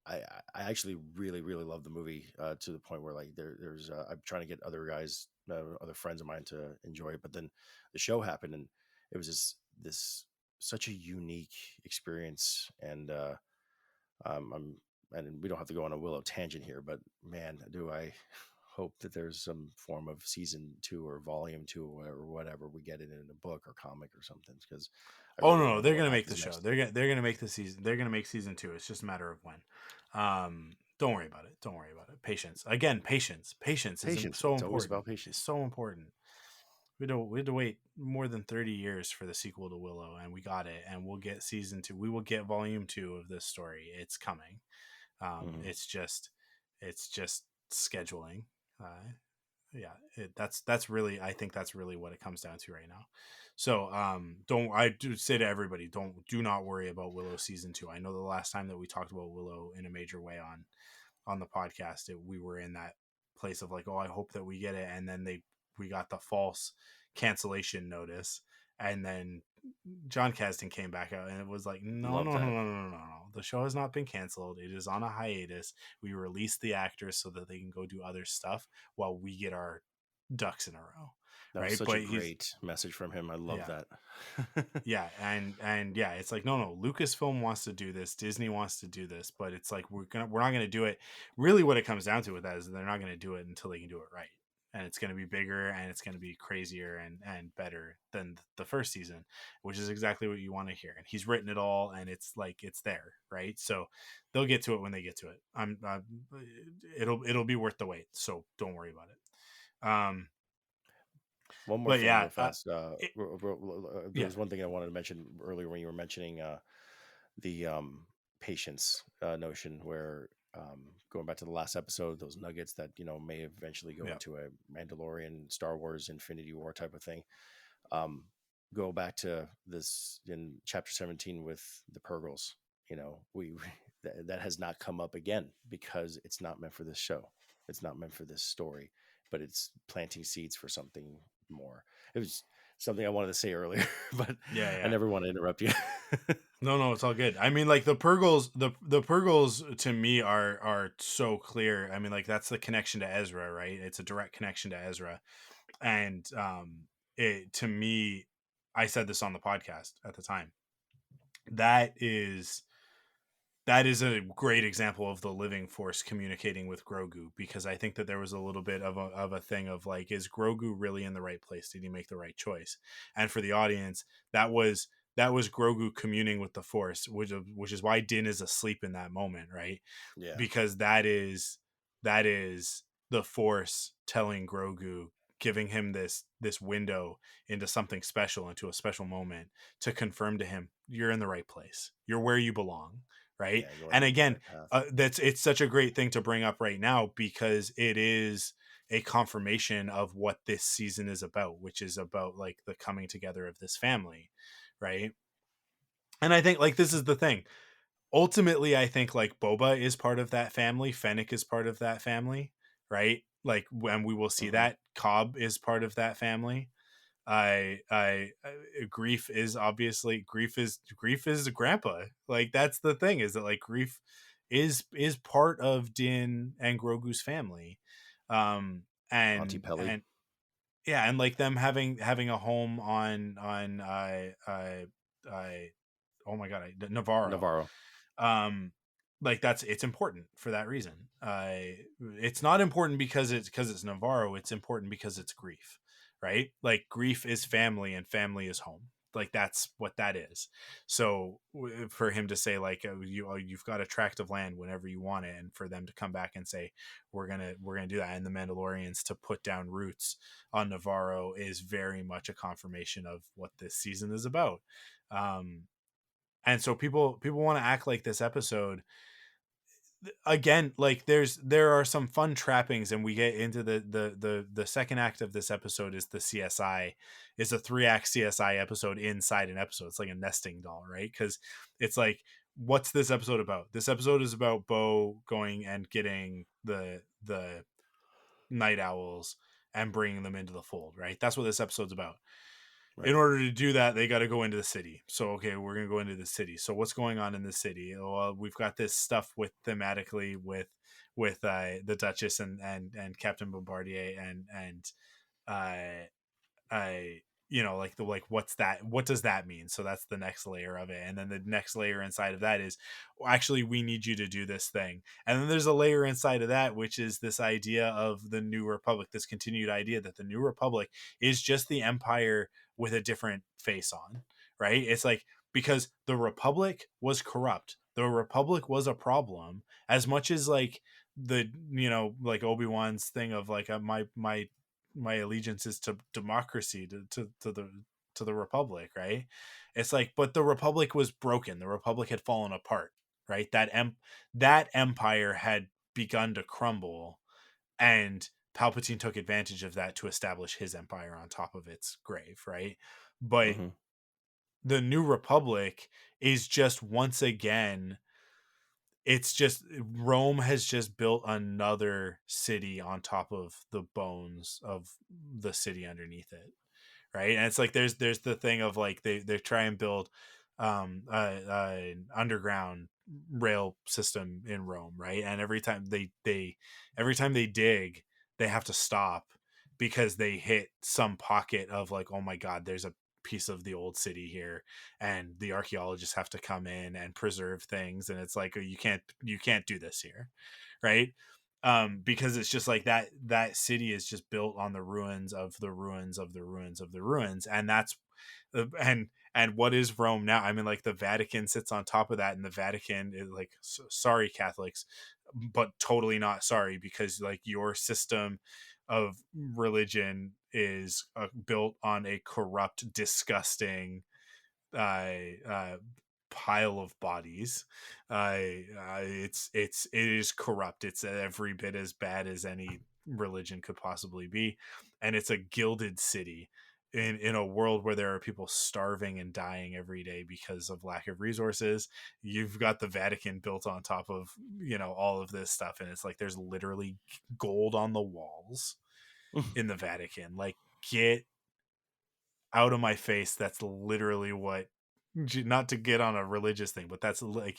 I, I actually really, really love the movie to the point where like there's I'm trying to get other guys, other friends of mine to enjoy it. But then the show happened, and it was just this such a unique experience. And I'm and we don't have to go on a Willow tangent here, but man, do I hope that there's some form of season 2 or volume 2 or whatever we get it in a book or comic or something, because I Oh really no, want no, to know they're what gonna make the happens show. next. They're gonna make the season. They're gonna make season 2. It's just a matter of when. Don't worry about it. Don't worry about it. Patience. Again, patience. Patience is Patience. so It's always important. about patience. It's so important. We had to wait more than 30 years for the sequel to Willow, and we got it. And we'll get season 2. We will get volume 2 of this story. It's coming. Mhm. It's just scheduling. Uh, yeah, that's really, I think that's really what it comes down to right now. So don't I do say to everybody, do not worry about Willow season 2. I know the last time that we talked about Willow in a major way on the podcast, we were in that place of like, oh, I hope that we get it, and then we got the false cancellation notice, and then John Kasdan came back out and it was like, no, Love no, no, that. no, no, no, no. The show has not been canceled. It is on a hiatus. We released the actors so that they can go do other stuff while we get our ducks in a row, That was right? such a But he's great message from him. I love yeah, that. yeah, and yeah, it's like, no, Lucasfilm wants to do this, Disney wants to do this, but it's like we're not gonna do it. Really, what it comes down to with that is they're not gonna do it until they can do it right, and it's gonna be bigger and it's gonna be crazier and better than the first season, which is exactly what you want to hear. And he's written it all, and it's like it's there, right? So they'll get to it when they get to it. It'll be worth the wait. So don't worry about it. One more But thing, yeah, real fast. it, There yeah, was one thing I wanted to mention earlier when you were mentioning the patience notion, where going back to the last episode, those nuggets that may eventually go yeah, into a Mandalorian, Star Wars, Infinity War type of thing. Um, go back to this in chapter 17 with the Purgles. We that has not come up again because it's not meant for this show. It's not meant for this story, but it's planting seeds for something more. It was something I wanted to say earlier, but yeah, I yeah. never want to interrupt you. No, no, it's all good. I mean, like the Purgles to me are so clear. I mean, like that's the connection to Ezra, right? It's a direct connection to Ezra, and it to me, I said this on the podcast at the time. That is that is a great example of the living force communicating with Grogu, because I think that there was a little bit of a thing of like, is Grogu really in the right place? Did he make the right choice? And for the audience, that was Grogu communing with the force, which is why Din is asleep in that moment, right? Yeah. Because that is the force telling Grogu, giving him this window into something special, into a special moment, to confirm to him, you're in the right place, you're where you belong, right? Yeah, going And down the again, right path. it's such a great thing to bring up right now, because it is a confirmation of what this season is about, which is about like the coming together of this family, right? And I think like this is the thing. Ultimately, I think like Boba is part of that family, Fennec is part of that family, right? Like when we will see Hmm. that Cobb is part of that family. Grief is obviously, Grief is grandpa. Like that's the thing, is that like Grief is part of Din and Grogu's family. Um Auntie Pelly. and yeah, and like them having a home on oh my god, Navarro. Navarro. Like that's, it's important for that reason. It's not important because it's Navarro, it's important because it's Grief, right? Like Grief is family and family is home. Like that's what that is. So for him to say like, you've got a tract of land whenever you want it, and for them to come back and say we're gonna do that, and the Mandalorians to put down roots on Navarro, is very much a confirmation of what this season is about. um and so people want to act like this episode, again, like there are some fun trappings, and we get into the second act of this episode is the CSI, is a 3-act CSI episode inside an episode. It's like a nesting doll, right? Because it's like, what's this episode about? This episode is about Bo going and getting the night owls and bringing them into the fold, right? That's what this episode's about. In Right. order to do that, they got to go into the city. So, okay, we're going to go into the city. So what's going on in the city? Well, we've got this stuff with thematically with the Duchess and Captain Bombardier and uh I like the like, what's that, what does that mean? So that's the next layer of it, and then the next layer inside of that is, well, actually we need you to do this thing. And then there's a layer inside of that, which is this idea of the New Republic, this continued idea that the New Republic is just the Empire with a different face on, right? It's like, because the Republic was corrupt, the Republic was a problem, as much as like the like Obi-Wan's thing of like, my allegiance is to democracy, to the Republic, right? It's like, but the Republic was broken, the Republic had fallen apart, right? That empire had begun to crumble, and Palpatine took advantage of that to establish his empire on top of its grave, right? But Hmm. the New Republic is just, once again, it's just, Rome has just built another city on top of the bones of the city underneath it, right? And it's like, there's the thing of like, they try and build an underground rail system in Rome, right? And every time they dig, they have to stop, because they hit some pocket of like, oh my god, there's a piece of the old city here, and the archaeologists have to come in and preserve things, and it's like, oh, you can't do this here, right? Because it's just like that city is just built on the ruins of the ruins of the ruins of the ruins, and that's and what is Rome now? I mean, like the Vatican sits on top of that, and the Vatican is like, sorry Catholics, but totally not sorry, because like your system of religion is built on a corrupt, disgusting uh, uh, pile of bodies. It is corrupt. It's every bit as bad as any religion could possibly be, and it's a gilded city in a world where there are people starving and dying every day because of lack of resources. You've got the Vatican built on top of all of this stuff, and it's like, there's literally gold on the walls in the Vatican. Like, get out of my face. That's literally what, not to get on a religious thing, but that's like,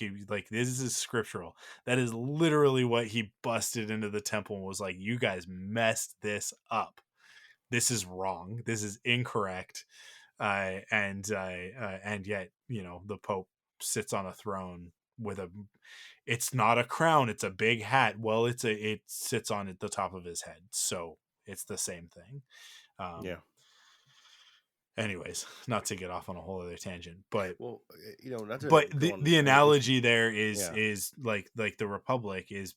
this is scriptural. That is literally what he busted into the temple and was like, you guys messed this up. This is wrong. This is incorrect. And yet, the Pope sits on a throne it's not a crown, it's a big hat. Well, it sits on the top of his head, so it's the same thing. Yeah. Anyways, not to get off on a whole other tangent, but Well, not to but go on the any different. analogy there is Yeah. like the Republic is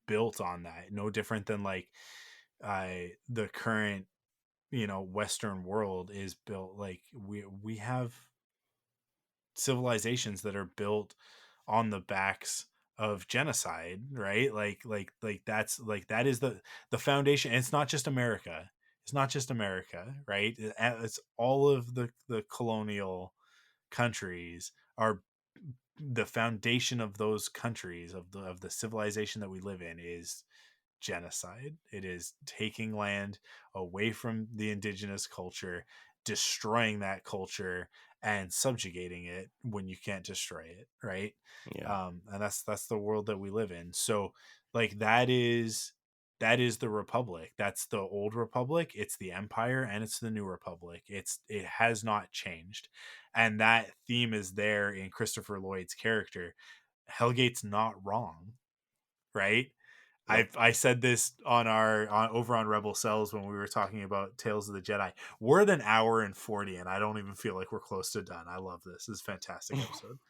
built on that. No different than like the current Western world is built. Like we have civilizations that are built on the backs of genocide, right? Like that's like that is the foundation. And it's not just America. It's not just America, right? It's all of the colonial countries are the foundation of those countries of the civilization that we live in is genocide. It is taking land away from the indigenous culture, destroying that culture, and subjugating it when you can't destroy it, right? Yeah. And that's the world that we live in. So like that is the Republic. That's the old Republic. It's the Empire, and it's the new Republic. It has not changed, and that theme is there in Christopher Lloyd's character. Hellgate's not wrong, right? Nope. I said this on over on Rebel Cells when we were talking about Tales of the Jedi. We're at an hour and 40, and I don't even feel like we're close to done. I love this. This is a fantastic episode.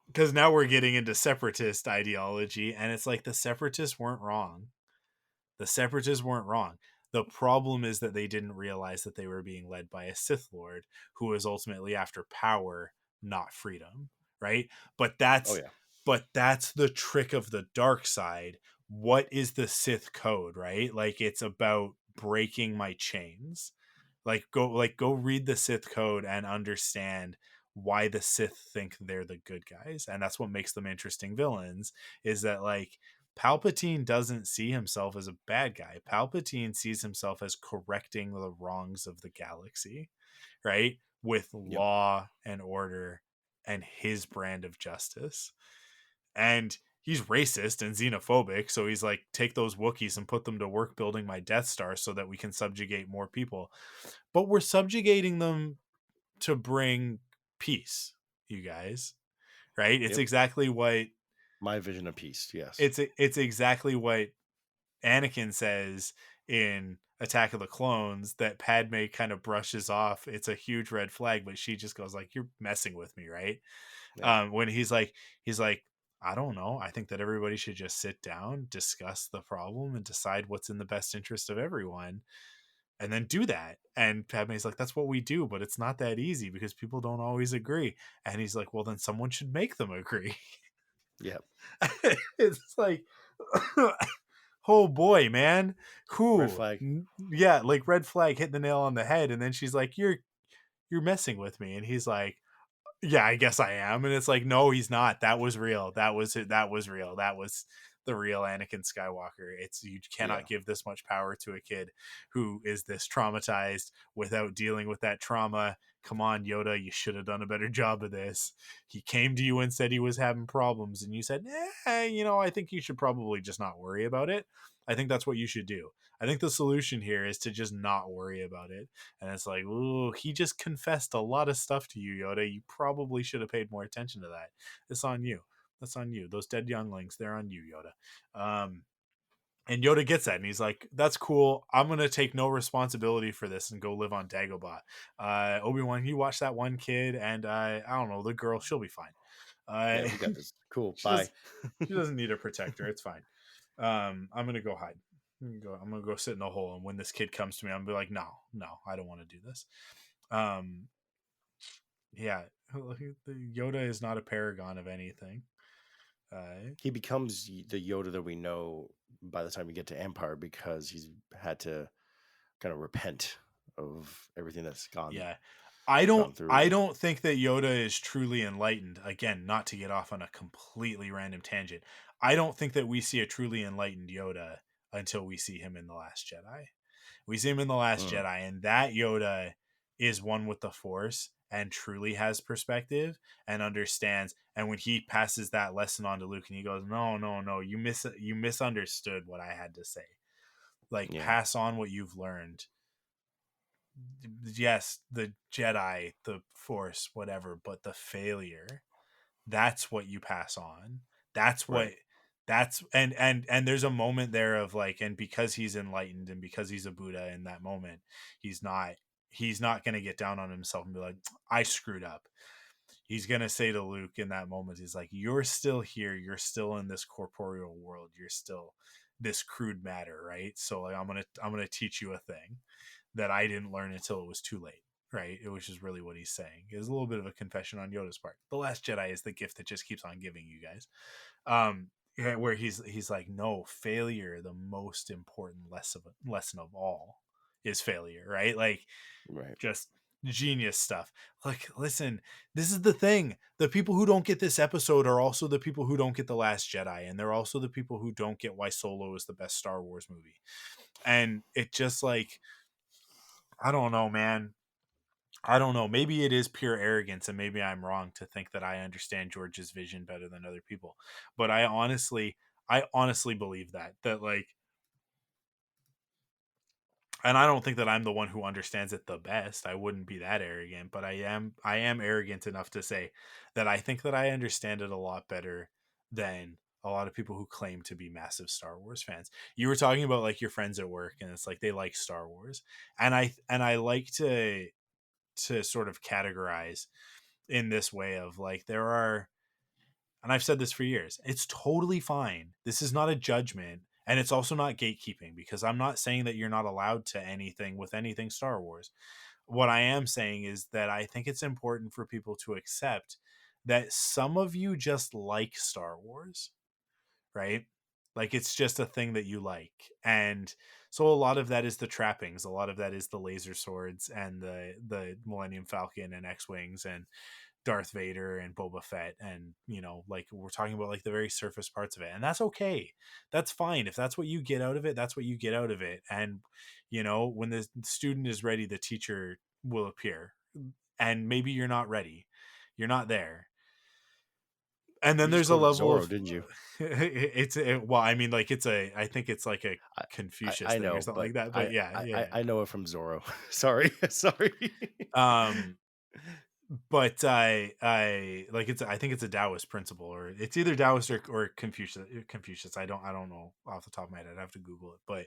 Because now we're getting into separatist ideology, and it's like the separatists weren't wrong. The separatists weren't wrong. The problem is that they didn't realize that they were being led by a Sith Lord who was ultimately after power, not freedom, right? But Oh yeah. that's the trick of the dark side. What is the Sith code, right? Like it's about breaking my chains. Go read the Sith code and understand why the Sith think they're the good guys. And that's what makes them interesting villains, is that like Palpatine doesn't see himself as a bad guy. Palpatine sees himself as correcting the wrongs of the galaxy, right? With Yep. law and order and his brand of justice. And he's racist and xenophobic, so he's like, take those Wookiees and put them to work building my Death Star so that we can subjugate more people. But we're subjugating them to bring peace, you guys, right? It's Yep. exactly what My vision of peace. Yes. it's exactly what Anakin says in Attack of the Clones that Padme kind of brushes off. It's a huge red flag, but she just goes like, "You're messing with me, right?" Yeah. When he's like, I don't know. I think that everybody should just sit down, discuss the problem, and decide what's in the best interest of everyone, and then do that. And Padme's like, that's what we do, but it's not that easy because people don't always agree. And he's like, well, then someone should make them agree. Yep. It's like, oh boy, man, Red who? flag. Yeah, like red flag, hit the nail on the head. And then she's like, you're messing with me. And he's like, yeah, I guess I am. And it's like, no, he's not. That was real. That was real. That was the real Anakin Skywalker. It's, you Yeah. cannot give this much power to a kid who is this traumatized without dealing with that trauma. Come on, Yoda, you should have done a better job of this. He came to you and said he was having problems, and you said, I think you should probably just not worry about it. I think that's what you should do. I think the solution here is to just not worry about it. And it's like, ooh, he just confessed a lot of stuff to you, Yoda. You probably should have paid more attention to that. It's on you. That's on you. Those dead younglings, they're on you, Yoda. And Yoda gets that, and he's like, that's cool. I'm going to take no responsibility for this and go live on Dagobah. Obi-Wan, you watch that one kid, and I don't know, the girl, she'll be fine. Yeah. We got this. Cool. she, Bye. does, she doesn't need a protector. It's fine. I'm going to go hide. I'm gonna go sit in the hole, and when this kid comes to me, I'm gonna be like, no, I don't want to do this. Yeah, Yoda is not a paragon of anything. He becomes the Yoda that we know by the time we get to Empire because he's had to kind of repent of everything that's gone. Yeah, gone through. I don't think that Yoda is truly enlightened. Again, not to get off on a completely random tangent. I don't think that we see a truly enlightened Yoda until we see him in The Last Jedi. We see him in The Last Jedi, and that Yoda is one with the Force and truly has perspective and understands. And when he passes that lesson on to Luke, and he goes, no, you misunderstood what I had to say. Like, pass on what you've learned. Yes, the Jedi, the Force, whatever, but the failure that's what you pass on. That's what Right. that's and there's a moment there of like, and because he's enlightened and because he's a Buddha in that moment, he's not going to get down on himself and be like, I screwed up. He's going to say to Luke in that moment, he's like, you're still here, you're still in this corporeal world, you're still this crude matter, right? So like, I'm going to teach you a thing that I didn't learn until it was too late, right? Which is really what he's saying. It's a little bit of a confession on Yoda's part. The Last Jedi is the gift that just keeps on giving, you guys. Yeah, where he's like, no, failure, the most important lesson of all is failure, right? Like, Right. just genius stuff. Like, listen, this is the thing. The people who don't get this episode are also the people who don't get The Last Jedi, and they're also the people who don't get why Solo is the best Star Wars movie. And it just like, I don't know, man. I don't know. Maybe it is pure arrogance, and maybe I'm wrong to think that I understand George's vision better than other people. But I honestly believe that like, and I don't think that I'm the one who understands it the best. I wouldn't be that arrogant, but I am arrogant enough to say that I think that I understand it a lot better than a lot of people who claim to be massive Star Wars fans. You were talking about like your friends at work, and it's like they like Star Wars, and I like to sort of categorize in this way of like, there are, and I've said this for years, it's totally fine. This is not a judgment, and it's also not gatekeeping, because I'm not saying that you're not allowed to anything with anything Star Wars. What I am saying is that I think it's important for people to accept that some of you just like Star Wars, right? Like, it's just a thing that you like. And so a lot of that is the trappings, a lot of that is the laser swords and the Millennium Falcon and X-Wings and Darth Vader and Boba Fett, and like, we're talking about like the very surface parts of it, and that's okay. That's fine. If that's what you get out of it, that's what you get out of it. And when the student is ready, the teacher will appear. And maybe you're not ready. You're not there. And then You just there's a quoted level Zorro, of didn't you? well, I mean, like, I think it's like a I, Confucius I thing or know, something but like that, but I, yeah, I, yeah, I I know it from Zorro. Sorry, sorry. yeah. But I like, I think it's a Taoist principle, or it's either Taoist or Confucius. I don't know off the top of my head. I'd have to Google it, but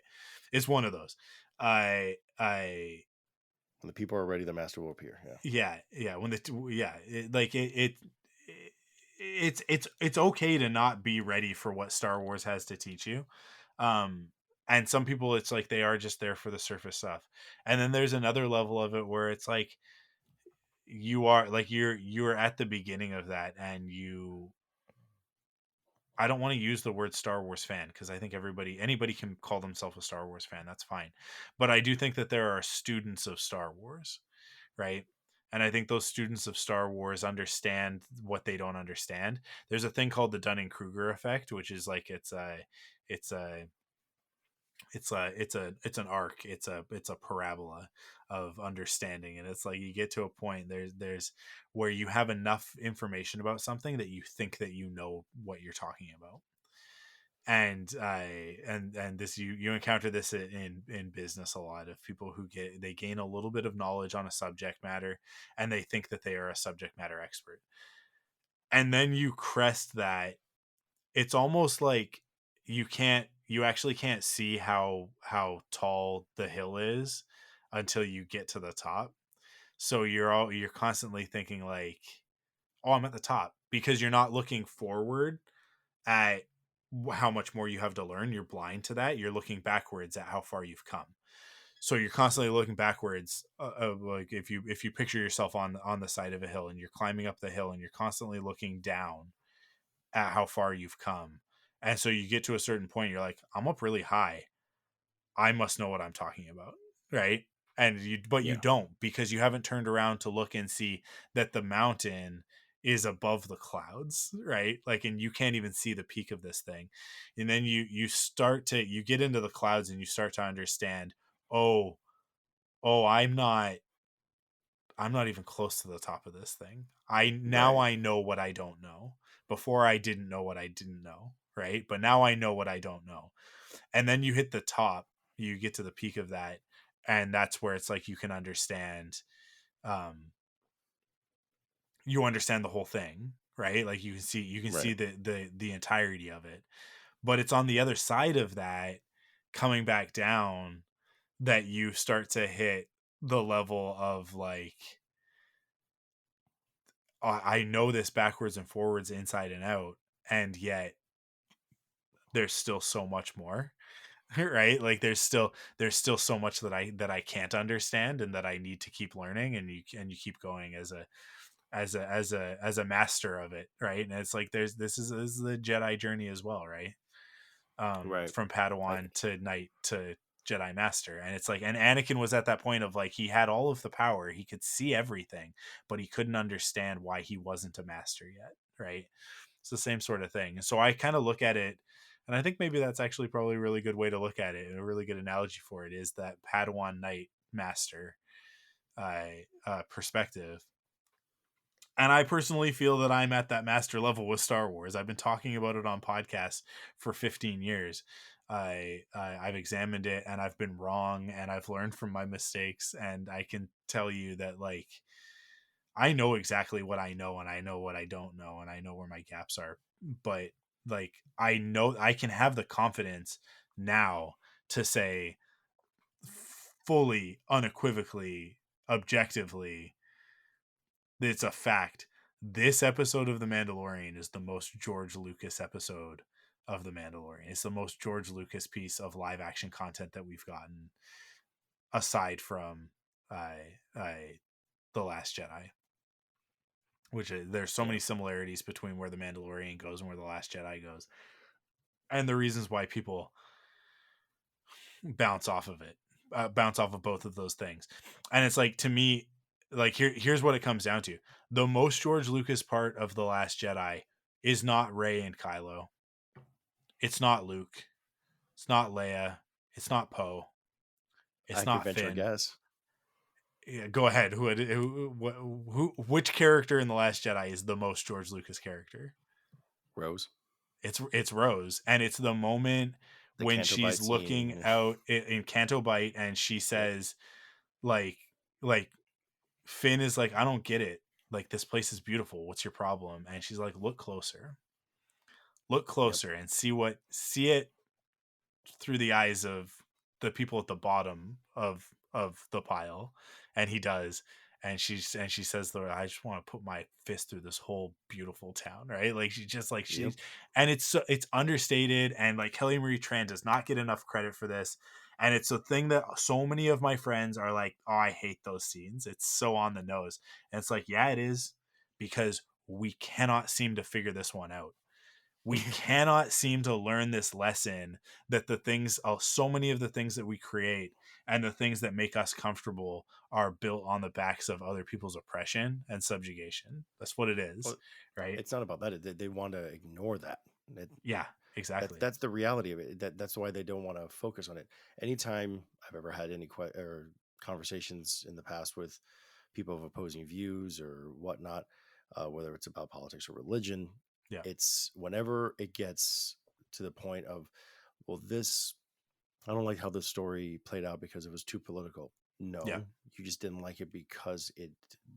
it's one of those. I When the people are ready, the master will appear. Yeah. yeah, when it's okay to not be ready for what Star Wars has to teach you. Um and some people, it's like they are just there for the surface stuff. And then there's another level of it where it's like, you are like, you're at the beginning of that, and I don't want to use the word Star Wars fan, because I think anybody can call themselves a Star Wars fan. That's fine. But I do think that there are students of Star Wars, right? And I think those students of Star Wars understand what they don't understand. There's a thing called the Dunning-Kruger effect, which is like, it's a it's an arc, it's a parabola of understanding. And it's like, you get to a point, there's where you have enough information about something that you think that you know what you're talking about. And this, you encounter this in business a lot, of people who they gain a little bit of knowledge on a subject matter, and they think that they are a subject matter expert. And then you crest that, it's almost like you actually can't see how tall the hill is until you get to the top. So you're constantly thinking like, oh, I'm at the top, because you're not looking forward at how much more you have to learn. You're blind to that. You're looking backwards at how far you've come. So you're constantly looking backwards, like, if you picture yourself on the side of a hill, and you're climbing up the hill, and you're constantly looking down at how far you've come. And so you get to a certain point, you're like, I'm up really high, I must know what I'm talking about, right? But you Yeah. don't, because you haven't turned around to look and see that the mountain is above the clouds, right? Like, and you can't even see the peak of this thing. And then you get into the clouds, and you start to understand, oh, I'm not even close to the top of this thing. Now Right. I know what I don't know. Before, I didn't know what I didn't know, right? But now I know what I don't know. And then you hit the top, you get to the peak of that, and that's where it's like, you can understand, um you understand the whole thing, right? Like you can Right. see the entirety of it. But it's on the other side of that, coming back down, that you start to hit the level of like, I know this backwards and forwards, inside and out, and yet there's still so much more. Right? Like there's still so much that I can't understand and that I need to keep learning, and you keep going as a master of it, right? And it's like this is the Jedi journey as well, right? Right. From I, Padawan to Knight to Jedi Master. And it's like, and Anakin was at that point of like, he had all of the power, he could see everything, but he couldn't understand why he wasn't a master yet, right? It's the same sort of thing. So I kind of look at it, and I think maybe that's actually probably a really good way to look at it, and a really good analogy for it is that Padawan Knight Master perspective. And I personally feel that I'm at that master level with Star Wars. I've been talking about it on podcasts for 15 years. I've examined it, and I've been wrong, and I've learned from my mistakes, and I can tell you that like, I know exactly what I know, and I know what I don't know, and I know where my gaps are. But like, I know I can have the confidence now to say fully, unequivocally, objectively, it's a fact. This episode of The Mandalorian is the most George Lucas episode of The Mandalorian. It's the most George Lucas piece of live action content that we've gotten, aside from The Last Jedi. Which there's so yeah. many similarities between where The Mandalorian goes and where The Last Jedi goes, and the reasons why people bounce off of it, bounce off of both of those things. And it's like, to me, like, here's what it comes down to: the most George Lucas part of The Last Jedi is not Rey and Kylo, it's not Luke, it's not Leia, it's not Poe, I it's could not venture a Finn. guess. Yeah, go ahead. Which character in The Last Jedi is the most George Lucas character? Rose. It's Rose, and it's the moment The when Canto she's Bite looking scene. out in Canto Bite, and she Yep. says, like like Finn is like, I don't get it. Like, this place is beautiful. What's your problem? And she's like, look Yep. closer, and see it through the eyes of the people at the bottom of the pile. And he does. And she says, I just want to put my fist through this whole beautiful town, right? Like, she just like, Yep. and it's understated, and like, Kelly Marie Tran does not get enough credit for this. And it's a thing that so many of my friends are like, oh, I hate those scenes, it's so on the nose. And it's like, yeah, it is, because we cannot seem to figure this one out. We cannot seem to learn this lesson, that the things, so many of the things that we create and the things that make us comfortable are built on the backs of other people's oppression and subjugation. That's what it is, Well, right? it's not about that. They want to ignore that. Yeah, exactly. That's the reality of it. That's why they don't want to focus on it. Anytime I've ever had any or conversations in the past with people of opposing views or whatnot, whether it's about politics or religion, Yeah, it's whenever it gets to the point of, well, this, I don't like how this story played out because it was too political. yeah. No, you just didn't like it because it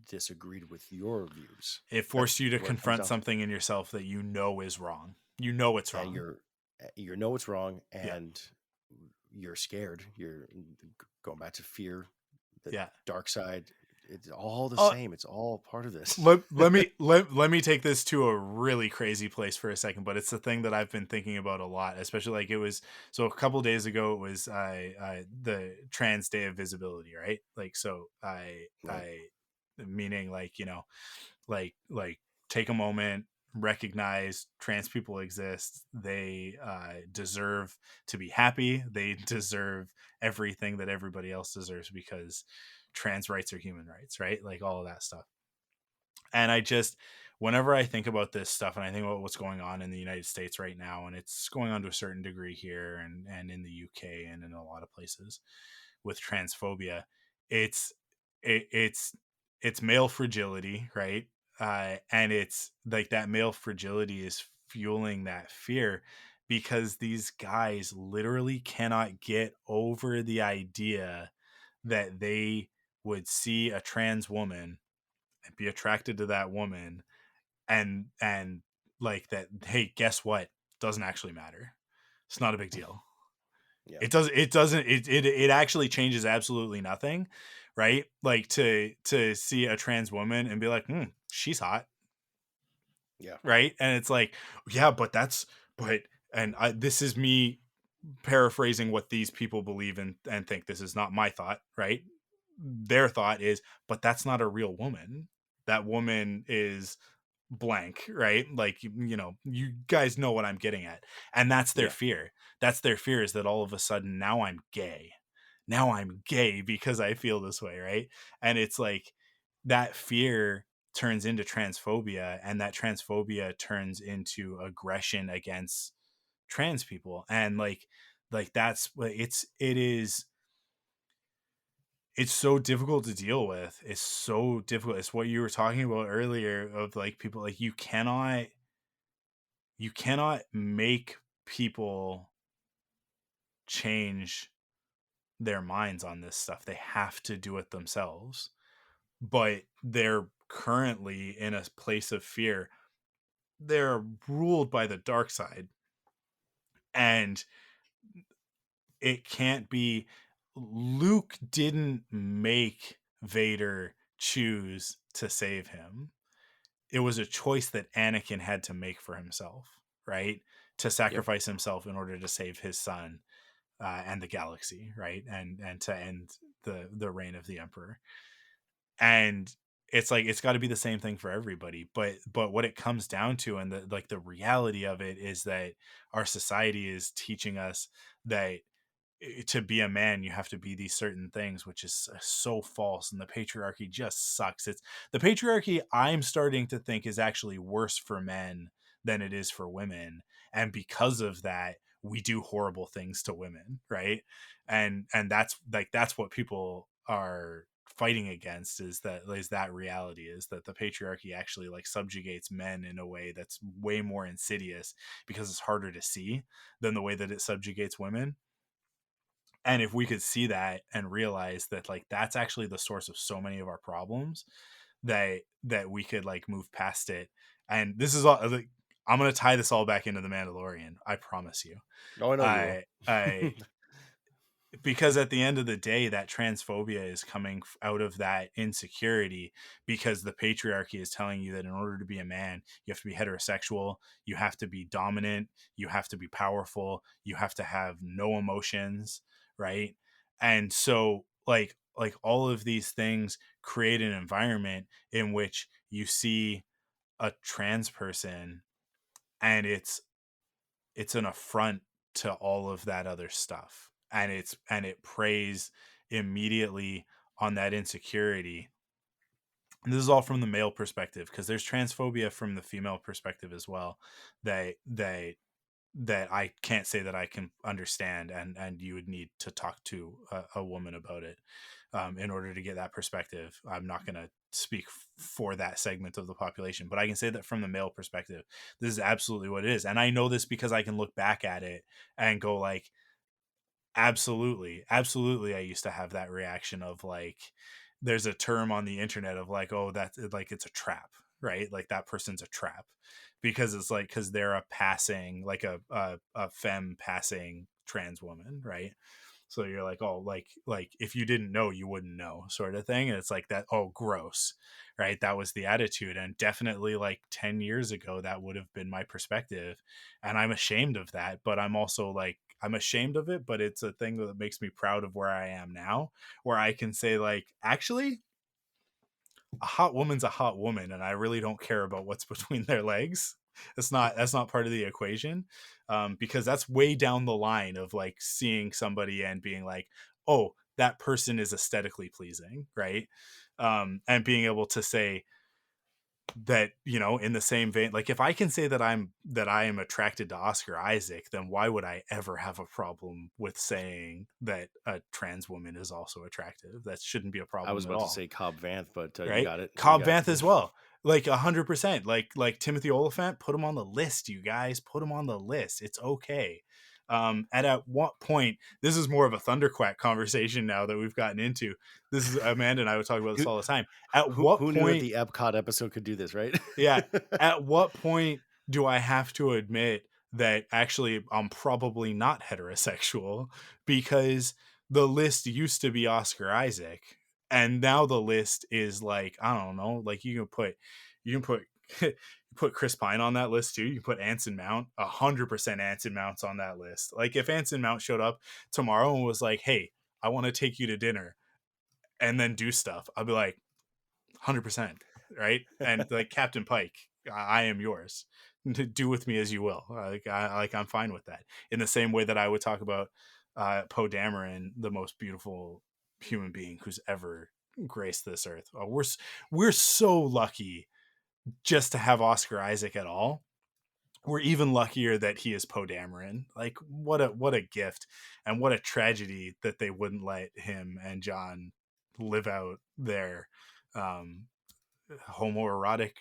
disagreed with your views. It forced That's you to what it comes confront down to. something in yourself that you know is wrong. You know it's And wrong. you know it's wrong, Yeah, and you're scared. You're going back to fear, the yeah. dark side. It's all the Uh, same. It's all part of this. let me take this to a really crazy place for a second, but it's the thing that I've been thinking about a lot, especially like, it was, so a couple days ago it was the Trans Day of Visibility, right? Like, so Right. I meaning, like, like take a moment, recognize trans people exist, they deserve to be happy, they deserve everything that everybody else deserves, because trans rights are human rights, right? Like, all of that stuff. And I just, whenever I think about this stuff, and I think about what's going on in the United States right now, and it's going on to a certain degree here, and in the UK and in a lot of places with transphobia, it's it's male fragility, right? And it's like, that male fragility is fueling that fear, because these guys literally cannot get over the idea that they would see a trans woman and be attracted to that woman and like that, hey, guess what, doesn't actually matter. It's not a big deal. Yeah. It actually changes absolutely nothing, right? Like to see a trans woman and be like, she's hot, Yeah. right? And it's like, yeah, this is me paraphrasing what these people believe and think. This is not my thought, right? Their thought is, but that's not a real woman. That woman is blank, right? Like, you guys know what I'm getting at. And that's their Yeah. fear. That's their fear, is that all of a sudden now I'm gay. Now I'm gay because I feel this way, right? And it's like that fear turns into transphobia, and that transphobia turns into aggression against trans people. And like that's what it's so difficult to deal with. It's so difficult. It's what you were talking about earlier, of like people, like you cannot make people change their minds on this stuff. They have to do it themselves. But they're currently in a place of fear. They're ruled by the dark side. And it can't be. Luke didn't make Vader choose to save him. It was a choice that Anakin had to make for himself, right? To sacrifice himself in order to save his son, and the galaxy, right? And to end the reign of the Emperor. And it's like, it's got to be the same thing for everybody. But what it comes down to, and the reality of it, is that our society is teaching us that to be a man you have to be these certain things, which is so false. And the patriarchy just sucks. It's the patriarchy, I'm starting to think, is actually worse for men than it is for women. And because of that, we do horrible things to women, right? And that's what people are fighting against, is that reality, is that the patriarchy actually like subjugates men in a way that's way more insidious, because it's harder to see than the way that it subjugates women. And if we could see that and realize that like that's actually the source of so many of our problems, that we could like move past it. And this is all like, I'm going to tie this all back into the Mandalorian, I promise you. Oh, I know you I will. Because at the end of the day, that transphobia is coming out of that insecurity, because the patriarchy is telling you that in order to be a man, you have to be heterosexual, you have to be dominant, you have to be powerful, you have to have no emotions, right? And so like all of these things create an environment in which you see a trans person, and it's an affront to all of that other stuff. And it preys immediately on that insecurity. And this is all from the male perspective, because there's transphobia from the female perspective as well, that I can't say that I can understand, and you would need to talk to a woman about it, in order to get that perspective. I'm not going to speak for that segment of the population, but I can say that from the male perspective, this is absolutely what it is. And I know this because I can look back at it and go like, absolutely, absolutely. I used to have that reaction of like, there's a term on the internet of like, oh, that's like, it's a trap, right? Like that person's a trap, because it's like, because they're a passing, like a femme passing trans woman, right? So you're like, oh, like if you didn't know, you wouldn't know, sort of thing. And it's like that, oh, gross, right? That was the attitude. And definitely like 10 years ago, that would have been my perspective. And I'm ashamed of that, but I'm also like, I'm ashamed of it, but it's a thing that makes me proud of where I am now, where I can say like, actually, a hot woman's a hot woman, and I really don't care about what's between their legs. That's not part of the equation, because that's way down the line of like seeing somebody and being like, oh, that person is aesthetically pleasing, right? And being able to say that, in the same vein, like if I can say that I am attracted to Oscar Isaac, then why would I ever have a problem with saying that a trans woman is also attractive? That shouldn't be a I was problem at about to all, say Cobb Vanth, but you right? got it. You Cobb got Vanth as well. Like 100%. Like Timothy Oliphant, put him on the list, you guys. Put him on the list. It's okay. At what point, this is more of a Thunderquack conversation now that we've gotten into. This is Amanda and I would talk about this Who all the time. At who what who knew that point, the Epcot episode could do this, right? yeah, at what point do I have to admit that actually I'm probably not heterosexual, because the list used to be Oscar Isaac, and now the list is like, I don't know, like you can put you put Chris Pine on that list too. You can put Anson Mount, 100% Anson Mount's on that list. Like if Anson Mount showed up tomorrow and was like, "Hey, I want to take you to dinner and then do stuff," I'd be like, 100%, right? And like Captain Pike, I am yours. Do with me as you will. I'm fine with that. In the same way that I would talk about Poe Dameron, the most beautiful human being who's ever graced this earth. We're so lucky just to have Oscar Isaac at all. We're even luckier that he is Poe Dameron. Like what a gift, and what a tragedy that they wouldn't let him and John live out their um, homoerotic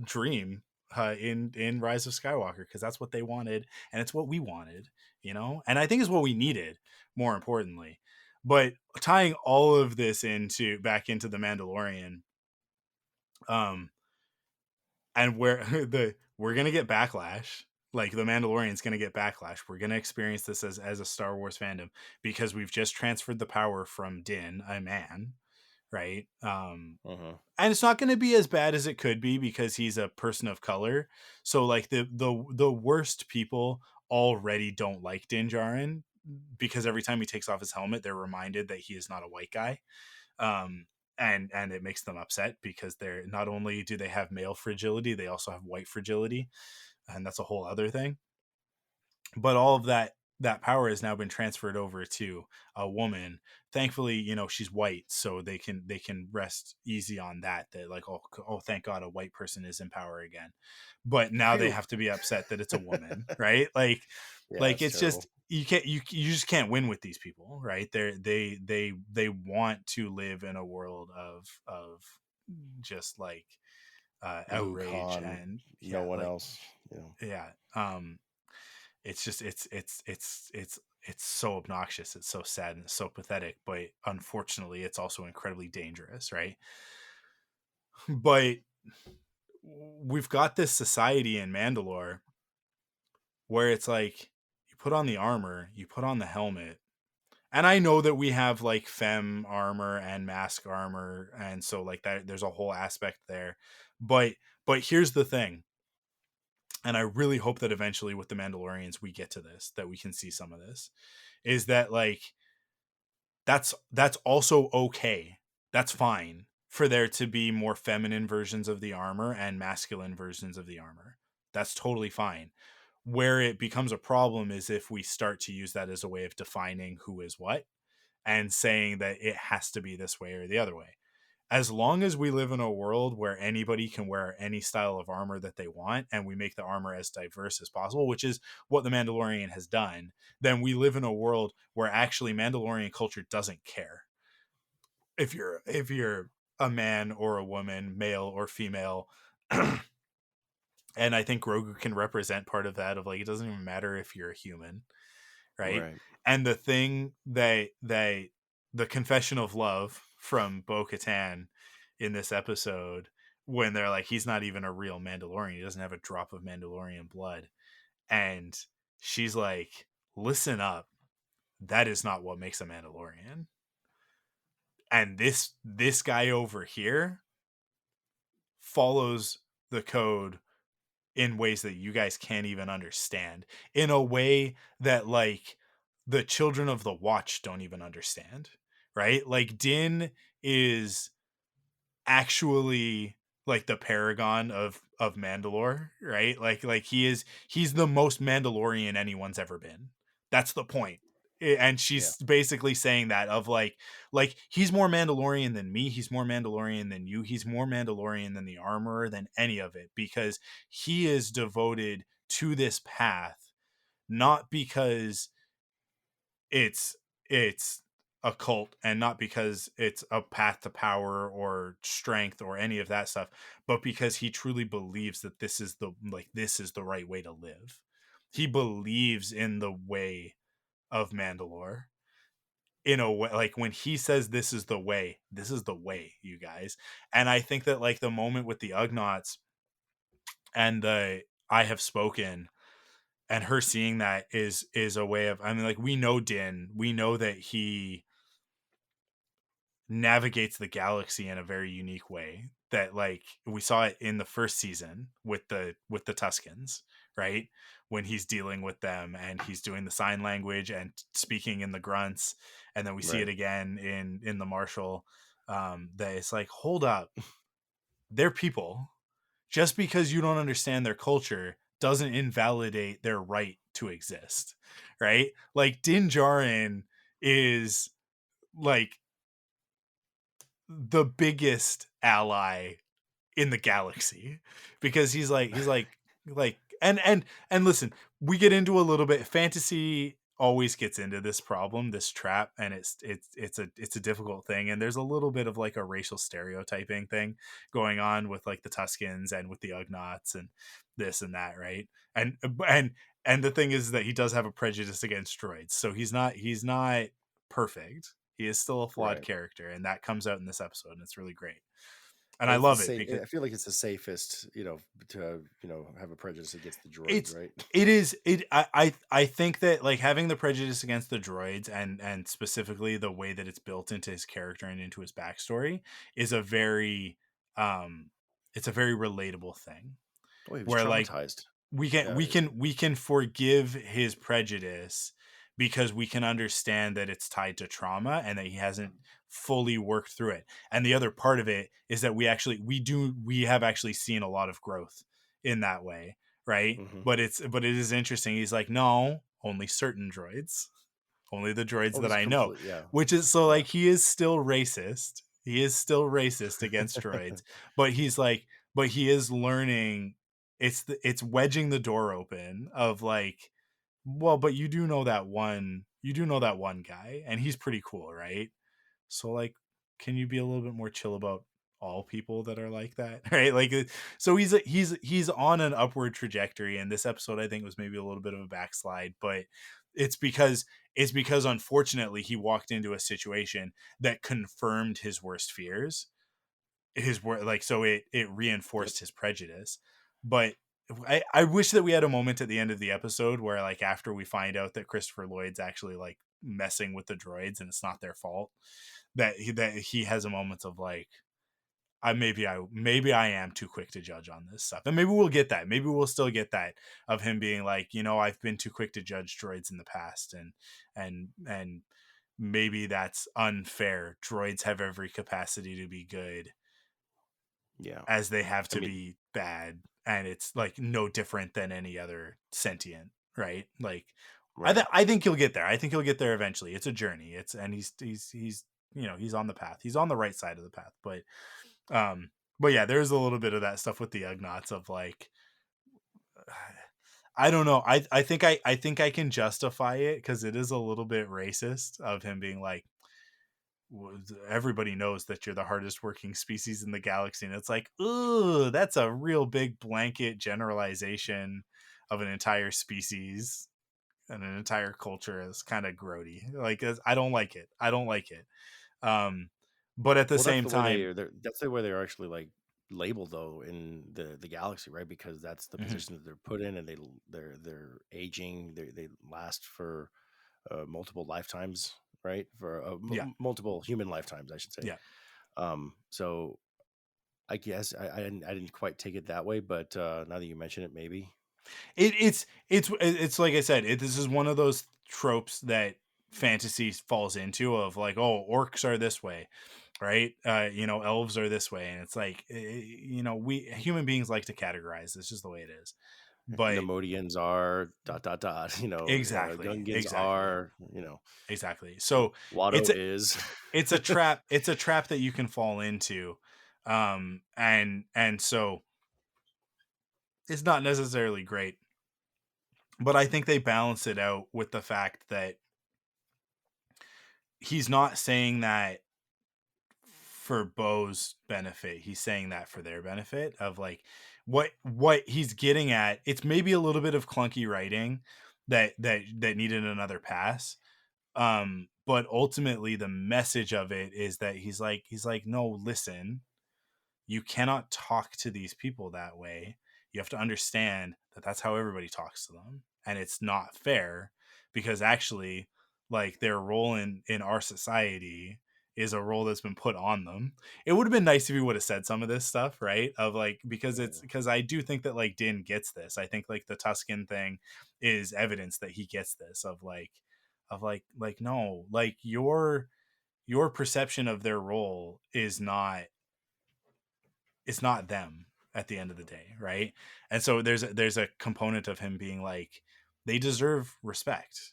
dream in Rise of Skywalker, because that's what they wanted, and it's what we wanted, and I think it's what we needed, more importantly. But tying all of this back into the Mandalorian, um, and where we're gonna get backlash. Like the Mandalorian's gonna get backlash. We're gonna experience this as a Star Wars fandom, because we've just transferred the power from Din, a man, right? And it's not going to be as bad as it could be because he's a person of color. So like the worst people already don't like Din Djarin, because every time he takes off his helmet, they're reminded that he is not a white guy. Um, and it makes them upset, because they're not only do they have male fragility, they also have white fragility, and that's a whole other thing. But all of that power has now been transferred over to a woman. Thankfully, she's white, so they can rest easy on that like, oh, thank God a white person is in power again. But now they Phew. have to be upset that it's a woman, right? Like Yeah, like it's it's terrible. just, you just can't win with these people, right? They want to live in a world of just like Luke, outrage, Han, and no yeah, one like, else. yeah. It's just it's so obnoxious, it's so sad, and it's so pathetic, but unfortunately it's also incredibly dangerous, right? But we've got this society in Mandalore where it's like, you put on the armor, you put on the helmet, and I know that we have like femme armor and mask armor, and so like that there's a whole aspect there. But here's the thing, and I really hope that eventually with the Mandalorians we get to this, that we can see some of this, is that like that's also okay. That's fine for there to be more feminine versions of the armor and masculine versions of the armor. That's totally fine. Where it becomes a problem is if we start to use that as a way of defining who is what, and saying that it has to be this way or the other way. As long as we live in a world where anybody can wear any style of armor that they want, and we make the armor as diverse as possible, which is what the Mandalorian has done, then we live in a world where actually Mandalorian culture doesn't care if you're a man or a woman, male or female. And I think Grogu can represent part of that, of like, it doesn't even matter if you're a human, right? Right. And the thing the confession of love from Bo-Katan in this episode, when they're like, he's not even a real Mandalorian, he doesn't have a drop of Mandalorian blood, and she's like, listen up, that is not what makes a Mandalorian. And this guy over here follows the code in ways that you guys can't even understand, in a way that like the children of the Watch don't even understand, right? Like Din is actually like the paragon of Mandalore, right? Like he's the most Mandalorian anyone's ever been. That's the point. And Yeah. she's basically saying that, of like he's more Mandalorian than me, he's more Mandalorian than you, he's more Mandalorian than the armorer, than any of it, because he is devoted to this path, not because it's a cult, and not because it's a path to power or strength or any of that stuff, but because he truly believes that this is the right way to live. he believes in the way of Mandalore in a way. Like when he says this is the way, you guys. And I think that like the moment with the Ugnaughts and the I have spoken, and her seeing that is a way of, I mean, like we know Din, we know that he navigates the galaxy in a very unique way, that like we saw it in the first season with the Tuskens, right? When he's dealing with them and he's doing the sign language and speaking in the grunts, and then we see it Right. again in the Marshal, that it's like, hold up, they're people. Just because you don't understand their culture doesn't invalidate their right to exist, right? Like Din Djarin is like the biggest ally in the galaxy, because he's like and listen, we get into a little bit, fantasy always gets into this problem, this trap, and it's a difficult thing, and there's a little bit of like a racial stereotyping thing going on with like the Tuskens and with the Ugnaughts and this and that, right? And the thing is that he does have a prejudice against droids, so he's not perfect. He is still a flawed Right. character, and that comes out in this episode, and it's really great. And And I it's the love it safe. because I feel like it's the safest, to have a prejudice against the droids, it's right? it is it I think that like having the prejudice against the droids, and specifically the way that it's built into his character and into his backstory, is a very um it's a very relatable thing, Oh, he was where like traumatized. we can Yeah. we can forgive his prejudice because we can understand that it's tied to trauma and that he hasn't fully worked through it. And the other part of it is that we have actually seen a lot of growth in that way, right? Hmm. But it is interesting. He's like, no, only certain droids, only the droids Oh, that he's I know, complete. Yeah. which is so Yeah. like he is still racist. He is still racist against droids, but he's like, but he is learning. It's wedging the door open of like, well, but you do know that one guy, and he's pretty cool, right? So like, can you be a little bit more chill about all people that are like that, right? Like, so he's on an upward trajectory, and this episode I think was maybe a little bit of a backslide, but it's because unfortunately he walked into a situation that confirmed his worst fears, like, so it Yep. reinforced his prejudice. But I wish that we had a moment at the end of the episode where like after we find out that Christopher Lloyd's actually like messing with the droids and it's not their fault, that he has a moment of like, maybe I am too quick to judge on this stuff. And maybe we'll get that. Maybe we'll still get that, of him being like, I've been too quick to judge droids in the past, and maybe that's unfair. Droids have every capacity to be good Yeah. as they have I to mean, be bad, and it's like no different than any other sentient, right? Like right. I think he'll get there. I think he'll get there eventually. It's a journey. And he's he's on the path. He's on the right side of the path. Um but yeah, there's a little bit of that stuff with the Ugnaughts of like, I don't know. I think I can justify it because it is a little bit racist of him being like, everybody knows that you're the hardest working species in the galaxy, and it's like, ooh, that's a real big blanket generalization of an entire species and an entire culture. Is kind of grody. Like, I don't like it. I don't like it. um but at the Well, that's same the way time, that's the way they're actually like labeled though in the galaxy, right? Because that's the mhm, position that they're put in, and they're aging. They last for multiple lifetimes, right? For yeah, multiple human lifetimes, I should say. yeah. So I guess I didn't quite take it that way, but now that you mention it, maybe. It's like I said, this is one of those tropes that fantasy falls into, of like, oh, orcs are this way, right? Elves are this way, and it's like, we human beings like to categorize. It's just the way it is. But Nemodians are dot dot dot. exactly, Gungans exactly, are. exactly. So Watto it's a is. it's a trap. It's a trap that you can fall into, and so it's not necessarily great. But I think they balance it out with the fact that he's not saying that for Bo's benefit. He's saying that for their benefit, of like, what he's getting at, it's maybe a little bit of clunky writing that needed another pass. But ultimately the message of it is that he's like, no, listen, you cannot talk to these people that way. You have to understand that that's how everybody talks to them, and it's not fair, because actually, like, their role in our society is a role that's been put on them. It would have been nice if he would have said some of this stuff, right? Of like, because it's Yeah. because I do think that like Din gets this. I think like the Tuscan thing is evidence that he gets this, of like no, like your perception of their role is not, it's not them at the end of the day, right? And so there's a component of him being like, they deserve respect.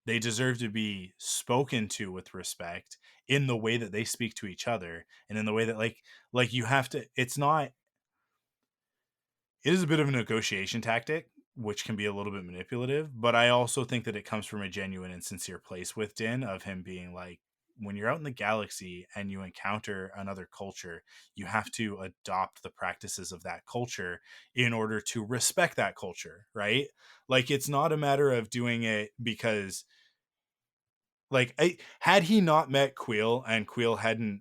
They deserve to be spoken to with respect in the way that they speak to each other, and in the way that like you have to, it's not, it is a bit of a negotiation tactic, which can be a little bit manipulative, but I also think that it comes from a genuine and sincere place with Din, of him being like, when you're out in the galaxy and you encounter another culture, you have to adopt the practices of that culture in order to respect that culture, right? Like, it's not a matter of doing it because, like, had he not met Queel and Queel hadn't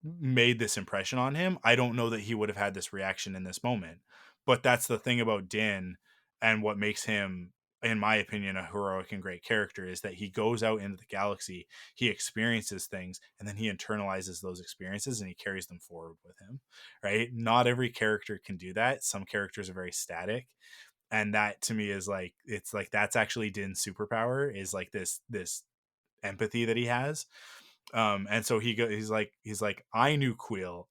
made this impression on him, I don't know that he would have had this reaction in this moment. But that's the thing about Din, and what makes him, in my opinion, a heroic and great character, is that he goes out into the galaxy, he experiences things, and then he internalizes those experiences and he carries them forward with him, right? Not every character can do that. Some characters are very static. And that to me is like, it's like, that's actually Din's superpower, is like this empathy that he has. And so he's like, I knew Queel,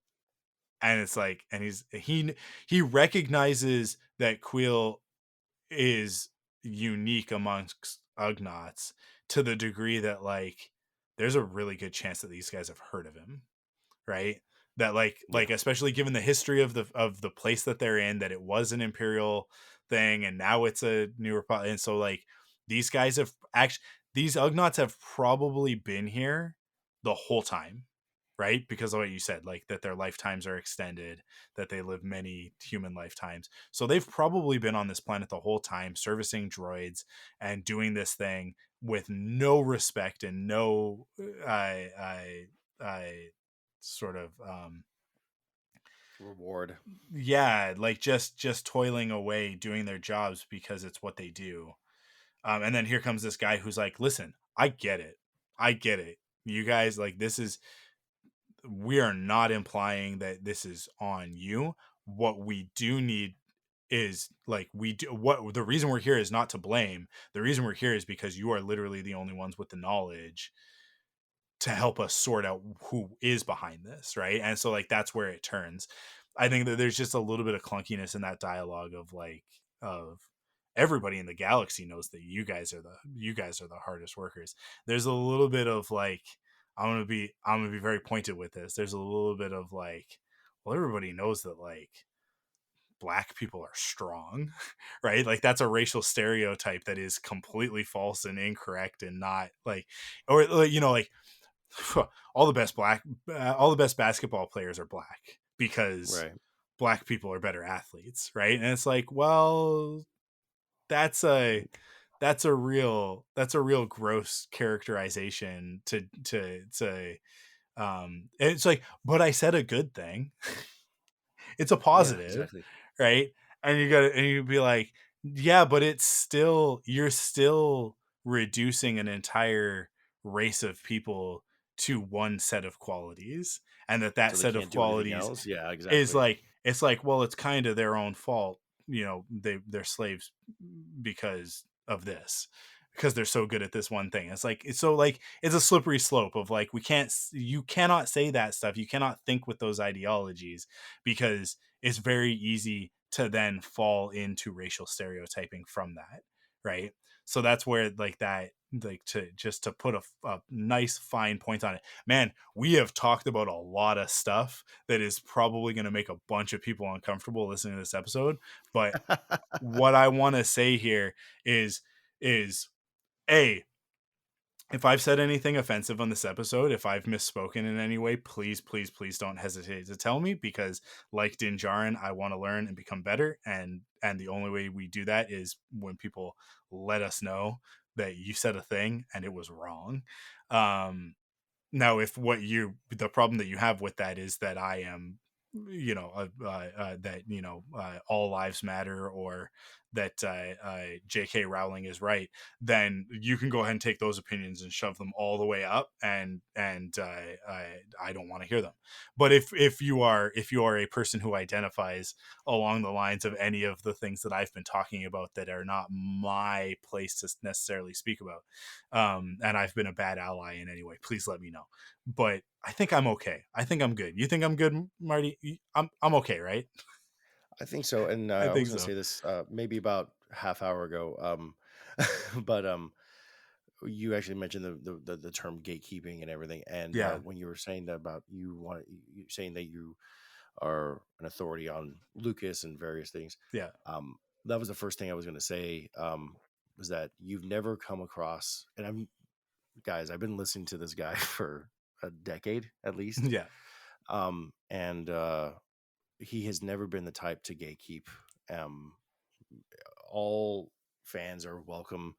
and it's like, and he recognizes that Queel is unique amongst Ugnaughts, to the degree that, like, there's a really good chance that these guys have heard of him, right? That like Yeah. especially given the history of the place that they're in, that it was an imperial thing and now it's a new republic. And so like, these guys have actually, these Ugnaughts have probably been here the whole time, right? Because of what you said, like, that their lifetimes are extended, that they live many human lifetimes. So they've probably been on this planet the whole time, servicing droids and doing this thing with no respect and no I sort of Reward. yeah, like, just toiling away doing their jobs because it's what they do. And then here comes this guy who's like, listen, I get it, you guys, like, this is, we are not implying that this is on you. What we do need is, like, we do, what the reason we're here is not to blame. The reason we're here is because you are literally the only ones with the knowledge to help us sort out who is behind this, right? And so like, that's where it turns. I think that there's just a little bit of clunkiness in that dialogue of like, of everybody in the galaxy knows that you guys are the hardest workers. There's a little bit of like, I'm gonna be very pointed with this. There's a little bit of like, well, everybody knows that, like, black people are strong, right? Like, that's a racial stereotype that is completely false and incorrect, and not like, or like, all the best basketball players are black because Right. black people are better athletes, right? And it's like, well, that's a real gross characterization to it's like, but I said a good thing. It's a Yeah. positive, Exactly. right? And you'd be like, yeah, but it's still, you're still reducing an entire race of people to one set of qualities, and that So they set of can't do anything qualities else. Yeah. is Exactly. like, it's like, well, it's kind of their own fault, they're slaves because of this, because they're so good at this one thing. It's like, it's so like, it's a slippery slope of like, you cannot say that stuff, you cannot think with those ideologies, because it's very easy to then fall into racial stereotyping from that, right? So that's where, like, that, like, to put a nice fine point on it, man, we have talked about a lot of stuff that is probably going to make a bunch of people uncomfortable listening to this episode. But what I want to say here is a if I've said anything offensive on this episode, if I've misspoken in any way, please, please, please don't hesitate to tell me, because like Din Djarin, I want to learn and become better. And the only way we do that is when people let us know that you said a thing and it was wrong. Now, if the problem that you have with that is that I am, that, all lives matter, or that J.K. Rowling is right, then you can go ahead and take those opinions and shove them all the way up, and I don't want to hear them. But if you are a person who identifies along the lines of any of the things that I've been talking about that are not my place to necessarily speak about, and I've been a bad ally in any way, please let me know. But I think I'm okay. I think I'm good. You think I'm good, Marty? I'm okay, right? I think so. And I I think was going to so. say this maybe about half hour ago. But you actually mentioned the term gatekeeping and everything. And Yeah. when you were saying that about you saying that you are an authority on Lucas and various things, Yeah. that was the first thing I was going to say. Was that you've never come across, and I've been listening to this guy for a decade at least. Yeah. And he has never been the type to gatekeep. Um, all fans are welcome.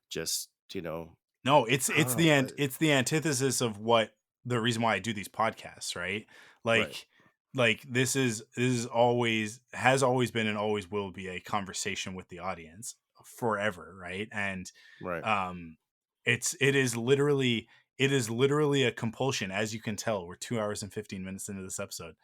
Just No, it's I don't it's know. the end. It's the antithesis of what the reason why I do these podcasts, right? Right, Like this is always has always been and always will be a conversation with the audience forever, right? And right, um it is literally a compulsion. As you can tell, we're 2 hours and 15 minutes into this episode.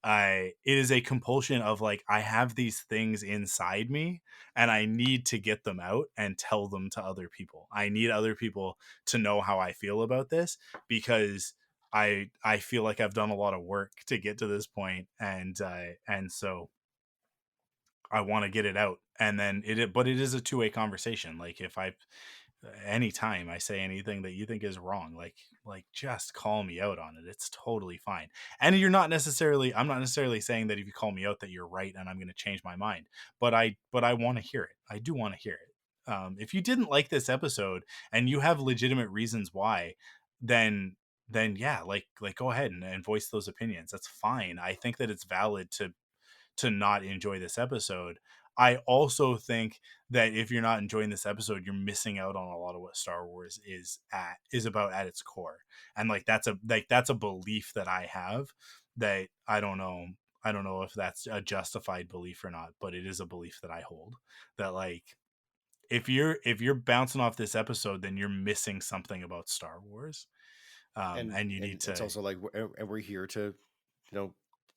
It is a compulsion of, like, I have these things inside me and I need to get them out and tell them to other people. I need other people to know how I feel about this, because I feel like I've done a lot of work to get to this point, and so I want to get it out. And then but it is a two-way conversation. Like, if I anytime I say anything that you think is wrong, like just call me out on it. It's totally fine. And I'm not necessarily saying that if you call me out that you're right and I'm going to change my mind, but I want to hear it. I do want to hear it. If you didn't like this episode and you have legitimate reasons why, then yeah, like go ahead and voice those opinions. That's fine. I think that it's valid to not enjoy this episode. I also think that if you're not enjoying this episode, you're missing out on a lot of what Star Wars is about at its core. And that's a belief that I have, that I don't know if that's a justified belief or not, but it is a belief that I hold, that, like, if you're bouncing off this episode, then you're missing something about Star Wars. And you and need it's to. also like we're here to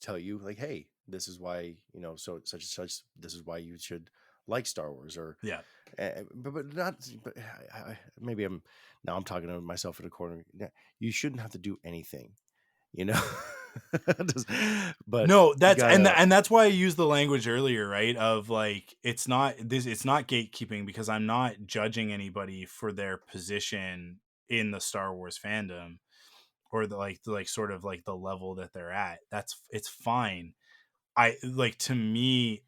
tell you, like, hey, this is why so such and such. This is why you should like Star Wars, or Yeah. but not. But maybe I'm talking to myself in a corner. Yeah, you shouldn't have to do anything, you know. Just- but No, you that's gotta. and that's why I used the language earlier, right? Of, like, it's not gatekeeping, because I'm not judging anybody for their position in the Star Wars fandom, or like sort of like the level that they're at. It's fine. To me,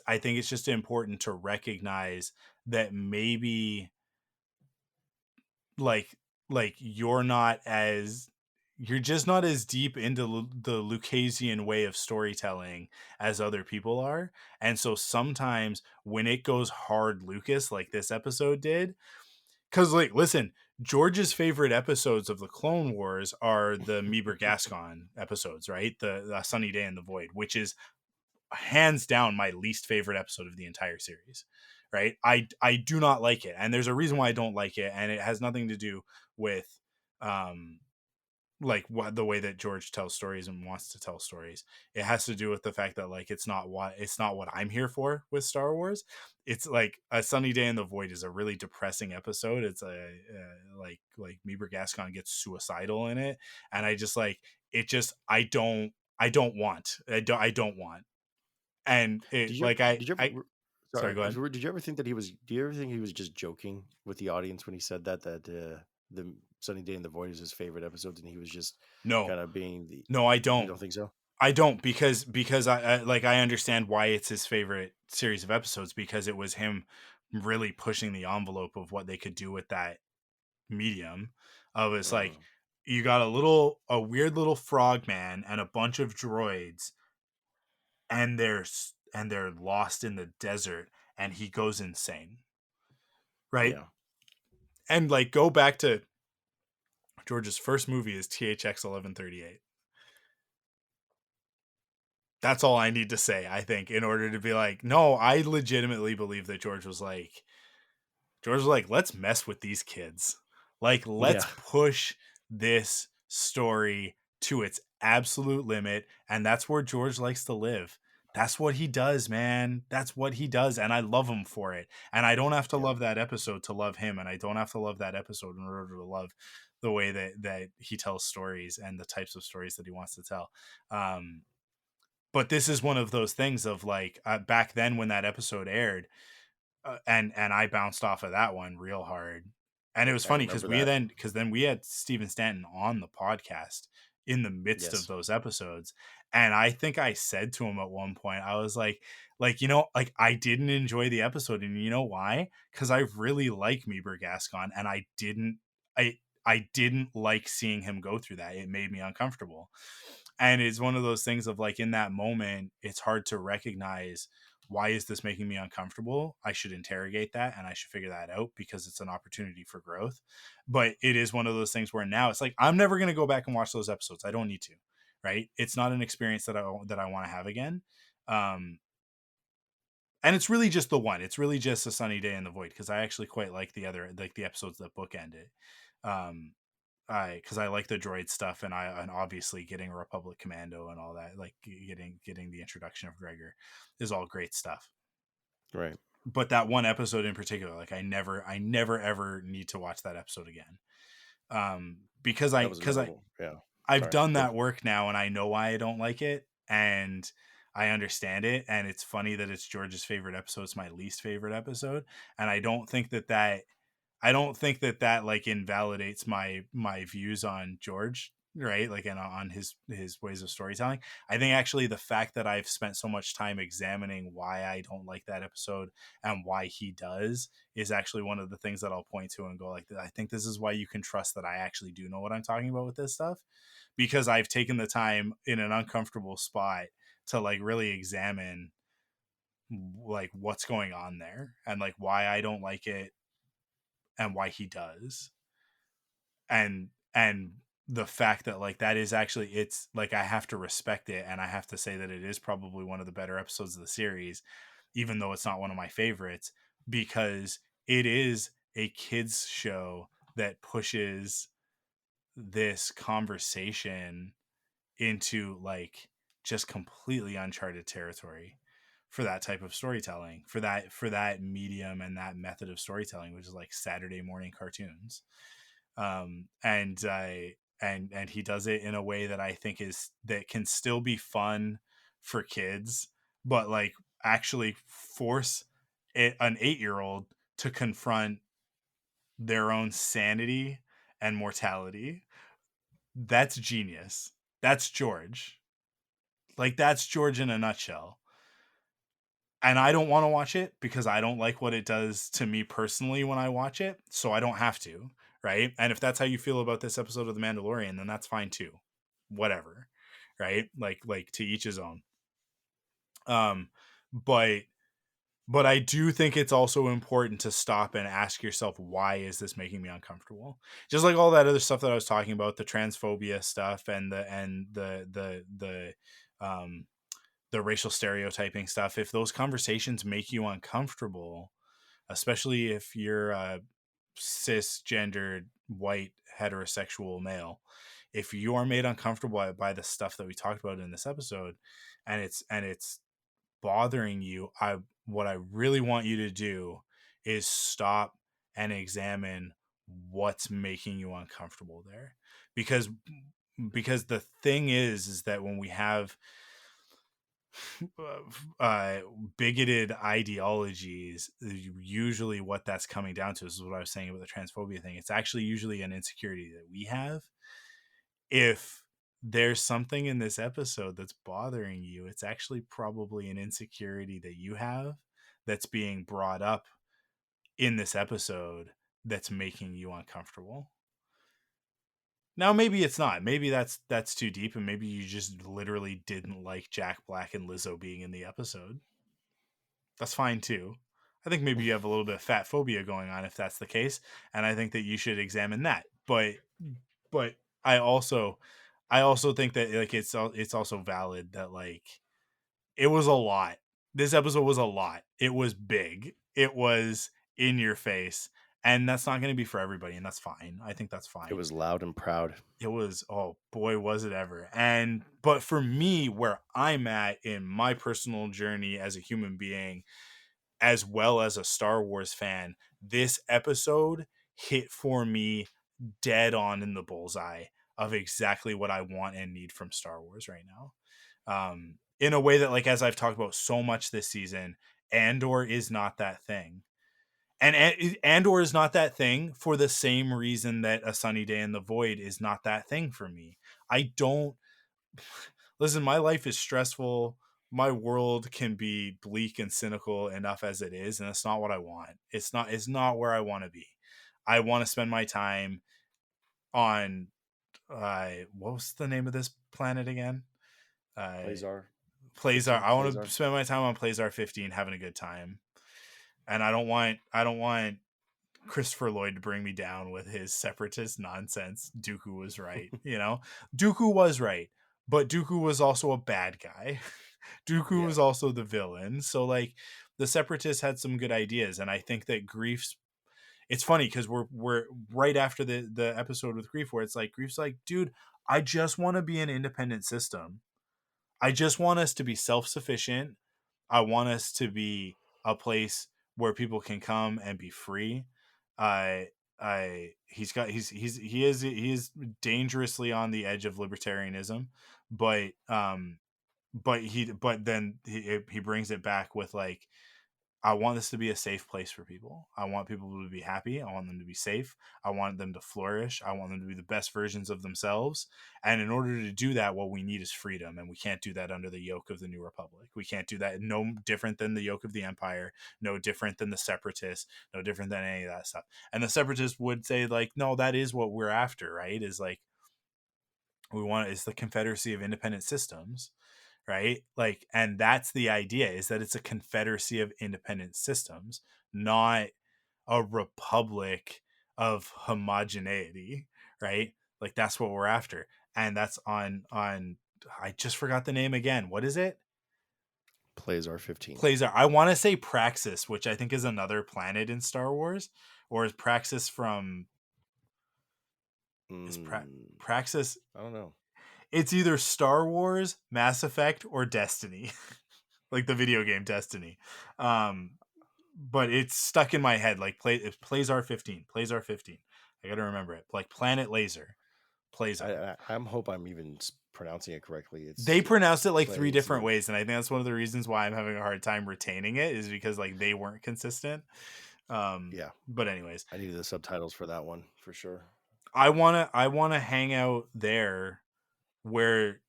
I think it's just important to recognize that maybe, like you're just not as deep into the Lucasian way of storytelling as other people are. And so sometimes when it goes hard Lucas, like this episode did, because, like, listen, George's favorite episodes of the Clone Wars are the Meeber Gascon episodes, right? The Sunny Day in the Void, which is hands down my least favorite episode of the entire series, right? I do not like it, and there's a reason why I don't like it, and it has nothing to do with um like what the way that George tells stories and wants to tell stories. It has to do with the fact that, like, it's not what I'm here for with Star Wars. It's like A Sunny Day in the Void is a really depressing episode. It's like Meeber Gascon gets suicidal in it, and I just like it. Just I don't want. And it, Did you like, did you I ever? sorry, Sorry, go ahead. did you ever think that he was? Do you ever think he was just joking with the audience when he said that the Sunny Day in the Void is his favorite episodes, and he was just No, kind of being the? no, I You don't. don't think so? I don't, because I understand why it's his favorite series of episodes, because it was him really pushing the envelope of what they could do with that medium of it's like Mm. you got a weird little frog man and a bunch of droids, and they're lost in the desert, and he goes insane, right? Yeah. And like go back to George's first movie is THX 1138. That's all I need to say, I think, in order to be like, no, I legitimately believe that George was like, let's mess with these kids. Like, let's Yeah. push this story to its absolute limit. And that's where George likes to live. That's what he does, man. That's what he does. And I love him for it. And I don't have to Yeah. love that episode to love him. And I don't have to love that episode in order to love the way that he tells stories and the types of stories that he wants to tell. But this is one of those things of like, back then when that episode aired, and I bounced off of that one real hard. And it was I funny because remember that. then we had Steven Stanton on the podcast in the midst of Yes. those episodes. And I think I said to him at one point, I was like, like I didn't enjoy the episode, and you know why? Because I really like Meeber Gascon, and I didn't like seeing him go through that. It made me uncomfortable. And it's one of those things of like, in that moment, it's hard to recognize, why is this making me uncomfortable? I should interrogate that, and I should figure that out, because it's an opportunity for growth. But it is one of those things where now it's like, I'm never going to go back and watch those episodes. I don't need to, right? It's not an experience that I want to have again. Um, and it's really just the one. It's really just A Sunny Day in the Void, because I actually quite like the other, like the episodes that bookend it. Um, because I like the droid stuff, and obviously getting a Republic Commando and all that, like getting the introduction of Gregor is all great stuff. Right. But that one episode in particular, like I never ever need to watch that episode again. Because That was memorable. Yeah. I've Sorry. done Go that ahead. work now, and I know why I don't like it, and I understand it. And it's funny that it's George's favorite episode. It's my least favorite episode, and I don't think that like invalidates my views on George, right? Like, and on his ways of storytelling. I think actually the fact that I've spent so much time examining why I don't like that episode and why he does is actually one of the things that I'll point to and go like, I think this is why you can trust that I actually do know what I'm talking about with this stuff, because I've taken the time in an uncomfortable spot to like really examine like what's going on there, and like why I don't like it and why he does. And the fact that like that is actually, it's like I have to respect it, and I have to say that it is probably one of the better episodes of the series, even though it's not one of my favorites, because it is a kids show that pushes this conversation into like just completely uncharted territory for that type of storytelling, for that medium and that method of storytelling, which is like Saturday morning cartoons. And he does it in a way that I think is that can still be fun for kids, but like actually force an 8-year-old to confront their own sanity and mortality. That's genius. That's George. Like, that's George in a nutshell. And I don't want to watch it because I don't like what it does to me personally when I watch it, so I don't have to, right? And if that's how you feel about this episode of The Mandalorian, then that's fine too. Whatever, right? Like to each his own. Um, but I do think it's also important to stop and ask yourself, why is this making me uncomfortable? Just like all that other stuff that I was talking about, the transphobia stuff and the racial stereotyping stuff. If those conversations make you uncomfortable, especially if you're a cisgendered white heterosexual male, if you are made uncomfortable by the stuff that we talked about in this episode, and it's bothering you, what I really want you to do is stop and examine what's making you uncomfortable there. Because the thing is that when we have uh, bigoted ideologies, usually what that's coming down to, is what I was saying about the transphobia thing. It's actually usually an insecurity that we have. If there's something in this episode that's bothering you, it's actually probably an insecurity that you have that's being brought up in this episode that's making you uncomfortable. Now, maybe it's not. Maybe that's too deep, and maybe you just literally didn't like Jack Black and Lizzo being in the episode. That's fine too. I think maybe you have a little bit of fat phobia going on if that's the case, and I think that you should examine that. But I also think that like it's also valid that like it was a lot. This episode was a lot. It was big. It was in your face, and that's not going to be for everybody, and that's fine. I think that's It fine. was loud and proud. It was, oh boy, was it ever. But for me, where I'm at in my personal journey as a human being, as well as a Star Wars fan, this episode hit for me dead on in the bullseye of exactly what I want and need from Star Wars right now. In a way that, like, as I've talked about so much this season, Andor is not that thing. And Andor is not that thing for the same reason that A Sunny Day in the Void is not that thing for me. I don't listen. My life is stressful. My world can be bleak and cynical enough as it is, and it's not what I want. It's not where I want to be. I want to spend my time on what was the name of this planet again? Plazar. Plazar. I want to Plazar. spend my time on Plazar 15 having a good time. And I don't want Christopher Lloyd to bring me down with his separatist nonsense. Dooku was right, Dooku was right, but Dooku was also a bad guy. Dooku was also the villain. So like the separatists had some good ideas, and I think that Grief's. It's funny because we're right after the episode with Grief where it's like Grief's like, dude, I just want to be an independent system. I just want us to be self-sufficient. I want us to be a place where people can come and be free. He is dangerously on the edge of libertarianism, but then he brings it back with like, I want this to be a safe place for people. I want people to be happy. I want them to be safe. I want them to flourish. I want them to be the best versions of themselves. And in order to do that, what we need is freedom. And we can't do that under the yoke of the New Republic. We can't do that no different than the yoke of the Empire, no different than the Separatists, no different than any of that stuff. And the Separatists would say, like, no, that is what we're after, right? Is like, it's the Confederacy of Independent Systems, right? Like, and that's the idea, is that it's a confederacy of independent systems, not a republic of homogeneity, right? Like that's what we're after. And that's on I just forgot the name again. What is it? Plazar 15. Plazar. I want to say Praxis, which I think is another planet in Star Wars, or is Praxis from Praxis? I don't know. It's either Star Wars, Mass Effect, or Destiny. Like the video game Destiny. But it's stuck in my head. Like it Plazar 15. Plazar 15. I gotta remember it. Like Planet Laser. Plazar. I hope I'm even pronouncing it correctly. They pronounced it like 3 different ways, and I think that's one of the reasons why I'm having a hard time retaining it, is because like they weren't consistent. Yeah. But anyways, I needed the subtitles for that one for sure. I wanna hang out there where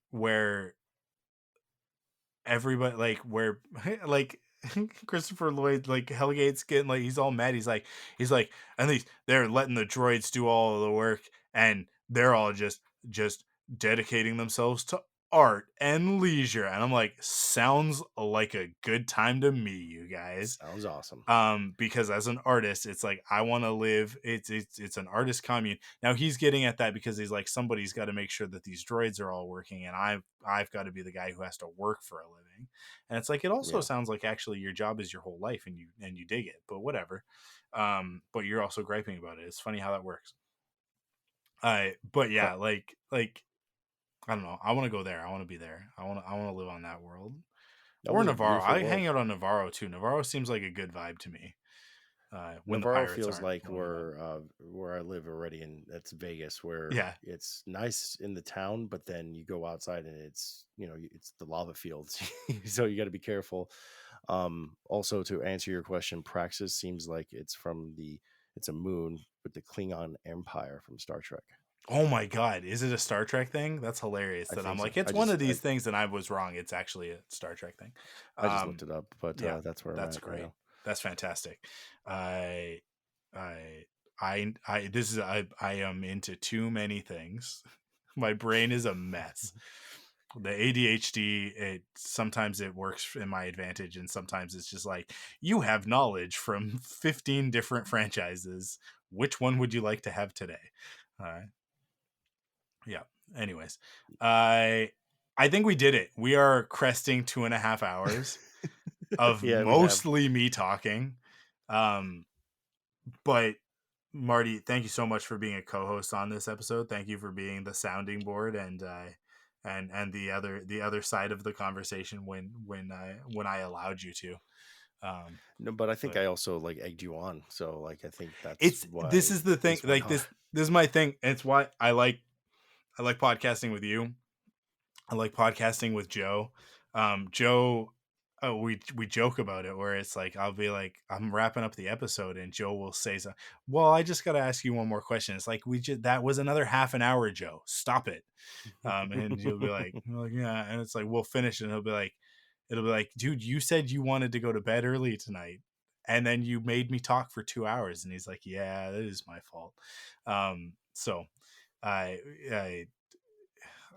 everybody, like, where like Christopher Lloyd, like Hellgate's getting, like, he's all mad. He's like at least they're letting the droids do all of the work, and they're all just dedicating themselves to art and leisure. And I'm like, sounds like a good time to me, you guys. Sounds awesome. Because as an artist, it's like, I want to live. It's an artist commune. Now he's getting at that because he's like, somebody's got to make sure that these droids are all working, and I've got to be the guy who has to work for a living. And it's like, it also sounds like actually your job is your whole life, and you dig it, but whatever. But you're also griping about it. It's funny how that works. But yeah, like I don't know. I want to go there. I want to be there. I want to live on that world. Or Navarro. I hang out on Navarro too. Navarro seems like a good vibe to me. When Navarro feels like where I live already, and that's Vegas, where it's nice in the town, but then you go outside and it's it's the lava fields, so you got to be careful. Also, to answer your question, Praxis seems like it's a moon with the Klingon Empire from Star Trek. Oh my God. Is it a Star Trek thing? That's hilarious. That I'm like, it's one of these things, and I was wrong. It's actually a Star Trek thing. I just looked it up, but that's where that's I'm at great. right now. That's fantastic. I I am into too many things. My brain is a mess. The ADHD, sometimes it works in my advantage, and sometimes it's just like, you have knowledge from 15 different franchises. Which one would you like to have today? Yeah. Anyways, I think we did it. We are cresting 2.5 hours of Yeah, we have. mostly me talking. But Marty, thank you so much for being a co-host on this episode. Thank you for being the sounding board and the other side of the conversation when I allowed you to. No, but I think But I also like egged you on. So like I think that's this why is the thing. this went Like on. this is my thing. It's why I like podcasting with you. I like podcasting with Joe. Joe, we joke about it where it's like, I'll be like, I'm wrapping up the episode and Joe will say so. Well, I just got to ask you one more question. It's like, that was another half an hour, Joe. Stop it. And you'll be like, yeah. And it's like, we'll finish it. And it'll be like, dude, you said you wanted to go to bed early tonight. And then you made me talk for 2 hours. And he's like, yeah, that is my fault. So I, I,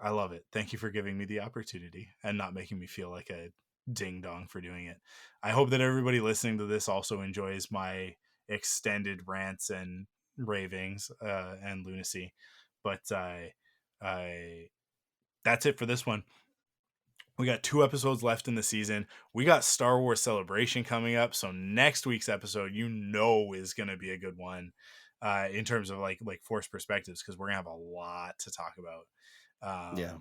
I love it. Thank you for giving me the opportunity and not making me feel like a ding dong for doing it. I hope that everybody listening to this also enjoys my extended rants and ravings and lunacy. But I that's it for this one. We got 2 episodes left in the season. We got Star Wars Celebration coming up, so next week's episode, is going to be a good one in terms of like forced perspectives, because we're gonna have a lot to talk about. Yeah.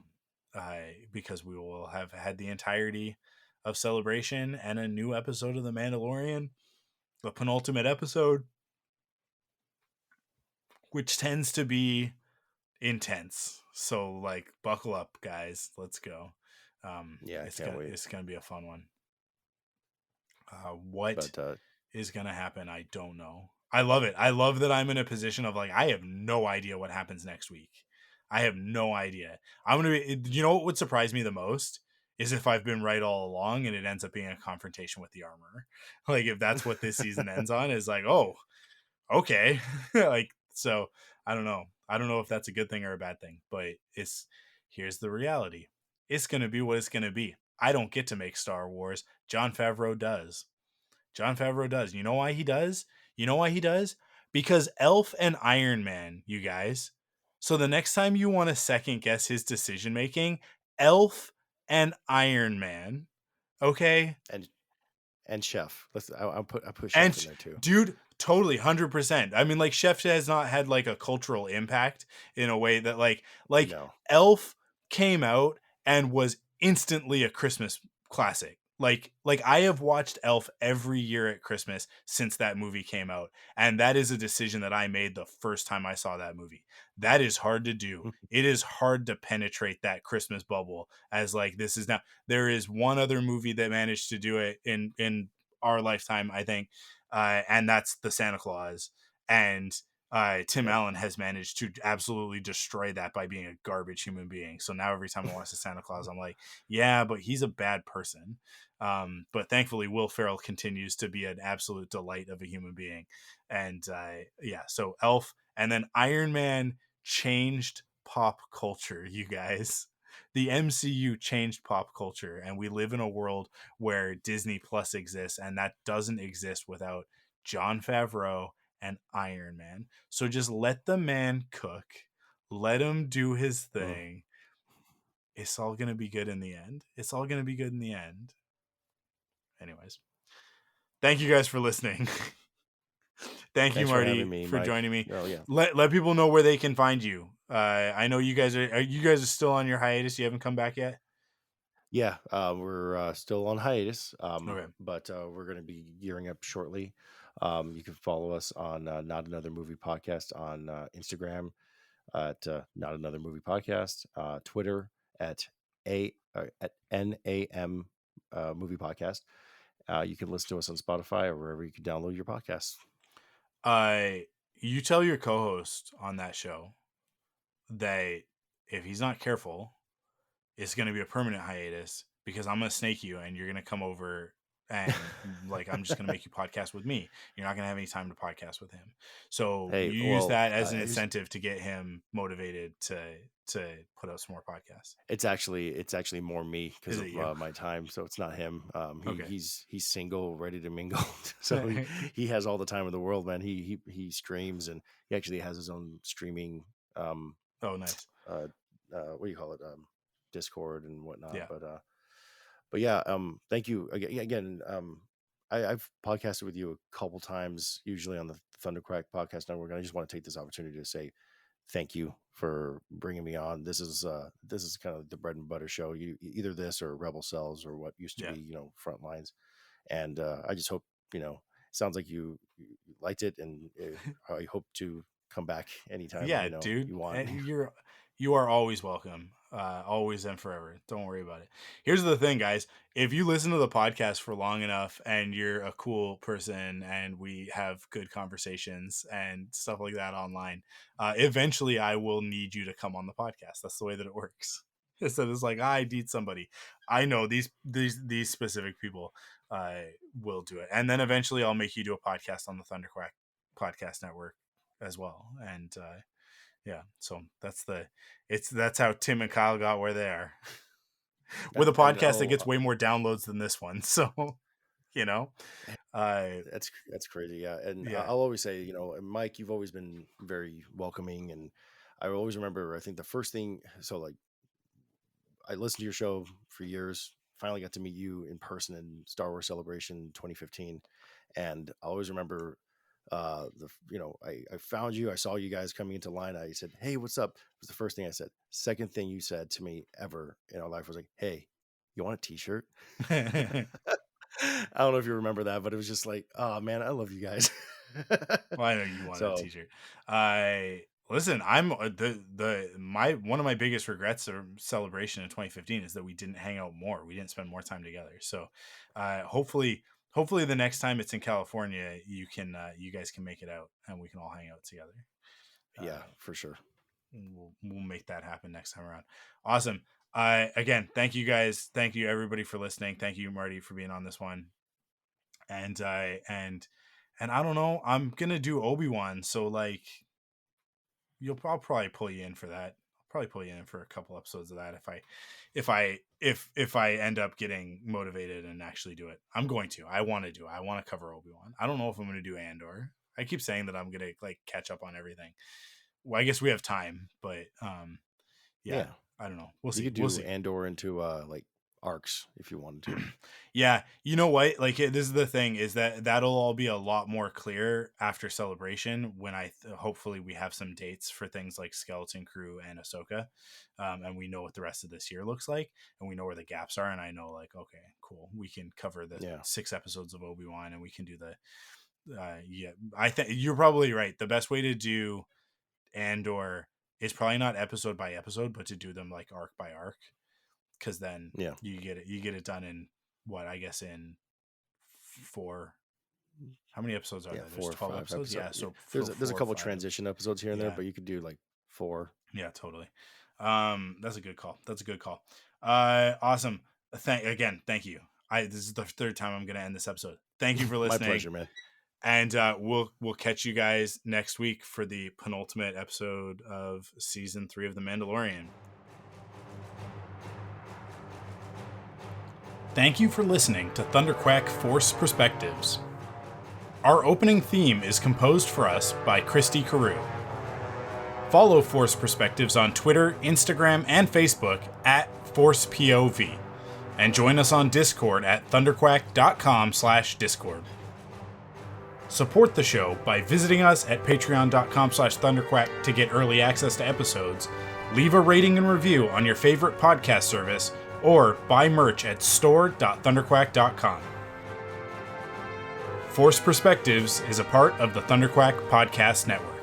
Because we will have had the entirety of Celebration and a new episode of The Mandalorian, the penultimate episode, which tends to be intense. So like, buckle up, guys. Let's go. Yeah, I can't wait. It's gonna be a fun one. What But is gonna happen? I don't know. I love it. I love that I'm in a position of like, I have no idea what happens next week. I have no idea. I'm gonna be. You know what would surprise me the most is if I've been right all along and it ends up being a confrontation with the armorer. Like, if that's what this season ends on, is like, oh, okay. Like, so I don't know. I don't know if that's a good thing or a bad thing, but here's the reality. It's gonna be what it's gonna be. I don't get to make Star Wars. Jon Favreau does. Jon Favreau does. You know why he does? You know why he does? Because Elf and Iron Man, you guys. So the next time you want to second guess his decision making, Elf and Iron Man. Okay? and Chef. I put Chef in And there too. dude, totally 100%. I mean, like, Chef has not had like a cultural impact in a way that like No. Elf came out and was instantly a Christmas classic. Like I have watched Elf every year at Christmas since that movie came out, and that is a decision that I made the first time I saw that movie. That is hard to do. It is hard to penetrate that Christmas bubble as like, this is now. There is one other movie that managed to do it in our lifetime, I think, and that's the Santa Claus. And Tim Yep. Allen has managed to absolutely destroy that by being a garbage human being. So now every time I watch the Santa Claus, I'm like, yeah, but he's a bad person. But thankfully, Will Ferrell continues to be an absolute delight of a human being. And yeah, so Elf, and then Iron Man changed pop culture, you guys. The MCU changed pop culture, and we live in a world where Disney Plus exists, and that doesn't exist without Jon Favreau and Iron Man. So just let the man cook. Let him do his Mm. thing. It's all going to be good in the end. It's all going to be good in the end. Anyways, thank you guys for listening. Thank you, Thanks for having Marty, me, for Mike. joining me. Oh yeah. Let people know where they can find you. I know you guys are still on your hiatus. You haven't come back yet. Yeah, we're still on hiatus, Okay. but we're going to be gearing up shortly. You can follow us on Not Another Movie Podcast on Instagram at Not Another Movie Podcast, Twitter at NAM Movie Podcast. You can listen to us on Spotify or wherever you can download your podcasts. You tell your co-host on that show that if he's not careful, it's going to be a permanent hiatus, because I'm going to snake you and you're going to come over and like, I'm just going to make you podcast with me. You're not going to have any time to podcast with him. So Hey, you use that as an here's- incentive to get him motivated to put out some more podcasts. It's actually more me because Is it you? of my time. So it's not him. Okay. He's single, ready to mingle. So he has all the time in the world, man. He streams, and he actually has his own streaming. Oh, nice. What do you call it? Discord and whatnot. Yeah. But yeah. Thank you again. I've podcasted with you a couple times, usually on the Thunderquack Podcast Network, and I just want to take this opportunity to say thank you for bringing me on. This is kind of the bread and butter show. Either this or Rebel Cells or what used to be, Frontlines. And I just hope, sounds like you liked it, and I hope to come back anytime. Yeah, dude, you want. You are always welcome, always and forever. Don't worry about it. Here's the thing, guys. If you listen to the podcast for long enough and you're a cool person and we have good conversations and stuff like that online, eventually I will need you to come on the podcast. That's the way that it works. So it's like, I need somebody. I know these specific people will do it. And then eventually I'll make you do a podcast on the Thunderquack Podcast Network as well. And yeah, so that's how Tim and Kyle got where they are. With a podcast that gets way more downloads than this one. So, that's crazy. Yeah. And I'll always say, Mike, you've always been very welcoming, and I always remember, I think the first thing, so like, I listened to your show for years, finally got to meet you in person in Star Wars Celebration 2015. And I always remember, I found you, I saw you guys coming into line. I said, "Hey, what's up?" It was the first thing I said. Second thing you said to me ever in our life was like, "Hey, you want a t-shirt?" I don't know if you remember that, but it was just like, oh man, I love you guys. Well, I know you want a t-shirt. Listen, I'm one of my biggest regrets of Celebration in 2015 is that we didn't hang out more. We didn't spend more time together. So hopefully the next time it's in California, you guys can make it out and we can all hang out together. Yeah, for sure. We'll make that happen next time around. Awesome. Again, thank you guys. Thank you everybody for listening. Thank you, Marty, for being on this one. And I don't know, I'm going to do Obi-Wan. So like, I'll probably pull you in for that. I'll probably pull you in for a couple episodes of that if I end up getting motivated and actually do it. I'm going to. I want to cover Obi-Wan. I don't know if I'm going to do Andor. I keep saying that I'm going to like catch up on everything. Well, I guess we have time, but yeah. I don't know. We'll see. You could do Andor into like arcs if you wanted to. Yeah, you know what? Like, this is the thing, is that'll all be a lot more clear after Celebration when hopefully we have some dates for things like Skeleton Crew and Ahsoka, and we know what the rest of this year looks like, and we know where the gaps are, and I know like, okay, cool, we can cover the 6 episodes of Obi-Wan, and we can do the I think you're probably right. The best way to do Andor is probably not episode by episode, but to do them like arc by arc. Because then you get it done in what, I guess in 4. How many episodes are there? There's 12 episodes. Yeah, so there's a couple transition episodes here and there, but you could do like 4. Yeah, totally. That's a good call. Awesome. Thank you. This is the 3rd time I'm gonna end this episode. Thank you for listening. My pleasure, man. And we'll catch you guys next week for the penultimate episode of season 3 of The Mandalorian. Thank you for listening to Thunderquack Force Perspectives. Our opening theme is composed for us by Christy Carew. Follow Force Perspectives on Twitter, Instagram, and Facebook at ForcePOV. And join us on Discord at thunderquack.com/Discord. Support the show by visiting us at patreon.com/thunderquack to get early access to episodes, leave a rating and review on your favorite podcast service, or buy merch at store.thunderquack.com. Force Perspectives is a part of the Thunderquack Podcast Network.